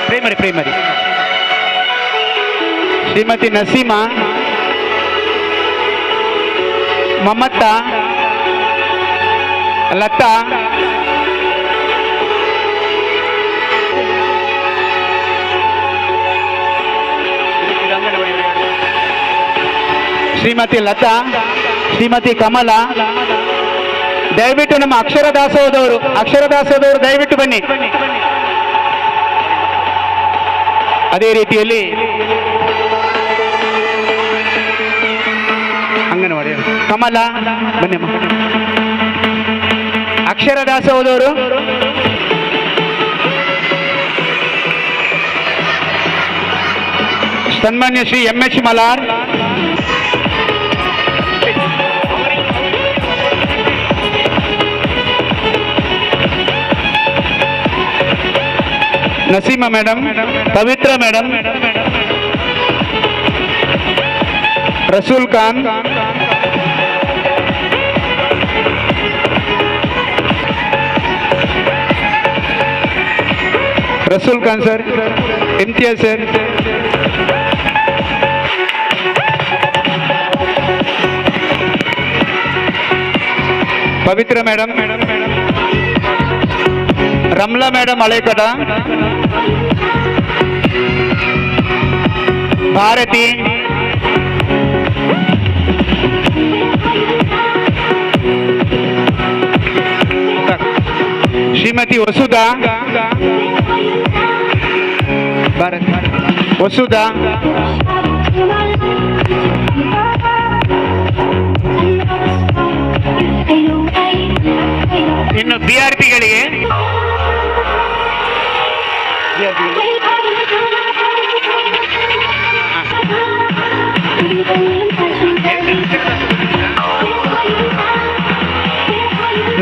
ಪ್ರೈಮರಿ ಶ್ರೀಮತಿ ನಸೀಮಾ, ಮಮತಾ, ಲತಾ, ಶ್ರೀಮತಿ ಕಮಲಾ. ದಯವಿಟ್ಟು ನಮ್ಮ ಅಕ್ಷರ ದಾಸೋಹದವರು ದಯವಿಟ್ಟು ಬನ್ನಿ. ಅದೇ ರೀತಿಯಲ್ಲಿ ಅಂಗನವಾಡಿ ಕಮಲಾ ಬನ್ನಿ. ಅಕ್ಷರ ದಾಸೋಹದವರು ಸನ್ಮಾನ್ಯ ಶ್ರೀ MH ಮಲಾರ್, ನಸೀಮಾ ಮೇಡಮ್, ಪವಿತ್ರ ಮೇಡಮ್, ರಸೂಲ್ ಖಾನ್, ರಸೂಲ್ ಖಾನ್ ಸರ್, ಇಮ್ತಿಯಾಜ್ ಸರ್, ಪವಿತ್ರ ಮೇಡಮ್, ರಮ್ಲಾ ಮೇಡಮ್ ಹಳೇಕಟ, ಭಾರತಿ, ಶ್ರೀಮತಿ ವಸುಧಾ, ವಸುಧಾ, ಇನ್ನು BRPಗಳಿಗೆ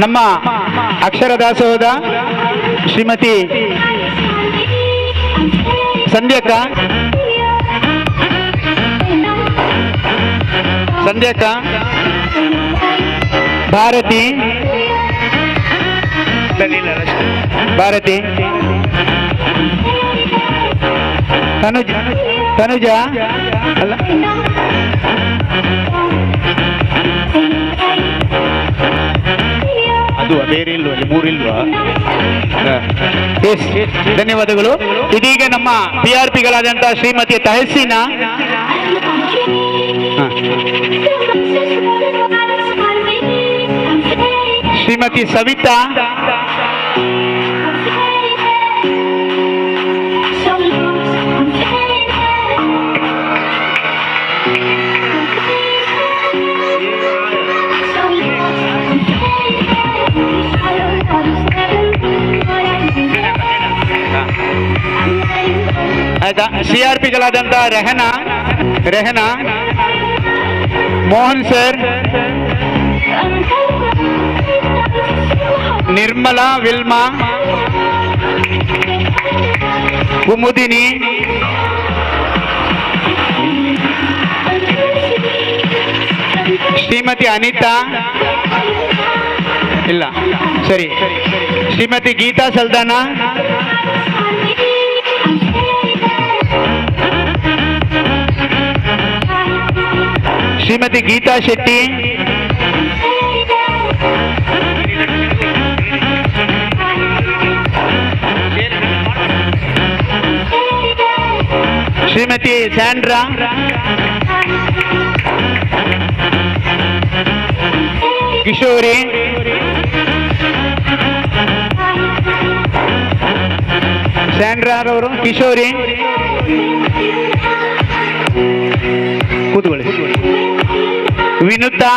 ನಮ್ಮ ಅಕ್ಷರ ದಾಸೋಹದ ಶ್ರೀಮತಿ ಸಂಧ್ಯಕ್ಕ, ಭಾರತಿ, ತನುಜ ಅಲ್ಲ, ಅದು ಬೇರೆ ಇಲ್ವಾ, ಅಲ್ಲಿ ಮೂರಿಲ್ವಾ? ಎಸ್, ಧನ್ಯವಾದಗಳು. ಇದೀಗ ನಮ್ಮ PRPಗಳಾದಂತಹ ಶ್ರೀಮತಿ ತಹಸೀನಾ, ಶ್ರೀಮತಿ ಸವಿತಾ, ಆಯ್ತಾ, CRPಗಳಾದಂತಹ ರೆಹನಾ, ಮೋಹನ್ ಸರ್, ನಿರ್ಮಲಾ, ವಿಲ್ಮಾ, ಕುಮುದಿನಿ, ಶ್ರೀಮತಿ ಅನಿತಾ, ಇಲ್ಲ ಸರಿ, ಶ್ರೀಮತಿ ಗೀತಾ ಸಲ್ದಾನಾ, ಶ್ರೀಮತಿ ಗೀತಾ ಶೆಟ್ಟಿ, ಶ್ರೀಮತಿ ಸ್ಯಾಂಡ್ರಾ, ಕಿಶೋರಿ, ಸ್ಯಾಂಡ್ರಾರವರು, ಕಿಶೋರಿ, ಕೂತ್ಕೊಳ್ಳಿ, ವಿನುತಾ,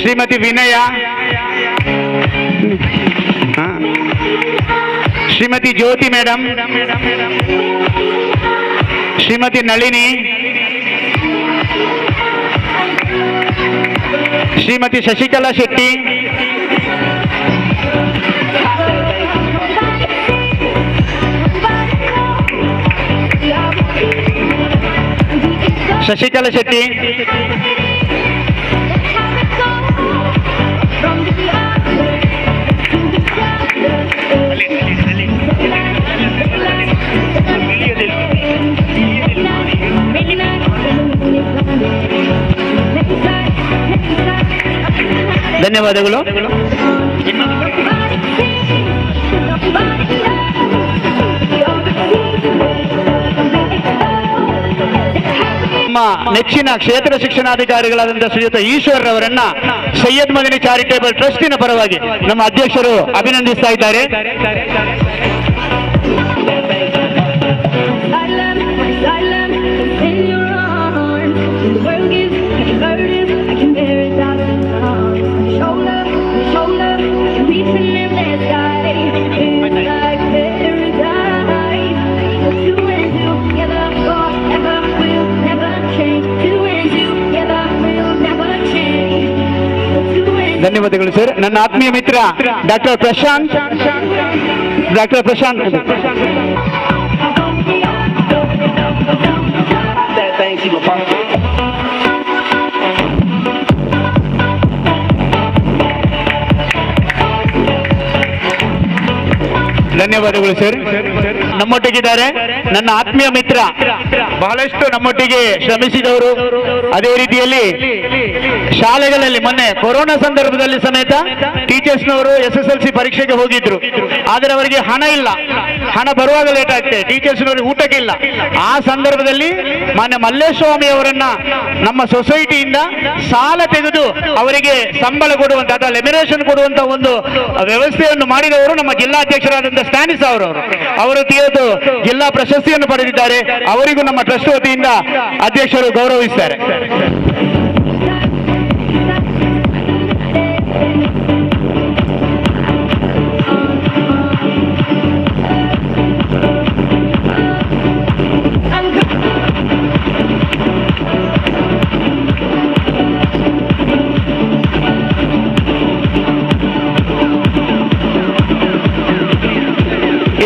ಶ್ರೀಮತಿ ವಿನಯ, ಶ್ರೀಮತಿ ಜ್ಯೋತಿ ಮೇಡಮ್, ಶ್ರೀಮತಿ ನಳಿನಿ, ಶ್ರೀಮತಿ ಶಶಿಕಲಾ ಶೆಟ್ಟಿ, ಧನ್ಯವಾದಗಳು. ನಮ್ಮ ನೆಚ್ಚಿನ ಕ್ಷೇತ್ರ ಶಿಕ್ಷಣಾಧಿಕಾರಿಗಳಾದಂತಹ ಶ್ರೀಯುತ ಈಶ್ವರ್ ಅವರನ್ನ ಸೈಯದ್ ಮದನಿ ಚಾರಿಟೇಬಲ್ ಟ್ರಸ್ಟಿನ ಪರವಾಗಿ ನಮ್ಮ ಅಧ್ಯಕ್ಷರು ಅಭಿನಂದಿಸ್ತಾ ಇದ್ದಾರೆ. In your arms, the world gives ಧನ್ಯವಾದಗಳು ಸರ್. ನನ್ನ ಆತ್ಮೀಯ ಮಿತ್ರ ಡಾಕ್ಟರ್ ಪ್ರಶಾಂತ್. ಧನ್ಯವಾದಗಳು ಸರ್. ನಮ್ಮೊಟ್ಟಿಗಿದ್ದಾರೆ ನನ್ನ ಆತ್ಮೀಯ ಮಿತ್ರ, ಬಹಳಷ್ಟು ನಮ್ಮೊಟ್ಟಿಗೆ ಶ್ರಮಿಸಿದವರು. ಅದೇ ರೀತಿಯಲ್ಲಿ ಶಾಲೆಗಳಲ್ಲಿ ಮೊನ್ನೆ ಕೊರೋನಾ ಸಂದರ್ಭದಲ್ಲಿ ಸಮೇತ ಟೀಚರ್ಸ್ನವರು SSLC ಪರೀಕ್ಷೆಗೆ ಹೋಗಿದ್ರು. ಆದರೆ ಅವರಿಗೆ ಹಣ ಇಲ್ಲ, ಹಣ ಬರುವಾಗ ಲೇಟ್ ಆಗ್ತದೆ, ಟೀಚರ್ಸ್ನವರಿಗೆ ಊಟಕ್ಕಿಲ್ಲ. ಆ ಸಂದರ್ಭದಲ್ಲಿ ಮಾನ್ಯ ಮಲ್ಲೇಸ್ವಾಮಿ ಅವರನ್ನ ನಮ್ಮ ಸೊಸೈಟಿಯಿಂದ ಸಾಲ ತೆಗೆದು ಅವರಿಗೆ ಸಂಬಳ ಕೊಡುವಂತ ಅಥವಾ ಲೆಮಿನೇಷನ್ ಕೊಡುವಂತ ಒಂದು ವ್ಯವಸ್ಥೆಯನ್ನು ಮಾಡಿದವರು ನಮ್ಮ ಜಿಲ್ಲಾಧ್ಯಕ್ಷರಾದಂತಹ ಸ್ಟ್ಯಾನಿಸ್ ಅವರು ಇವತ್ತು ಜಿಲ್ಲಾ ಪ್ರಶಸ್ತಿಯನ್ನು ಪಡೆದಿದ್ದಾರೆ. ಅವರಿಗೂ ನಮ್ಮ ಟ್ರಸ್ಟ್ ವತಿಯಿಂದ ಅಧ್ಯಕ್ಷರು ಗೌರವಿಸ್ತಾರೆ.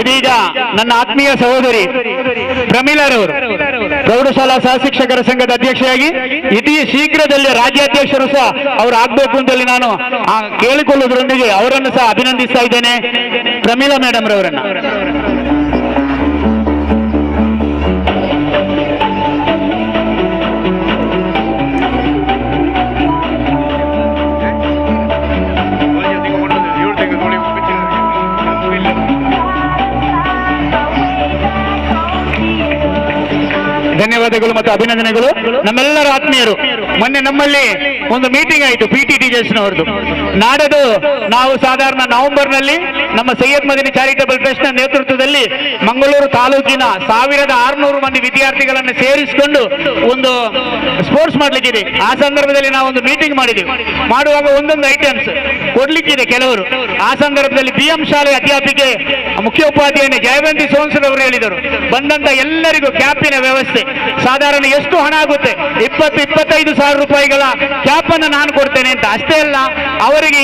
ಇದೀಗ ನನ್ನ ಆತ್ಮೀಯ ಸಹೋದರಿ ಪ್ರಮೀಲಾರವರು ಪ್ರೌಢಶಾಲಾ ಸಹ ಶಿಕ್ಷಕರ ಸಂಘದ ಅಧ್ಯಕ್ಷೆಯಾಗಿ ಇತಿ ಶೀಘ್ರದಲ್ಲಿ ರಾಜ್ಯಾಧ್ಯಕ್ಷರು ಸಹ ಅವರು ಆಗ್ಬೇಕು ಅಂತೇಳಿ ನಾನು ಕೇಳಿಕೊಳ್ಳುವುದರೊಂದಿಗೆ ಅವರನ್ನು ಸಹ ಅಭಿನಂದಿಸ್ತಾ ಇದ್ದೇನೆ. ಪ್ರಮೀಲಾ ಮೇಡಮ್ ರವರನ್ನ. ಧನ್ಯವಾದಗಳು ಮತ್ತು ಅಭಿನಂದನೆಗಳು. ನಮ್ಮೆಲ್ಲರ ಆತ್ಮೀಯರು, ಮೊನ್ನೆ ನಮ್ಮಲ್ಲಿ ಒಂದು ಮೀಟಿಂಗ್ ಆಯಿತು PT ಟೀಚರ್ಸ್ನವ್ರದ್ದು. ನಾಡದು ನಾವು ಸಾಧಾರಣ ನವೆಂಬರ್ನಲ್ಲಿ ನಮ್ಮ ಸೈಯದ್ ಮದನಿ ಚಾರಿಟಬಲ್ ಟ್ರಸ್ಟ್ ನ ನೇತೃತ್ವದಲ್ಲಿ ಮಂಗಳೂರು ತಾಲೂಕಿನ 1600 ಮಂದಿ ವಿದ್ಯಾರ್ಥಿಗಳನ್ನು ಸೇರಿಸಿಕೊಂಡು ಒಂದು ಸ್ಪೋರ್ಟ್ಸ್ ಮಾಡ್ಲಿಕ್ಕಿದೆ. ಆ ಸಂದರ್ಭದಲ್ಲಿ ನಾವು ಒಂದು ಮೀಟಿಂಗ್ ಮಾಡಿದೆವು. ಮಾಡುವಾಗ ಒಂದೊಂದು ಐಟಮ್ಸ್ ಕೊಡ್ಲಿಕ್ಕಿದೆ ಕೆಲವರು. ಆ ಸಂದರ್ಭದಲ್ಲಿ BM ಶಾಲೆ ಅಧ್ಯಾಪಿಕೆ ಮುಖ್ಯೋಪಾಧ್ಯಾಯನೇ ಜಯವಂತಿ ಸೋನ್ಸರ್ ಅವರು ಹೇಳಿದರು, ಬಂದಂತ ಎಲ್ಲರಿಗೂ ಕ್ಯಾಪಿನ ವ್ಯವಸ್ಥೆ ಸಾಧಾರಣ ಎಷ್ಟು ಹಣ ಆಗುತ್ತೆ, 20-25 ಸಾವಿರ ರೂಪಾಯಿಗಳ ಕ್ಯಾಪ್ ಅನ್ನು ನಾನು ಕೊಡ್ತೇನೆ ಅಂತ. ಅಷ್ಟೇ ಅಲ್ಲ, ಅವರಿಗೆ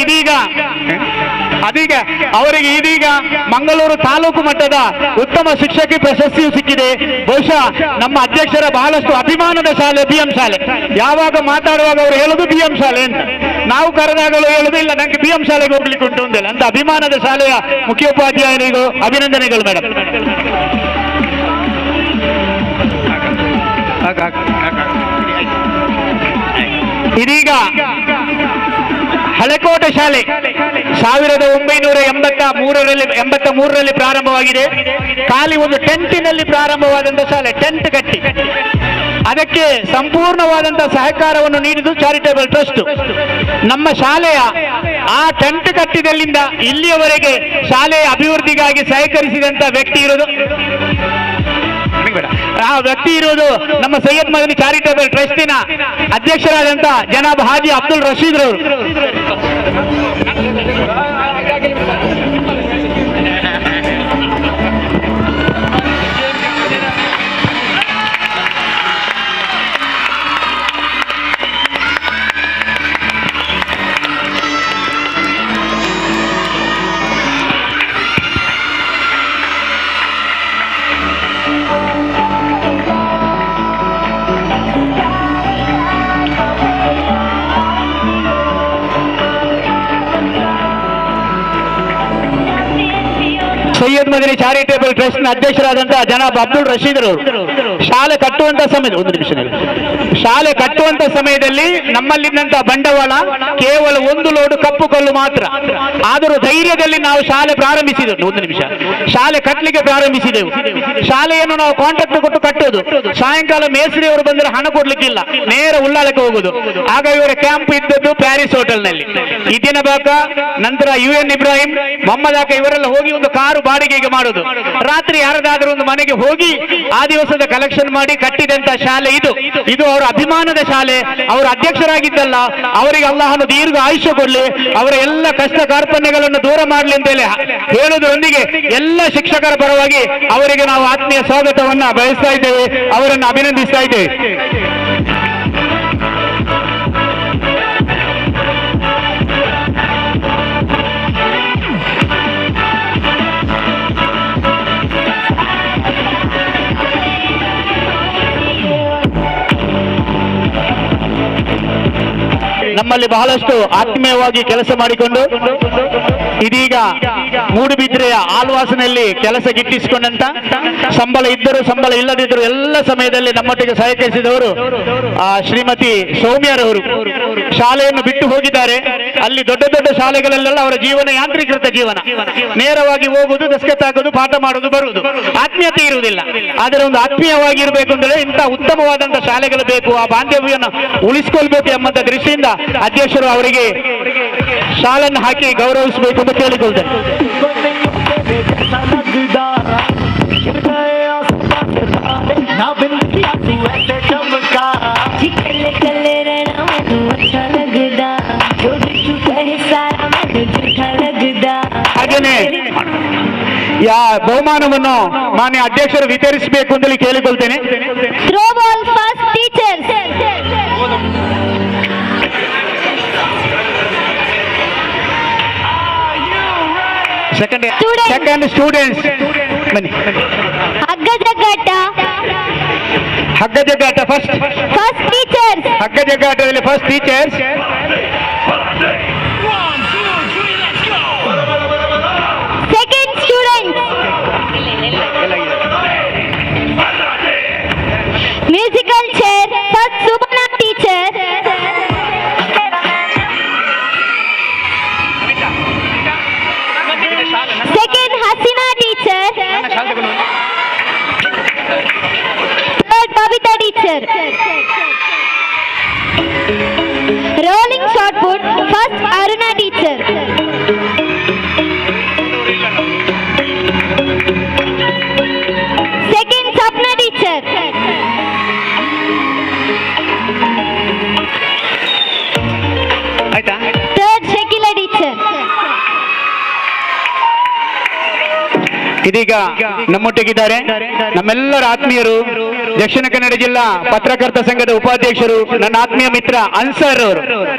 ಇದೀಗ ಮಂಗಳೂರು ತಾಲೂಕು ಮಟ್ಟದ ಉತ್ತಮ ಶಿಕ್ಷಕಿ ಪ್ರಶಸ್ತಿಯು ಸಿಕ್ಕಿದೆ. ಬಹುಶಃ ನಮ್ಮ ಅಧ್ಯಕ್ಷರ ಬಹಳಷ್ಟು ಅಭಿಮಾನದ ಶಾಲೆ BM ಶಾಲೆ. ಯಾವಾಗ ಮಾತಾಡುವಾಗ ಅವರು ಹೇಳುದು BM ಶಾಲೆ ಅಂತ, ನಾವು ಕರೆದಾಗಲೂ ಹೇಳುದು ಇಲ್ಲ ನಂಗೆ BM ಶಾಲೆಗೆ ಹೋಗ್ಲಿಕ್ಕೆ ಉಂಟು ಅಂದಿಲ್ಲ ಅಂತ. ಅಭಿಮಾನದ ಶಾಲೆಯ ಮುಖ್ಯೋಪಾಧ್ಯಾಯರಿಗೂ ಅಭಿನಂದನೆಗಳು ಮೇಡಮ್. ಇದೀಗ ಹಳೆಕೋಟೆ ಶಾಲೆ 1983ರಲ್ಲಿ ಪ್ರಾರಂಭವಾಗಿದೆ. ಖಾಲಿ ಒಂದು ಟೆಂಟಿನಲ್ಲಿ ಪ್ರಾರಂಭವಾದಂತಹ ಶಾಲೆ, ಟೆಂಟ್ ಕಟ್ಟಿ ಅದಕ್ಕೆ ಸಂಪೂರ್ಣವಾದಂತಹ ಸಹಕಾರವನ್ನು ನೀಡಿದ್ದು ಚಾರಿಟೇಬಲ್ ಟ್ರಸ್ಟ್. ನಮ್ಮ ಶಾಲೆಯ ಆ ಟೆಂಟ್ ಕಟ್ಟಿದಲ್ಲಿಂದ ಇಲ್ಲಿಯವರೆಗೆ ಶಾಲೆಯ ಅಭಿವೃದ್ಧಿಗಾಗಿ ಸಹಕರಿಸಿದಂತ ವ್ಯಕ್ತಿ ಇರುವುದು ನಮ್ಮ ಸೈಯದ್ ಮದನಿ ಚಾರಿಟೇಬಲ್ ಟ್ರಸ್ಟಿನ ಅಧ್ಯಕ್ಷರಾದಂತ ಜನಾಬ್ ಹಾಜಿ ಅಬ್ದುಲ್ ರಶೀದ್ ರವರು. ಸೈಯದ್ ಮದನಿ ಚಾರಿಟೇಬಲ್ ಟ್ರಸ್ಟ್ ನ ಅಧ್ಯಕ್ಷರಾದಂತಹ ಜನಾಬ್ ಅಬ್ದುಲ್ ರಶೀದ್ ಅವರು ಶಾಲೆ ಕಟ್ಟುವಂತ ಸಮಯದಲ್ಲಿ ನಮ್ಮಲ್ಲಿದ್ದಂತಹ ಬಂಡವಾಳ ಕೇವಲ 1 ಲೋಡ್ ಕಪ್ಪು ಕಲ್ಲು ಮಾತ್ರ. ಆದರೂ ಧೈರ್ಯದಲ್ಲಿ ನಾವು ಶಾಲೆ ಪ್ರಾರಂಭಿಸಿದೆವು. ಶಾಲೆ ಕಟ್ಟಲಿಕ್ಕೆ ಪ್ರಾರಂಭಿಸಿದೆವು. ಶಾಲೆಯನ್ನು ನಾವು ಕಾಂಟ್ರಾಕ್ಟ್ ಕೊಟ್ಟು ಕಟ್ಟೋದು. ಸಾಯಂಕಾಲ ಮೇಸ್ತ್ರಿ ಅವರು ಬಂದರೆ ಹಣ ಕೊಡ್ಲಿಕ್ಕಿಲ್ಲ, ನೇರ ಉಳ್ಳಾಲಕ್ಕೆ ಹೋಗುದು. ಆಗ ಇವರ ಕ್ಯಾಂಪ್ ಇದ್ದದ್ದು ಪ್ಯಾರಿಸ್ ಹೋಟೆಲ್ನಲ್ಲಿ. ಇದಿನ ಬಾಕ ನಂತರ UN ಇಬ್ರಾಹಿಂ, ಮೊಹಮ್ಮದ್ ಆಕ ಇವರೆಲ್ಲ ಹೋಗಿ ಒಂದು ಕಾರು ಬಾಡಿಗೆಗೆ ಮಾಡುದು. ರಾತ್ರಿ ಯಾರದಾದ್ರೂ ಒಂದು ಮನೆಗೆ ಹೋಗಿ ಆ ದಿವಸದ ಕಲೆಕ್ಷನ್ ಮಾಡಿ ಕಟ್ಟಿದಂತ ಶಾಲೆ ಇದು ಅವರ ಅಭಿಮಾನದ ಶಾಲೆ. ಅವರ ಅಧ್ಯಕ್ಷರಾಗಿದ್ದಲ್ಲ, ಅವರಿಗೆ ಅಲ್ಲಾಹನು ದೀರ್ಘ ಆಯುಷ್ಯ ಕೊಡ್ಲಿ, ಅವರ ಎಲ್ಲ ಕಷ್ಟ ಕಾರ್ಪಣ್ಯಗಳನ್ನು ದೂರ ಮಾಡಲಿ ಅಂತೇಳಿ ಹೇಳುವುದರೊಂದಿಗೆ ಎಲ್ಲ ಶಿಕ್ಷಕರ ಪರವಾಗಿ ಅವರಿಗೆ ನಾವು ಆತ್ಮೀಯ ಸ್ವಾಗತವನ್ನ ಬಯಸ್ತಾ ಇದ್ದೇವೆ, ಅವರನ್ನು ಅಭಿನಂದಿಸ್ತಾ ಇದ್ದೇವೆ. ನಮ್ಮಲ್ಲಿ ಬಹಳಷ್ಟು ಆತ್ಮೀಯವಾಗಿ ಕೆಲಸ ಮಾಡಿಕೊಂಡು ಇದೀಗ ಮೂಡುಬಿದ್ರೆಯ ಆಳ್ವಾಸನಲ್ಲಿ ಕೆಲಸ ಗಿಟ್ಟಿಸಿಕೊಂಡಂತ ಸಂಬಳ ಇದ್ದರೂ ಸಂಬಳ ಇಲ್ಲದಿದ್ದರೂ ಎಲ್ಲ ಸಮಯದಲ್ಲಿ ನಮ್ಮೊಟ್ಟಿಗೆ ಸಹಕರಿಸಿದವರು ಶ್ರೀಮತಿ ಸೌಮ್ಯರವರು ಶಾಲೆಯನ್ನು ಬಿಟ್ಟು ಹೋಗಿದ್ದಾರೆ. ಅಲ್ಲಿ ದೊಡ್ಡ ದೊಡ್ಡ ಶಾಲೆಗಳಲ್ಲೆಲ್ಲ ಅವರ ಜೀವನ ಯಾಂತ್ರೀಕೃತ ಜೀವನ, ನೇರವಾಗಿ ಹೋಗುವುದು, ದಸ್ಕತ್ ಹಾಕೋದು, ಪಾಠ ಮಾಡುವುದು, ಬರುವುದು, ಆತ್ಮೀಯತೆ ಇರುವುದಿಲ್ಲ. ಆದರೆ ಒಂದು ಆತ್ಮೀಯವಾಗಿರಬೇಕು ಅಂದರೆ ಇಂಥ ಉತ್ತಮವಾದಂತಹ ಶಾಲೆಗಳು ಬೇಕು, ಆ ಬಾಂಧವ್ಯವನ್ನು ಉಳಿಸಿಕೊಳ್ಬೇಕು ಎಂಬಂತ ದೃಷ್ಟಿಯಿಂದ ಅಧ್ಯಕ್ಷರು ಅವರಿಗೆ ಶಾಲನ್ನು ಹಾಕಿ ಗೌರವಿಸಬೇಕು ಅಂತ ಕೇಳಿಕೊಳ್ತೇನೆ. ಹಾಗೇನೆ ಬಹುಮಾನವನ್ನು ಮಾನ್ಯ ಅಧ್ಯಕ್ಷರು ವಿತರಿಸಬೇಕು ಅಂತೇಳಿ ಕೇಳಿಕೊಳ್ತೇನೆ. ಸೆಕೆಂಡ್ ಸ್ಟೂಡೆಂಟ್ಸ್ ಬನ್ನಿ. ಹಗ್ಗ ಜಗ್ಗಾಟ ಫಸ್ಟ್ ಟೀಚರ್ಸ್. ಹಗ್ಗ ಜಗ್ಗಾಟದಲ್ಲಿ first teachers. Second students. Musical chair first Sumana teacher. Second Haseena teacher. Third Babita teacher. Rolling shot put first Aruna teacher. Second Sapna teacher. ಆಯ್ತಾ? Third Shakila teacher. ಇದೀಗ ನಮ್ಮೊಟ್ಟಿಗಿದ್ದಾರೆ ನಮ್ಮೆಲ್ಲರ ಆತ್ಮೀಯರು, ದಕ್ಷಿಣ ಕನ್ನಡ ಜಿಲ್ಲಾ ಪತ್ರಕರ್ತ ಸಂಘದ ಉಪಾಧ್ಯಕ್ಷರು, ನನ್ನ ಆತ್ಮೀಯ ಮಿತ್ರ ಅನ್ಸರ್ ಅವರು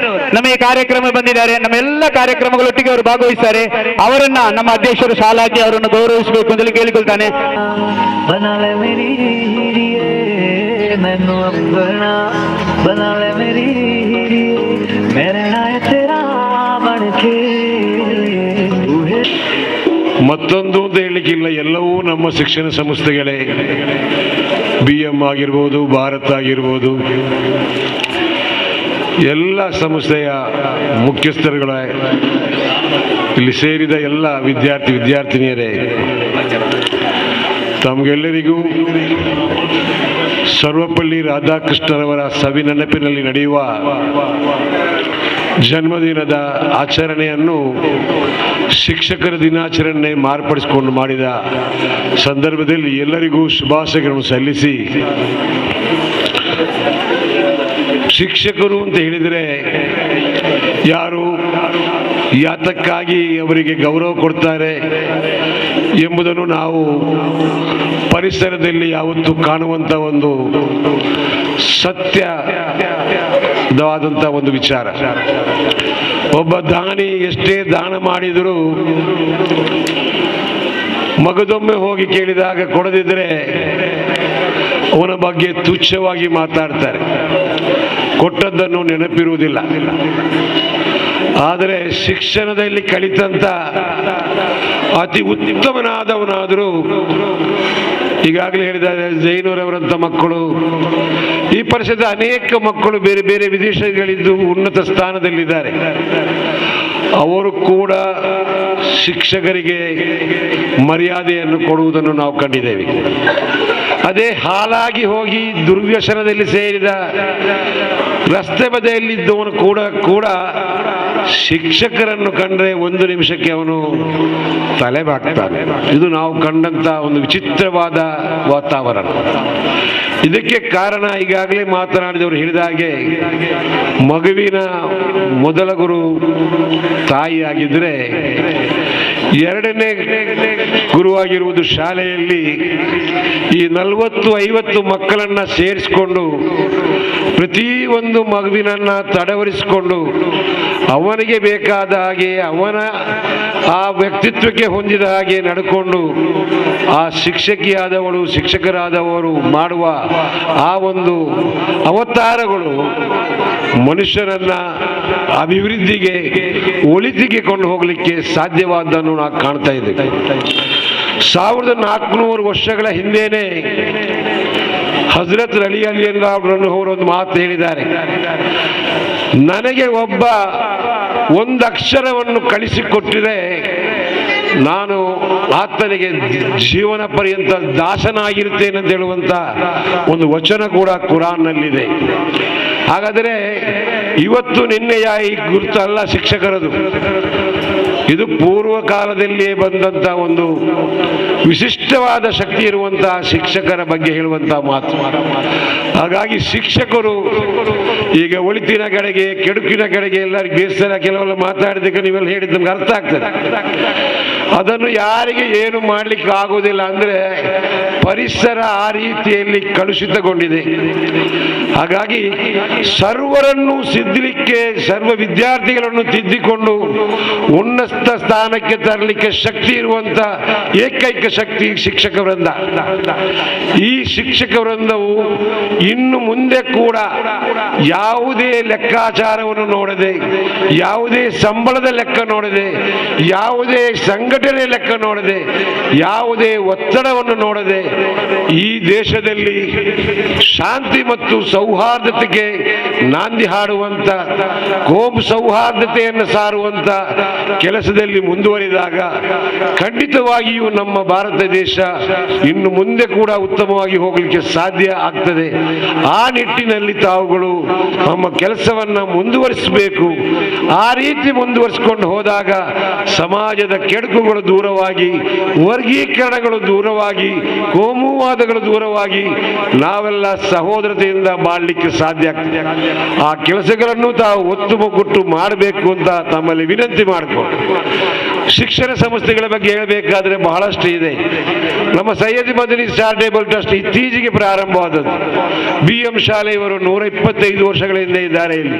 ನಮಗೆ ಕಾರ್ಯಕ್ರಮ ಬಂದಿದ್ದಾರೆ. ನಮ್ಮೆಲ್ಲ ಕಾರ್ಯಕ್ರಮಗಳೊಟ್ಟಿಗೆ ಅವರು ಭಾಗವಹಿಸ್ತಾರೆ. ಅವರನ್ನ ನಮ್ಮ ಅಧ್ಯಕ್ಷರು ಶಾಲಾಕಿ ಅವರನ್ನು ಗೌರವಿಸಬೇಕು ಅಂತೇಳಿ ಕೇಳಿಕೊಳ್ತಾನೆ. ಮತ್ತೊಂದು ಅಂತ ಹೇಳಲಿಕ್ಕಿಲ್ಲ, ಎಲ್ಲವೂ ನಮ್ಮ ಶಿಕ್ಷಣ ಸಂಸ್ಥೆಗಳೇ. BM ಆಗಿರ್ಬೋದು, ಭಾರತ ಆಗಿರ್ಬೋದು, ಎಲ್ಲ ಸಂಸ್ಥೆಯ ಮುಖ್ಯಸ್ಥರುಗಳ, ಇಲ್ಲಿ ಸೇರಿದ ಎಲ್ಲ ವಿದ್ಯಾರ್ಥಿನಿಯರೇ, ತಮಗೆಲ್ಲರಿಗೂ ಸರ್ವಪಲ್ಲಿ ರಾಧಾಕೃಷ್ಣರವರ ಸವಿನೆನಪಿನಲ್ಲಿ ನಡೆಯುವ ಜನ್ಮದಿನದ ಆಚರಣೆಯನ್ನು ಶಿಕ್ಷಕರ ದಿನಾಚರಣೆ ಮಾರ್ಪಡಿಸಿಕೊಂಡು ಮಾಡಿದ ಸಂದರ್ಭದಲ್ಲಿ ಎಲ್ಲರಿಗೂ ಶುಭಾಶಯಗಳನ್ನು ಸಲ್ಲಿಸಿ, ಶಿಕ್ಷಕರು ಅಂತ ಹೇಳಿದರೆ ಯಾರು, ಯಾತಕ್ಕಾಗಿ ಅವರಿಗೆ ಗೌರವ ಕೊಡ್ತಾರೆ ಎಂಬುದನ್ನು ನಾವು ಪರಿಸರದಲ್ಲಿ ಯಾವತ್ತೂ ಕಾಣುವಂಥ ಒಂದು ಸತ್ಯವಾದಂಥ ಒಂದು ವಿಚಾರ. ಒಬ್ಬ ದಾನಿ ಎಷ್ಟೇ ದಾನ ಮಾಡಿದರೂ ಮಗದೊಮ್ಮೆ ಹೋಗಿ ಕೇಳಿದಾಗ ಕೊಡದಿದ್ದರೆ ಅವನ ಬಗ್ಗೆ ತುಚ್ಛವಾಗಿ ಮಾತಾಡ್ತಾರೆ, ಕೊಟ್ಟದ್ದನ್ನು ನೆನಪಿರುವುದಿಲ್ಲ. ಆದರೆ ಶಿಕ್ಷಣದಲ್ಲಿ ಕಲಿತಂಥ ಅತಿ ಉತ್ತಮನಾದವನಾದರೂ, ಈಗಾಗಲೇ ಹೇಳಿದ ಜೈನೂರವರಂಥ ಮಕ್ಕಳು, ಈ ಪರಿಸರದ ಅನೇಕ ಮಕ್ಕಳು ಬೇರೆ ಬೇರೆ ವಿದೇಶಗಳಿದ್ದು ಉನ್ನತ ಸ್ಥಾನದಲ್ಲಿದ್ದಾರೆ. ಅವರು ಕೂಡ ಶಿಕ್ಷಕರಿಗೆ ಮರ್ಯಾದೆಯನ್ನು ಕೊಡುವುದನ್ನು ನಾವು ಕಂಡಿದ್ದೇವೆ. ಅದೇ ಹಾಲಾಗಿ ಹೋಗಿ ದುರ್ವ್ಯಸನದಲ್ಲಿ ಸೇರಿದ ರಸ್ತೆ ಬದಿಯಲ್ಲಿದ್ದವನು ಕೂಡ ಶಿಕ್ಷಕರನ್ನು ಕಂಡ್ರೆ ಒಂದು ನಿಮಿಷಕ್ಕೆ ಅವನು ತಲೆ ಬಾಗ್ತಾನೆ. ಇದು ನಾವು ಕಂಡಂತ ಒಂದು ವಿಚಿತ್ರವಾದ ವಾತಾವರಣ. ಇದಕ್ಕೆ ಕಾರಣ ಈಗಾಗಲೇ ಮಾತನಾಡಿದವರು ಹೇಳಿದ ಹಾಗೆ, ಮಗುವಿನ ಮೊದಲ ಗುರು ತಾಯಿಯಾಗಿದ್ದರೆ, ಎರಡನೇ ಗುರುವಾಗಿರುವುದು ಶಾಲೆಯಲ್ಲಿ ಈ 40-50 ಮಕ್ಕಳನ್ನ ಸೇರಿಸಿಕೊಂಡು ಪ್ರತಿ ಒಂದು ಮಗುವಿನನ್ನ ತಡವರಿಸಿಕೊಂಡು ಅವನಿಗೆ ಬೇಕಾದ ಹಾಗೆ ಅವನ ಆ ವ್ಯಕ್ತಿತ್ವಕ್ಕೆ ಹೊಂದಿದ ಹಾಗೆ ನಡ್ಕೊಂಡು ಆ ಶಿಕ್ಷಕಿಯಾದವಳು ಶಿಕ್ಷಕರಾದವರು ಮಾಡುವ ಆ ಒಂದು ಅವತಾರಗಳು ಮನುಷ್ಯನನ್ನ ಅಭಿವೃದ್ಧಿಗೆ ಒಳಿತಿಗೆ ಕೊಂಡು ಹೋಗಲಿಕ್ಕೆ ಸಾಧ್ಯವಾದನ್ನು ನಾವು ಕಾಣ್ತಾ ಇದ್ದೇವೆ. 1400 ವರ್ಷಗಳ ಹಿಂದೆನೇ ಹಜರತ್ ಅಲಿ ಅವರನ್ನು ಅವರೊಂದು ಮಾತು ಹೇಳಿದ್ದಾರೆ, ನನಗೆ ಒಬ್ಬ ಒಂದು ಅಕ್ಷರವನ್ನು ಕಳಿಸಿಕೊಟ್ಟಿರೆ ನಾನು ಆತನಿಗೆ ಜೀವನ ಪರ್ಯಂತ ದಾಸನಾಗಿರ್ತೇನೆ ಅಂತ ಹೇಳುವಂತ ಒಂದು ವಚನ ಕೂಡ ಕುರಾನ್ನಲ್ಲಿದೆ. ಹಾಗಾದರೆ ಇವತ್ತು ನಿನ್ನೆಯ ಈ ಗುರುತು ಅಲ್ಲ ಶಿಕ್ಷಕರದು, ಇದು ಪೂರ್ವ ಕಾಲದಲ್ಲಿಯೇ ಬಂದಂತ ಒಂದು ವಿಶಿಷ್ಟವಾದ ಶಕ್ತಿ ಇರುವಂತಹ ಶಿಕ್ಷಕರ ಬಗ್ಗೆ ಹೇಳುವಂತಹ ಮಾತು. ಹಾಗಾಗಿ ಶಿಕ್ಷಕರು ಈಗ ಒಳಿತಿನ ಕಡೆಗೆ ಕೆಡುಕಿನ ಕಡೆಗೆ ಎಲ್ಲರಿಗೂ ಬೇಸರ ಕೆಲವೆಲ್ಲ ಮಾತಾಡಿದಕ್ಕೆ ನೀವೆಲ್ಲ ಹೇಳಿದ ನಮ್ಗೆ ಅರ್ಥ ಆಗ್ತದೆ. ಅದನ್ನು ಯಾರಿಗೆ ಏನು ಮಾಡ್ಲಿಕ್ಕೆ ಆಗುವುದಿಲ್ಲ ಅಂದ್ರೆ ಪರಿಸರ ಆ ರೀತಿಯಲ್ಲಿ ಕಲುಷಿತಗೊಂಡಿದೆ. ಹಾಗಾಗಿ ಸರ್ವರನ್ನು ಸಿದ್ದಲಿಕ್ಕೆ ಸರ್ವ ವಿದ್ಯಾರ್ಥಿಗಳನ್ನು ತಿದ್ದಿಕೊಂಡು ಉನ್ನತ ಸ್ಥಾನಕ್ಕೆ ತರಲಿಕ್ಕೆ ಶಕ್ತಿ ಇರುವಂತ ಏಕೈಕ ಶಕ್ತಿ ಶಿಕ್ಷಕ ವೃಂದ. ಈ ಶಿಕ್ಷಕ ವೃಂದವು ಇನ್ನು ಮುಂದೆ ಕೂಡ ಯಾವುದೇ ಲೆಕ್ಕಾಚಾರವನ್ನು ನೋಡದೆ, ಯಾವುದೇ ಸಂಬಳದ ಲೆಕ್ಕ ನೋಡದೆ, ಯಾವುದೇ ಸಂಘಟನೆ ಲೆಕ್ಕ ನೋಡದೆ, ಯಾವುದೇ ಒತ್ತಡವನ್ನು ನೋಡದೆ ಈ ದೇಶದಲ್ಲಿ ಶಾಂತಿ ಮತ್ತು ಸೌಹಾರ್ದತೆಗೆ ನಾಂದಿ ಹಾಡುವಂತ, ಕೋಮು ಸೌಹಾರ್ದತೆಯನ್ನು ಸಾರುವಂತ ಕೆಲಸದಲ್ಲಿ ಮುಂದುವರಿದಾಗ ಖಂಡಿತವಾಗಿಯೂ ನಮ್ಮ ಭಾರತ ದೇಶ ಇನ್ನು ಮುಂದೆ ಕೂಡ ಉತ್ತಮವಾಗಿ ಹೋಗಲಿಕ್ಕೆ ಸಾಧ್ಯ ಆಗ್ತದೆ. ಆ ನಿಟ್ಟಿನಲ್ಲಿ ತಾವುಗಳು ನಮ್ಮ ಕೆಲಸವನ್ನ ಮುಂದುವರಿಸಬೇಕು. ಆ ರೀತಿ ಮುಂದುವರಿಸಿಕೊಂಡು ಹೋದಾಗ ಸಮಾಜದ ಕೆಡುಕುಗಳು ದೂರವಾಗಿ, ವರ್ಗೀಕರಣಗಳು ದೂರವಾಗಿ, ಕೋಮುವಾದಗಳು ದೂರವಾಗಿ ನಾವೆಲ್ಲ ಸಹೋದರತೆಯಿಂದ ಬಾಳಲಿಕ್ಕೆ ಸಾಧ್ಯ ಆಗ್ತದೆ. ಆ ಕೆಲಸಗಳನ್ನು ತಾವು ಒತ್ತು ಕೊಟ್ಟು ಮಾಡಬೇಕು ಅಂತ ತಮ್ಮಲ್ಲಿ ವಿನಂತಿ ಮಾಡಿಕೊಂಡು, ಶಿಕ್ಷಣ ಸಂಸ್ಥೆಗಳ ಬಗ್ಗೆ ಹೇಳಬೇಕಾದ್ರೆ ಬಹಳಷ್ಟು ಇದೆ. ನಮ್ಮ ಸೈಯದ್ ಮದನಿ ಚಾರಿಟೇಬಲ್ ಟ್ರಸ್ಟ್ ಇತ್ತೀಚೆಗೆ ಪ್ರಾರಂಭವಾದದ್ದು. BM ಶಾಲೆಯವರು 125 ವರ್ಷಗಳ ಹಿಂದೆ ಇದ್ದಾರೆ. ಇಲ್ಲಿ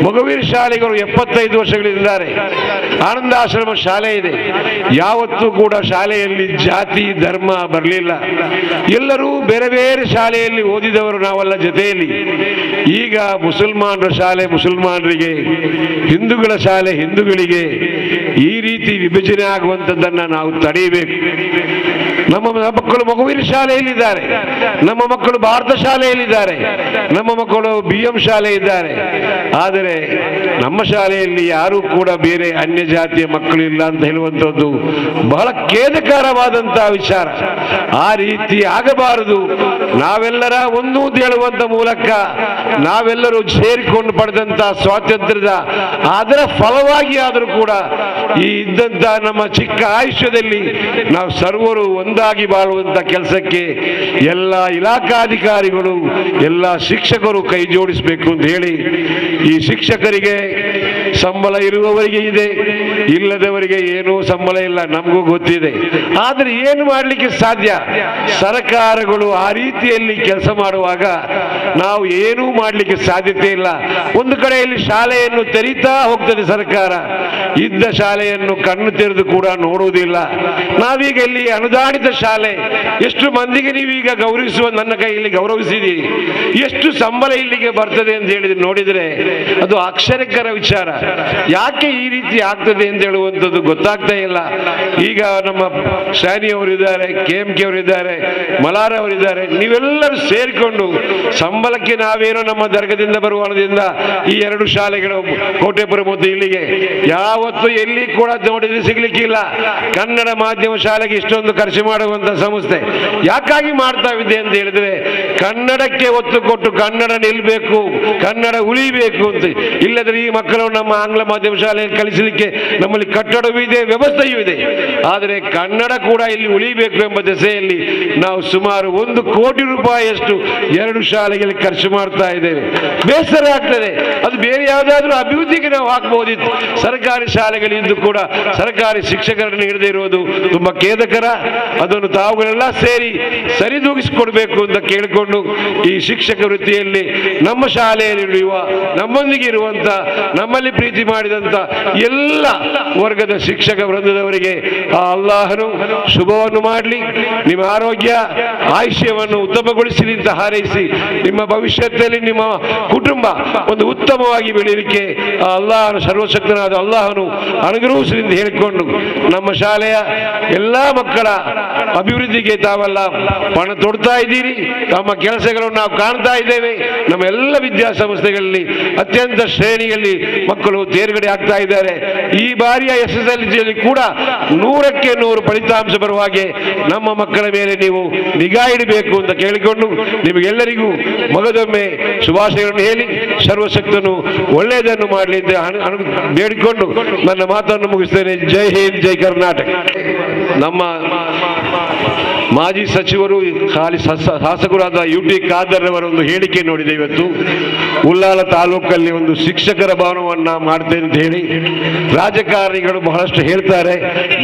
ಮಗುವೀರ್ ಶಾಲೆಗಳು 75 ವರ್ಷಗಳಿದ್ದಾರೆ. ಆನಂದಾಶ್ರಮ ಶಾಲೆ ಇದೆ. ಯಾವತ್ತೂ ಕೂಡ ಶಾಲೆಯಲ್ಲಿ ಜಾತಿ ಧರ್ಮ ಬರಲಿಲ್ಲ. ಎಲ್ಲರೂ ಬೇರೆ ಬೇರೆ ಶಾಲೆಯಲ್ಲಿ ಓದಿದವರು ನಾವೆಲ್ಲ ಜೊತೆಯಲ್ಲಿ. ಈಗ ಮುಸಲ್ಮಾನರ ಶಾಲೆ ಮುಸಲ್ಮಾನರಿಗೆ, ಹಿಂದೂಗಳ ಶಾಲೆ ಹಿಂದೂಗಳಿಗೆ, ಈ ರೀತಿ ವಿಭಜನೆ ಆಗುವಂಥದ್ದನ್ನು ನಾವು ತಡೆಯಬೇಕು. ನಮ್ಮ ಮಕ್ಕಳು ಮಗುವಿನ ಶಾಲೆಯಲ್ಲಿದ್ದಾರೆ, ನಮ್ಮ ಮಕ್ಕಳು ಭಾರತ ಶಾಲೆಯಲ್ಲಿದ್ದಾರೆ, ನಮ್ಮ ಮಕ್ಕಳು BM ಶಾಲೆ ಇದ್ದಾರೆ. ಆದರೆ ನಮ್ಮ ಶಾಲೆಯಲ್ಲಿ ಯಾರೂ ಕೂಡ ಬೇರೆ ಅನ್ಯ ಜಾತಿಯ ಮಕ್ಕಳು ಇಲ್ಲ ಅಂತ ಹೇಳುವಂಥದ್ದು ಬಹಳ ಖೇದಕರವಾದಂತಹ ವಿಚಾರ. ಆ ರೀತಿ ಆಗಬಾರದು. ನಾವೆಲ್ಲರ ಒಂದು ಹೇಳುವಂತ ಮೂಲಕ ನಾವೆಲ್ಲರೂ ಸೇರಿಕೊಂಡು ಪಡೆದಂತ ಸ್ವಾತಂತ್ರ್ಯದ ಅದರ ಫಲವಾಗಿ ಆದರೂ ಕೂಡ ಈ ಇದ್ದಂತ ನಮ್ಮ ಚಿಕ್ಕ ಆಯುಷ್ಯದಲ್ಲಿ ನಾವು ಸರ್ವರು ಒಂದಾಗಿ ಬಾಳುವಂತ ಕೆಲಸಕ್ಕೆ ಎಲ್ಲ ಇಲಾಖಾಧಿಕಾರಿಗಳು, ಎಲ್ಲ ಶಿಕ್ಷಕರು ಕೈ ಜೋಡಿಸಬೇಕು ಅಂತ ಹೇಳಿ, ಈ ಶಿಕ್ಷಕರಿಗೆ ಸಂಬಳ ಇರುವವರಿಗೆ ಇದೆ, ಇಲ್ಲದವರಿಗೆ ಏನೂ ಸಂಬಳ ಇಲ್ಲ, ನಮಗೂ ಗೊತ್ತಿದೆ. ಆದರೆ ಏನು ಮಾಡಲಿಕ್ಕೆ ಸಾಧ್ಯ? ಸರ್ಕಾರಗಳು ಆ ರೀತಿಯಲ್ಲಿ ಕೆಲಸ ಮಾಡುವಾಗ ನಾವು ಏನೂ ಮಾಡಲಿಕ್ಕೆ ಸಾಧ್ಯತೆ ಇಲ್ಲ. ಒಂದು ಕಡೆಯಲ್ಲಿ ಶಾಲೆಯನ್ನು ತೆರೀತಾ ಹೋಗ್ತದೆ ಸರ್ಕಾರ, ಇದ್ದ ಶಾಲೆಯನ್ನು ಕಣ್ಣು ತೆರೆದು ಕೂಡ ನೋಡುವುದಿಲ್ಲ. ನಾವೀಗ ಇಲ್ಲಿ ಅನುದಾನಿತ ಶಾಲೆ, ಎಷ್ಟು ಮಂದಿಗೆ ನೀವೀಗ ಗೌರವಿಸುವ ನನ್ನ ಕೈಯಲ್ಲಿ ಗೌರವಿಸಿದ್ದೀರಿ, ಎಷ್ಟು ಸಂಬಳ ಇಲ್ಲಿಗೆ ಬರ್ತದೆ ಅಂತ ಹೇಳಿದ್ರೆ ನೋಡಿದರೆ ಅದು ಆಶ್ಚರ್ಯಕರ ವಿಚಾರ. ಯಾಕೆ ಈ ರೀತಿ ಆಗ್ತದೆ ಅಂತ ಹೇಳುವಂಥದ್ದು ಗೊತ್ತಾಗ್ತಾ ಇಲ್ಲ. ಈಗ ನಮ್ಮ ಶಾನಿ ಅವರಿದ್ದಾರೆ, KMK ಅವರಿದ್ದಾರೆ, ಮಲಾರ್ ಅವರಿದ್ದಾರೆ, ನೀವೆಲ್ಲರೂ ಸೇರಿಕೊಂಡು ಸಂಬಳಕ್ಕೆ ನಾವೇನೋ ನಮ್ಮ ದರ್ಗದಿಂದ ಬರುವ ಹಣದಿಂದ ಈ 2 ಶಾಲೆಗಳು ಕೋಟೆಪುರ ಮತ್ತು ಇಲ್ಲಿಗೆ ಯಾವತ್ತು ಎಲ್ಲಿ ಕೂಡ ನೋಡಿದ್ರೆ ಸಿಗ್ಲಿಕ್ಕಿಲ್ಲ. ಕನ್ನಡ ಮಾಧ್ಯಮ ಶಾಲೆಗೆ ಇಷ್ಟೊಂದು ಖರ್ಚು ಮಾಡುವಂತ ಸಂಸ್ಥೆ ಯಾಕಾಗಿ ಮಾಡ್ತಾ ಇದೆ ಅಂತ ಹೇಳಿದ್ರೆ, ಕನ್ನಡಕ್ಕೆ ಒತ್ತು ಕೊಟ್ಟು ಕನ್ನಡ ನಿಲ್ಬೇಕು, ಕನ್ನಡ ಉಳಿಬೇಕು ಅಂತ. ಇಲ್ಲದ್ರೆ ಈ ಮಕ್ಕಳು ನಮ್ಮ ಆಂಗ್ಲ ಮಾಧ್ಯಮ ಶಾಲೆಯಲ್ಲಿ ಕಲಿಸಲಿಕ್ಕೆ ನಮ್ಮಲ್ಲಿ ಕಟ್ಟಡವೂ ಇದೆ, ವ್ಯವಸ್ಥೆಯೂ ಇದೆ. ಆದರೆ ಕನ್ನಡ ಕೂಡ ಇಲ್ಲಿ ಉಳಿಬೇಕು ಎಂಬ ದಿಸೆಯಲ್ಲಿ ನಾವು ಸುಮಾರು 1 ಕೋಟಿ ರೂಪಾಯಿಯಷ್ಟು 2 ಶಾಲೆಗಳಿಗೆ ಖರ್ಚು ಮಾಡ್ತಾ ಇದ್ದೇವೆ. ಬೇಸರ ಆಗ್ತದೆ. ಅದು ಬೇರೆ ಯಾವುದಾದ್ರೂ ಅಭಿವೃದ್ಧಿಗೆ ನಾವು ಹಾಕಬಹುದಿತ್ತು. ಸರ್ಕಾರಿ ಶಾಲೆಗಳಿದ್ದು ಕೂಡ ಸರ್ಕಾರಿ ಶಿಕ್ಷಕರನ್ನು ಹಿಡಿದೇ ಇರುವುದು ತುಂಬಾ ಖೇದಕರ. ಅದನ್ನು ತಾವುಗಳೆಲ್ಲ ಸೇರಿ ಸರಿದೂಗಿಸಿಕೊಡ್ಬೇಕು ಅಂತ ಕೇಳಿಕೊಂಡು ಈ ಶಿಕ್ಷಕ ವೃತ್ತಿಯಲ್ಲಿ ನಮ್ಮ ಶಾಲೆಯಲ್ಲಿರುವ ನಮ್ಮೊಂದಿಗೆ ಇರುವಂತ ನಮ್ಮಲ್ಲಿ ಪ್ರೀತಿ ಮಾಡಿದಂತ ಎಲ್ಲ ವರ್ಗದ ಶಿಕ್ಷಕ ವೃಂದದವರಿಗೆ ಆ ಅಲ್ಲಾಹನು ಶುಭವನ್ನು ಮಾಡಲಿ. ನಿಮ್ಮ ಆರೋಗ್ಯ ಆಯುಷ್ಯವನ್ನು ಉತ್ತಮಗೊಳಿಸಲಿ ಅಂತ ಹಾರೈಸಿ, ನಿಮ್ಮ ಭವಿಷ್ಯದಲ್ಲಿ ನಿಮ್ಮ ಕುಟುಂಬ ಒಂದು ಉತ್ತಮವಾಗಿ ಬೆಳೆಯಲಿಕ್ಕೆ ಆ ಅಲ್ಲಾಹನು ಸರ್ವಶಕ್ತನಾದ ಅಲ್ಲಾಹನು ಅನುಗ್ರಹಿಸಲಿ ಎಂದು ಹೇಳಿಕೊಂಡು, ನಮ್ಮ ಶಾಲೆಯ ಎಲ್ಲ ಮಕ್ಕಳ ಅಭಿವೃದ್ಧಿಗೆ ತಾವೆಲ್ಲ ಪಣ ತೊಡ್ತಾ ಇದ್ದೀರಿ. ತಮ್ಮ ಕೆಲಸಗಳನ್ನು ನಾವು ಕಾಣ್ತಾ ಇದ್ದೇವೆ. ನಮ್ಮ ಎಲ್ಲ ವಿದ್ಯಾಸಂಸ್ಥೆಗಳಲ್ಲಿ ಅತ್ಯಂತ ಶ್ರೇಣಿಯಲ್ಲಿ ಮಕ್ಕಳು ತೇರ್ಗಡೆ ಆಗ್ತಾ ಇದ್ದಾರೆ. ಈ ಬಾರಿಯ SSLCಯಲ್ಲಿ ಕೂಡ 100ಕ್ಕೆ 100 ಫಲಿತಾಂಶ ಬರುವ ಹಾಗೆ ನಮ್ಮ ಮಕ್ಕಳ ಮೇಲೆ ನೀವು ನಿಗಾ ಇಡಬೇಕು ಅಂತ ಕೇಳಿಕೊಂಡು, ನಿಮಗೆಲ್ಲರಿಗೂ ಮಗದೊಮ್ಮೆ ಶುಭಾಶಯಗಳನ್ನು ಹೇಳಿ ಸರ್ವಶಕ್ತನು ಒಳ್ಳೆಯದನ್ನು ಮಾಡಲಿ ಅಂತ ಬೇಡಿಕೊಂಡು ನನ್ನ ಮಾತನ್ನು ಮುಗಿಸ್ತೇನೆ. ಜೈ ಹಿಂದ್, ಜೈ ಕರ್ನಾಟಕ. ನಮ್ಮ ಮಾಜಿ ಸಚಿವರು ಹಾಲಿ ಶಾಸಕರಾದ UT ಖಾದರ್ ಅವರ ಒಂದು ಹೇಳಿಕೆ ನೋಡಿದೆ. ಇವತ್ತು ಉಳ್ಳಾಲ ತಾಲೂಕಲ್ಲಿ ಒಂದು ಶಿಕ್ಷಕರ ಭವನವನ್ನ ಮಾಡ್ತೇನೆ ಅಂತ ಹೇಳಿ ರಾಜಕಾರಣಿಗಳು ಬಹಳಷ್ಟು ಹೇಳ್ತಾರೆ,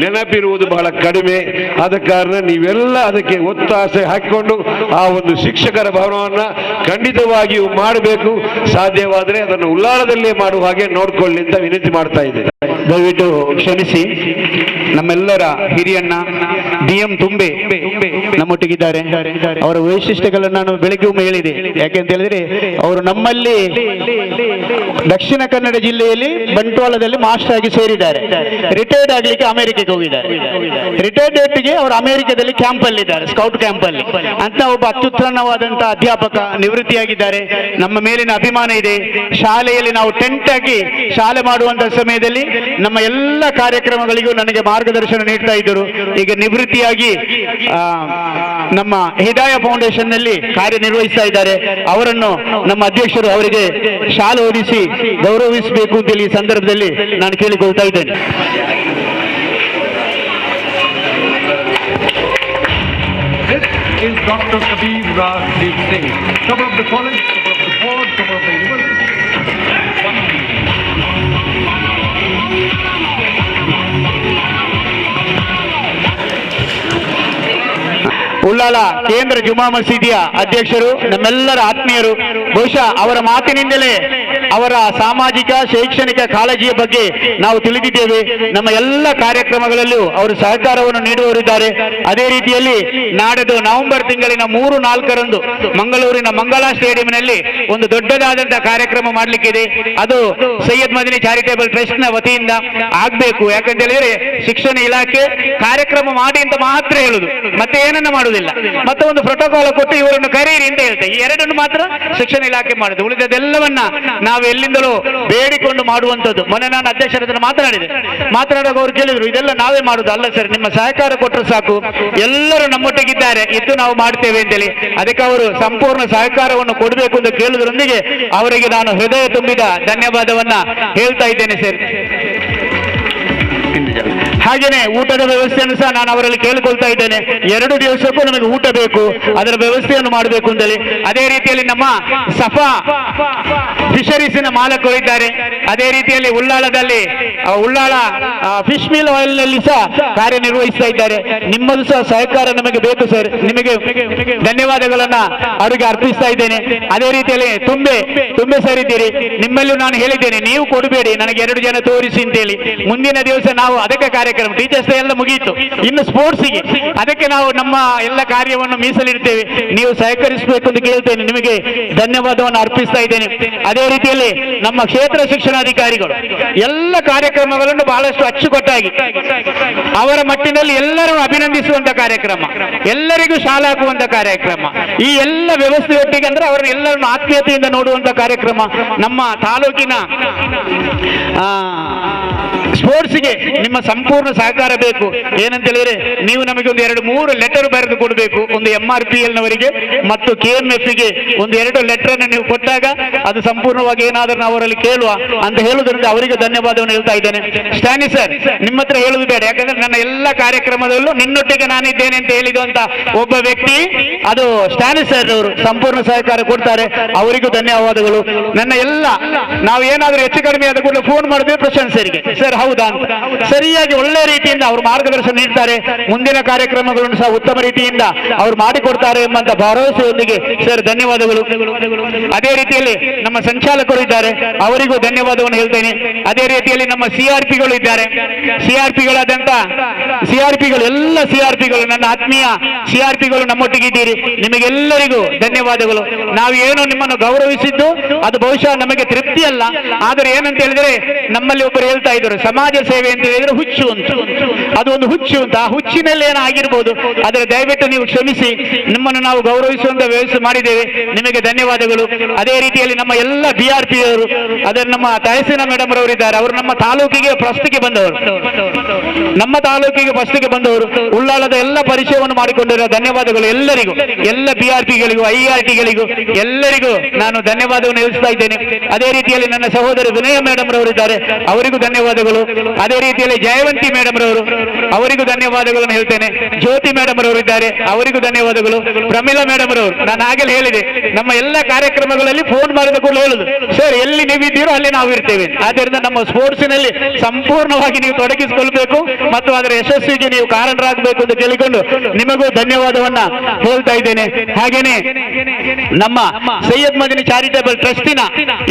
ನೆನಪಿರುವುದು ಬಹಳ ಕಡಿಮೆ. ಆದ ಕಾರಣ ನೀವೆಲ್ಲ ಅದಕ್ಕೆ ಒತ್ತಾಸೆ ಹಾಕಿಕೊಂಡು ಆ ಒಂದು ಶಿಕ್ಷಕರ ಭವನವನ್ನ ಖಂಡಿತವಾಗಿಯೂ ಮಾಡಬೇಕು. ಸಾಧ್ಯವಾದರೆ ಅದನ್ನು ಉಳ್ಳಾಲದಲ್ಲೇ ಮಾಡುವ ಹಾಗೆ ನೋಡ್ಕೊಳ್ಳಿ ಅಂತ ವಿನಂತಿ ಮಾಡ್ತಾ ಇದ್ದೇನೆ. ದಯವಿಟ್ಟು ಕ್ಷಮಿಸಿ. ನಮ್ಮೆಲ್ಲರ ಹಿರಿಯಣ್ಣ DM ತುಂಬೆ ನಮ್ಮೊಟ್ಟಿಗಿದ್ದಾರೆ. ಅವರ ವೈಶಿಷ್ಟ್ಯಗಳನ್ನು ನಾನು ಬೆಳಗ್ಗೆ ಒಮ್ಮೆ ಹೇಳಿದೆ. ಯಾಕೆಂತ ಹೇಳಿದ್ರೆ ಅವರು ನಮ್ಮಲ್ಲಿ ದಕ್ಷಿಣ ಕನ್ನಡ ಜಿಲ್ಲೆಯಲ್ಲಿ ಬಂಟ್ವಾಳದಲ್ಲಿ ಮಾಸ್ಟರ್ ಆಗಿ ಸೇರಿದ್ದಾರೆ. ರಿಟೈರ್ಡ್ ಆಗ್ಲಿಕ್ಕೆ ಅಮೆರಿಕಕ್ಕೆ ಹೋಗಿದ್ದಾರೆ. ರಿಟೈರ್ಡ್ ಡೇಟ್ಗೆ ಅವರು ಅಮೆರಿಕದಲ್ಲಿ ಕ್ಯಾಂಪ್ ಅಲ್ಲಿ ಇದ್ದಾರೆ, ಸ್ಕೌಟ್ ಕ್ಯಾಂಪ್ ಅಲ್ಲಿ. ಅಂತ ಒಬ್ಬ ಅತ್ಯುತ್ತಮವಾದಂತಹ ಅಧ್ಯಾಪಕ ನಿವೃತ್ತಿಯಾಗಿದ್ದಾರೆ. ನಮ್ಮ ಮೇಲಿನ ಅಭಿಮಾನ ಇದೆ. ಶಾಲೆಯಲ್ಲಿ ನಾವು ಟೆಂಟ್ ಆಗಿ ಶಾಲೆ ಮಾಡುವಂತಹ ಸಮಯದಲ್ಲಿ ನಮ್ಮ ಎಲ್ಲ ಕಾರ್ಯಕ್ರಮಗಳಿಗೂ ನನಗೆ ಮಾರ್ಗದರ್ಶನ ನೀಡ್ತಾ ಇದ್ದರು. ಈಗ ನಿವೃತ್ತಿಯಾಗಿ ನಮ್ಮ ಹಿದಾಯ ಫೌಂಡೇಶನ್ ನಲ್ಲಿ ಕಾರ್ಯನಿರ್ವಹಿಸ್ತಾ ಇದ್ದಾರೆ. ಅವರನ್ನು ನಮ್ಮ ಅಧ್ಯಕ್ಷರು ಅವರಿಗೆ ಶಾಲೆ ಓದಿಸಿ ಗೌರವಿಸಬೇಕು ಅಂತ ಈ ಸಂದರ್ಭದಲ್ಲಿ ನಾನು ಕೇಳಿಕೊಳ್ತಾ ಇದ್ದೇನೆ. Is Dr. Kabir Rajdeep Singh, top of the college, top of the board, top of the university. Ullal ಕೇಂದ್ರ ಜುಮಾ ಮಸೀದಿಯ ಅಧ್ಯಕ್ಷರು, ನಮ್ಮೆಲ್ಲರ ಆತ್ಮೀಯರು. ಬಹುಶಃ ಅವರ ಮಾತಿನಿಂದಲೇ ಅವರ ಸಾಮಾಜಿಕ ಶೈಕ್ಷಣಿಕ ಕಾಳಜಿಯ ಬಗ್ಗೆ ನಾವು ತಿಳಿದಿದ್ದೇವೆ. ನಮ್ಮ ಎಲ್ಲ ಕಾರ್ಯಕ್ರಮಗಳಲ್ಲೂ ಅವರು ಸಹಕಾರವನ್ನು ನೀಡುವವರಿದ್ದಾರೆ. ಅದೇ ರೀತಿಯಲ್ಲಿ ನಾಡಿದ್ದು ನವೆಂಬರ್ ತಿಂಗಳಿನ 3, 4ರಂದು ಮಂಗಳೂರಿನ ಮಂಗಳಾ ಸ್ಟೇಡಿಯಂನಲ್ಲಿ ಒಂದು ದೊಡ್ಡದಾದಂತಹ ಕಾರ್ಯಕ್ರಮ ಮಾಡಲಿಕ್ಕಿದೆ. ಅದು ಸೈಯದ್ ಮದನಿ ಚಾರಿಟೇಬಲ್ ಟ್ರಸ್ಟ್ ನ ವತಿಯಿಂದ ಆಗ್ಬೇಕು. ಯಾಕಂತ ಹೇಳಿದ್ರೆ ಶಿಕ್ಷಣ ಇಲಾಖೆ ಕಾರ್ಯಕ್ರಮ ಮಾಡಿ ಅಂತ ಮಾತ್ರ ಹೇಳುದು, ಮತ್ತೆ ಏನನ್ನ ಮಾಡುದಿಲ್ಲ. ಮತ್ತೆ ಒಂದು ಪ್ರೋಟೋಕಾಲ್ ಕೊಟ್ಟು ಇವರನ್ನು ಕರೀರಿ ಅಂತ ಹೇಳ್ತೇವೆ. ಈ ಎರಡನ್ನು ಮಾತ್ರ ಶಿಕ್ಷಣ ಇಲಾಖೆ ಮಾಡುದು. ಉಳಿದದೆಲ್ಲವನ್ನ ನಾವು ಎಲ್ಲಿಂದಲೂ ಬೇಡಿಕೊಂಡು ಮಾಡುವಂತದ್ದು. ಮೊನ್ನೆ ನಾನು ಅಧ್ಯಕ್ಷರ ಹತ್ರ ಮಾತನಾಡುವಾಗ ಅವರು ಕೇಳಿದ್ರು, ಇದೆಲ್ಲ ನಾವೇ ಮಾಡುದು ಅಲ್ಲ ಸರ್, ನಿಮ್ಮ ಸಹಕಾರ ಕೊಟ್ಟರೆ ಸಾಕು, ಎಲ್ಲರೂ ನಮ್ಮೊಟ್ಟಿಗಿದ್ದಾರೆ, ಇದು ನಾವು ಮಾಡ್ತೇವೆ ಅಂತೇಳಿ. ಅದಕ್ಕೆ ಅವರು ಸಂಪೂರ್ಣ ಸಹಕಾರವನ್ನು ಕೊಡಬೇಕು ಅಂತ ಕೇಳುವುದರೊಂದಿಗೆ ಅವರಿಗೆ ನಾನು ಹೃದಯ ತುಂಬಿದ ಧನ್ಯವಾದವನ್ನ ಹೇಳ್ತಾ ಇದ್ದೇನೆ ಸರ್. ಹಾಗೇನೆ ಊಟದ ವ್ಯವಸ್ಥೆಯನ್ನು ಸಹ ನಾನು ಅವರಲ್ಲಿ ಕೇಳಿಕೊಳ್ತಾ ಇದ್ದೇನೆ. 2 ದಿವಸಕ್ಕೂ ನಮಗೆ ಊಟ ಬೇಕು, ಅದರ ವ್ಯವಸ್ಥೆಯನ್ನು ಮಾಡಬೇಕು ಅಂತೇಳಿ. ಅದೇ ರೀತಿಯಲ್ಲಿ ನಮ್ಮ ಸಫಾ ಫಿಶರೀಸಿನ ಮಾಲಕರು ಇದ್ದಾರೆ. ಅದೇ ರೀತಿಯಲ್ಲಿ ಉಳ್ಳಾಳದಲ್ಲಿ ಉಳ್ಳಾಳ ಫಿಶ್ ಮೀಲ್ ಆಯಿಲ್ ನಲ್ಲಿ ಸಹ ಕಾರ್ಯನಿರ್ವಹಿಸ್ತಾ ಇದ್ದಾರೆ. ನಿಮ್ಮದು ಸಹ ಸಹಕಾರ ನಮಗೆ ಬೇಕು ಸರ್. ನಿಮಗೆ ಧನ್ಯವಾದಗಳನ್ನ ಅವರಿಗೆ ಅರ್ಪಿಸ್ತಾ ಇದ್ದೇನೆ. ಅದೇ ರೀತಿಯಲ್ಲಿ ತುಂಬೆ ಸರ್ ಇದ್ದೀರಿ. ನಿಮ್ಮಲ್ಲೂ ನಾನು ಹೇಳಿದ್ದೇನೆ, ನೀವು ಕೊಡಬೇಡಿ, ನನಗೆ 2 ಜನ ತೋರಿಸಿ ಅಂತೇಳಿ. ಮುಂದಿನ ದಿವಸ ನಾವು ಅದಕ್ಕೆ ಕಾರ್ಯಕ್ರಮ ಟೀಚರ್ಸ್ ಎಲ್ಲ ಮುಗಿಯಿತು, ಇನ್ನು ಸ್ಪೋರ್ಟ್ಸ್ಗೆ ಅದಕ್ಕೆ ನಾವು ನಮ್ಮ ಎಲ್ಲ ಕಾರ್ಯವನ್ನು ಮೀಸಲಿಡ್ತೇವೆ. ನೀವು ಸಹಕರಿಸಬೇಕು ಅಂತ ಕೇಳ್ತೇನೆ. ನಿಮಗೆ ಧನ್ಯವಾದವನ್ನು ಅರ್ಪಿಸ್ತಾ ಇದ್ದೇನೆ. ಅದೇ ರೀತಿಯಲ್ಲಿ ನಮ್ಮ ಕ್ಷೇತ್ರ ಶಿಕ್ಷಣಾಧಿಕಾರಿಗಳು ಎಲ್ಲ ಕಾರ್ಯಕ್ರಮಗಳನ್ನು ಬಹಳಷ್ಟು ಅಚ್ಚುಕಟ್ಟಾಗಿ ಅವರ ಮಟ್ಟಿನಲ್ಲಿ ಎಲ್ಲರೂ ಅಭಿನಂದಿಸುವಂತ ಕಾರ್ಯಕ್ರಮ, ಎಲ್ಲರಿಗೂ ಶಾಲೆ ಹಾಕುವಂತ ಕಾರ್ಯಕ್ರಮ, ಈ ಎಲ್ಲ ವ್ಯವಸ್ಥೆಯೊಟ್ಟಿಗೆ ಅಂದ್ರೆ ಅವರನ್ನು ಎಲ್ಲರನ್ನು ಆತ್ಮೀಯತೆಯಿಂದ ನೋಡುವಂತ ಕಾರ್ಯಕ್ರಮ. ನಮ್ಮ ತಾಲೂಕಿನ ಸ್ಪೋರ್ಟ್ಸ್ಗೆ ನಿಮ್ಮ ಸಂಪೂರ್ಣ ಸಹಕಾರ ಬೇಕು. ಏನಂತ ಹೇಳಿದ್ರೆ ನೀವು ನಮಗೆ ಒಂದು 2-3 ಲೆಟರ್ ಬರೆದು ಕೊಡಬೇಕು. ಒಂದು MRPL ನವರಿಗೆ ಮತ್ತು KMF ಗೆ ಒಂದು 2 ಲೆಟರ್ ಅನ್ನು ನೀವು ಕೊಟ್ಟಾಗ ಅದು ಸಂಪೂರ್ಣವಾಗಿ ಏನಾದರೂ ನಾವು ಅವರಲ್ಲಿ ಕೇಳುವ ಅಂತ ಹೇಳುವುದರಿಂದ ಅವರಿಗೆ ಧನ್ಯವಾದವನ್ನು ಹೇಳ್ತಾ ಇದ್ದೇನೆ. ಸ್ಟ್ಯಾನಿ ಸರ್, ನಿಮ್ಮ ಹತ್ರ ಹೇಳುವುದು ಬೇಡ, ಯಾಕಂದ್ರೆ ನನ್ನ ಎಲ್ಲ ಕಾರ್ಯಕ್ರಮದಲ್ಲೂ ನಿನ್ನೊಟ್ಟಿಗೆ ನಾನಿದ್ದೇನೆ ಅಂತ ಹೇಳಿದಂತ ಒಬ್ಬ ವ್ಯಕ್ತಿ ಅದು ಸ್ಟ್ಯಾನಿ ಸರ್ ಅವರು ಸಂಪೂರ್ಣ ಸಹಕಾರ ಕೊಡ್ತಾರೆ. ಅವರಿಗೂ ಧನ್ಯವಾದಗಳು. ನನ್ನ ಎಲ್ಲ ನಾವು ಏನಾದರೂ ಹೆಚ್ಚು ಕಡಿಮೆ ಆದ ಕೂಡಲೇ ಫೋನ್ ಮಾಡಿದ್ರೆ ಪ್ರಶಾಂತ್ ಸರ್ಗೆ, ಸರ್ ಹೌದಾ ಅಂತ ಸರಿಯಾಗಿ ಒಳ್ಳೆ ರೀತಿಯಿಂದ ಅವರು ಮಾರ್ಗದರ್ಶನ ನೀಡ್ತಾರೆ. ಮುಂದಿನ ಕಾರ್ಯಕ್ರಮಗಳನ್ನು ಸಹ ಉತ್ತಮ ರೀತಿಯಿಂದ ಅವರು ಮಾಡಿಕೊಡ್ತಾರೆ ಎಂಬಂತ ಭರವಸೆಯೊಂದಿಗೆ ಸರ್ ಧನ್ಯವಾದಗಳು. ಅದೇ ರೀತಿಯಲ್ಲಿ ನಮ್ಮ ಸಂಚಾಲಕರು ಇದ್ದಾರೆ, ಅವರಿಗೂ ಧನ್ಯವಾದವನ್ನು ಹೇಳ್ತೇನೆ. ಅದೇ ರೀತಿಯಲ್ಲಿ ನಮ್ಮ CRPಗಳು ಇದ್ದಾರೆ. CRPಗಳಾದಂತ CRPಗಳು ಎಲ್ಲ CRPಗಳು ನನ್ನ ಆತ್ಮೀಯ CRPಗಳು ನಮ್ಮೊಟ್ಟಿಗೆ ಇದ್ದೀರಿ. ನಿಮಗೆಲ್ಲರಿಗೂ ಧನ್ಯವಾದಗಳು. ನಾವು ಏನು ನಿಮ್ಮನ್ನು ಗೌರವಿಸಿದ್ದು ಅದು ಬಹುಶಃ ನಮಗೆ ತೃಪ್ತಿ ಅಲ್ಲ. ಆದರೆ ಏನಂತ ಹೇಳಿದ್ರೆ ನಮ್ಮಲ್ಲಿ ಒಬ್ಬರು ಹೇಳ್ತಾ ಇದ್ರು, ಸಮಾಜ ಸೇವೆ ಅಂತ ಹೇಳಿದ್ರೆ ಹುಚ್ಚು ಅಂತ. ಅದು ಒಂದು ಹುಚ್ಚು ಅಂತ. ಆ ಹುಚ್ಚಿನಲ್ಲಿ ಏನಾಗಿರ್ಬೋದು, ಆದರೆ ದಯವಿಟ್ಟು ನೀವು ಕ್ಷಮಿಸಿ, ನಿಮ್ಮನ್ನು ನಾವು ಗೌರವಿಸುವಂತ ವ್ಯವಸ್ಥೆ ಮಾಡಿದ್ದೇವೆ. ನಿಮಗೆ ಧನ್ಯವಾದಗಳು. ಅದೇ ರೀತಿಯಲ್ಲಿ ನಮ್ಮ ಎಲ್ಲ BRP ಅವರು, ಅದರ ನಮ್ಮ ತಹಸೀನ ಮೇಡಮ್ ರವರಿದ್ದಾರೆ, ಅವರು ನಮ್ಮ ತಾಲೂಕಿಗೆ ಫಸ್ಟ್ಗೆ ಬಂದವರು, ನಮ್ಮ ತಾಲೂಕಿಗೆ ಫಸ್ಟ್ಗೆ ಬಂದವರು. ಉಳ್ಳಾಳದ ಎಲ್ಲ ಪರಿಚಯವನ್ನು ಮಾಡಿಕೊಂಡಿರೋ ಧನ್ಯವಾದಗಳು ಎಲ್ಲರಿಗೂ, ಎಲ್ಲ BRPಗಳಿಗೂ IRTಗಳಿಗೂ ಎಲ್ಲರಿಗೂ ನಾನು ಧನ್ಯವಾದವನ್ನು ತಿಳಿಸ್ತಾ ಇದ್ದೇನೆ. ಅದೇ ರೀತಿಯಲ್ಲಿ ನನ್ನ ಸಹೋದರಿ ವಿನಯ ಮೇಡಮ್ ರವರಿದ್ದಾರೆ, ಅವರಿಗೂ ಧನ್ಯವಾದಗಳು. ಅದೇ ರೀತಿಯಲ್ಲಿ ಜಯವಂತಿ ಮೇಡಮ್ ರವರು, ಅವರಿಗೂ ಧನ್ಯವಾದಗಳನ್ನು ಹೇಳ್ತೇನೆ. ಜ್ಯೋತಿ ಮೇಡಮ್ ರವರು ಇದ್ದಾರೆ, ಅವರಿಗೂ ಧನ್ಯವಾದಗಳು. ಪ್ರಮೀಳಾ ಮೇಡಮ್ ರವರು, ನಾನು ಆಗಲೇ ಹೇಳಿದೆ, ನಮ್ಮ ಎಲ್ಲ ಕಾರ್ಯಕ್ರಮಗಳಲ್ಲಿ ಫೋನ್ ಮಾಡಿದ ಕೂಡ ಹೇಳುದು, ಸರ್ ಎಲ್ಲಿ ನೀವಿದ್ದೀರೋ ಅಲ್ಲಿ ನಾವು ಇರ್ತೇವೆ. ಆದ್ದರಿಂದ ನಮ್ಮ ಸ್ಪೋರ್ಟ್ಸಿನಲ್ಲಿ ಸಂಪೂರ್ಣವಾಗಿ ನೀವು ತೊಡಗಿಸಿಕೊಳ್ಬೇಕು ಮತ್ತು ಅದರ ಯಶಸ್ವಿಗೆ ನೀವು ಕಾರಣರಾಗಬೇಕು ಅಂತ ಕೇಳಿಕೊಂಡು ನಿಮಗೂ ಧನ್ಯವಾದವನ್ನ ಹೇಳ್ತಾ ಇದ್ದೇನೆ. ಹಾಗೇನೆ ನಮ್ಮ ಸೈಯದ್ ಮದನಿ ಚಾರಿಟೇಬಲ್ ಟ್ರಸ್ಟಿನ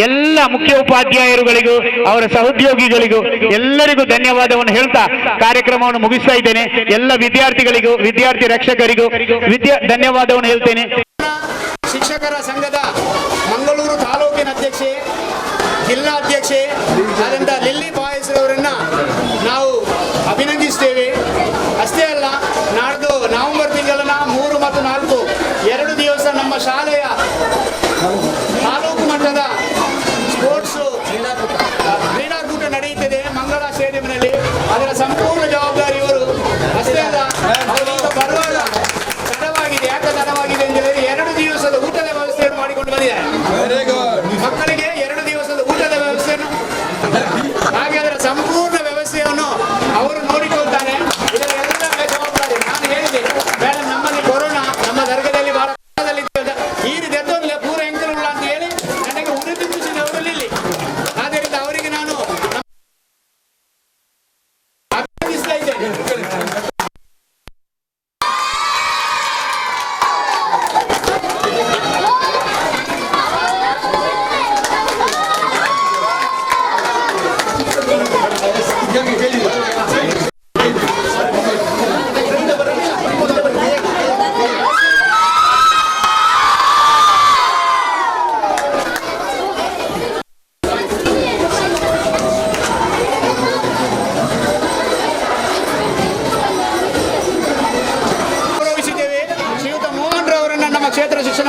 ಎಲ್ಲ ಮುಖ್ಯ ಉಪಾಧ್ಯಾಯರುಗಳಿಗೂ ಅವರ ಸಹೋದ್ಯೋಗಿಗಳಿಗೂ ಎಲ್ಲರಿಗೂ ಧನ್ಯವಾದವನ್ನು ಹೇಳ್ತಾ ಕಾರ್ಯಕ್ರಮವನ್ನು ಮುಗಿಸ್ತಾ ಇದ್ದೇನೆ. ಎಲ್ಲ ವಿದ್ಯಾರ್ಥಿಗಳಿಗೂ ವಿದ್ಯಾರ್ಥಿ ರಕ್ಷಕರಿಗೂ ಧನ್ಯವಾದವನ್ನು ಹೇಳ್ತೇನೆ. ಶಿಕ್ಷಕರ ಸಂಘದ ಮಂಗಳೂರು ತಾಲೂಕಿನ ಅಧ್ಯಕ್ಷೆ, ಜಿಲ್ಲಾಧ್ಯಕ್ಷೆ ಆದಂಥ ಲಿಲ್ಲಿ ಬಾಯ್ಸ್ ಅವರನ್ನ ನಾವು ಅಭಿನಂದಿಸ್ತೇವೆ. ಅಷ್ಟೇ ಅಲ್ಲ, ನಾಡ್ದು ನವೆಂಬರ್ ತಿಂಗಳ 3 ಮತ್ತು 4 2 ದಿವಸ ನಮ್ಮ ಶಾಲೆಯ ತಾಲೂಕು ಮಟ್ಟದ ಸ್ಪೋರ್ಟ್ಸ್ ಕ್ರೀಡಾಕೂಟ ನಡೆಯುತ್ತದೆ ಮಂಗಳ ಸ್ಟೇಡಿಯಂನಲ್ಲಿ. ಅದರ ಸಂಪೂರ್ಣ ಜವಾಬ್ದಾರಿ ಇವರು. ಅಷ್ಟೇ ಅಲ್ಲ, ಅವರು ಈಗ ಬರುವಾಗ ತಡವಾಗಿದೆ. ಯಾಕೆ ತಡವಾಗಿದೆ ಅಂತ ಹೇಳಿದ್ರೆ 2 ದಿವಸದ ಊಟದ ವ್ಯವಸ್ಥೆಯನ್ನು ಮಾಡಿಕೊಂಡು ಬಂದಿದ್ದಾರೆ. ಮಕ್ಕಳಿಗೆ 2 ದಿವಸದ ಊಟದ ವ್ಯವಸ್ಥೆಯನ್ನು, ಹಾಗೆ ಅದರ ಸಂಪೂರ್ಣ ವ್ಯವಸ್ಥೆಯನ್ನು ಅವರು ನೋಡಿಕೊಳ್ತಾರೆ. ಇದರ ಎಲ್ಲ ಜವಾಬ್ದಾರಿ ನಾನು ಹೇಳಿದೆ, ಮೇಡಮ್ ನಮ್ಮಲ್ಲಿ ಕೊರೋನಾ ನಮ್ಮ ದರ್ಗದಲ್ಲಿ ಬಹಳ ಈ ರೀತಿ ಎದ್ದೊಂದಿಲ್ಲ ಪೂರ ಎಂಕರುಲ್ಲ ಅಂತ ಹೇಳಿ ನನಗೆ ಉಳಿದಿಸಿದವರು ಇಲ್ಲಿ. ಆದ್ದರಿಂದ ಅವರಿಗೆ ನಾನು ಅಭಿನಂದಿಸ್ತಾ ಇದ್ದೇನೆ. ಕ್ಷೇತ್ರ ಶಿಕ್ಷಣ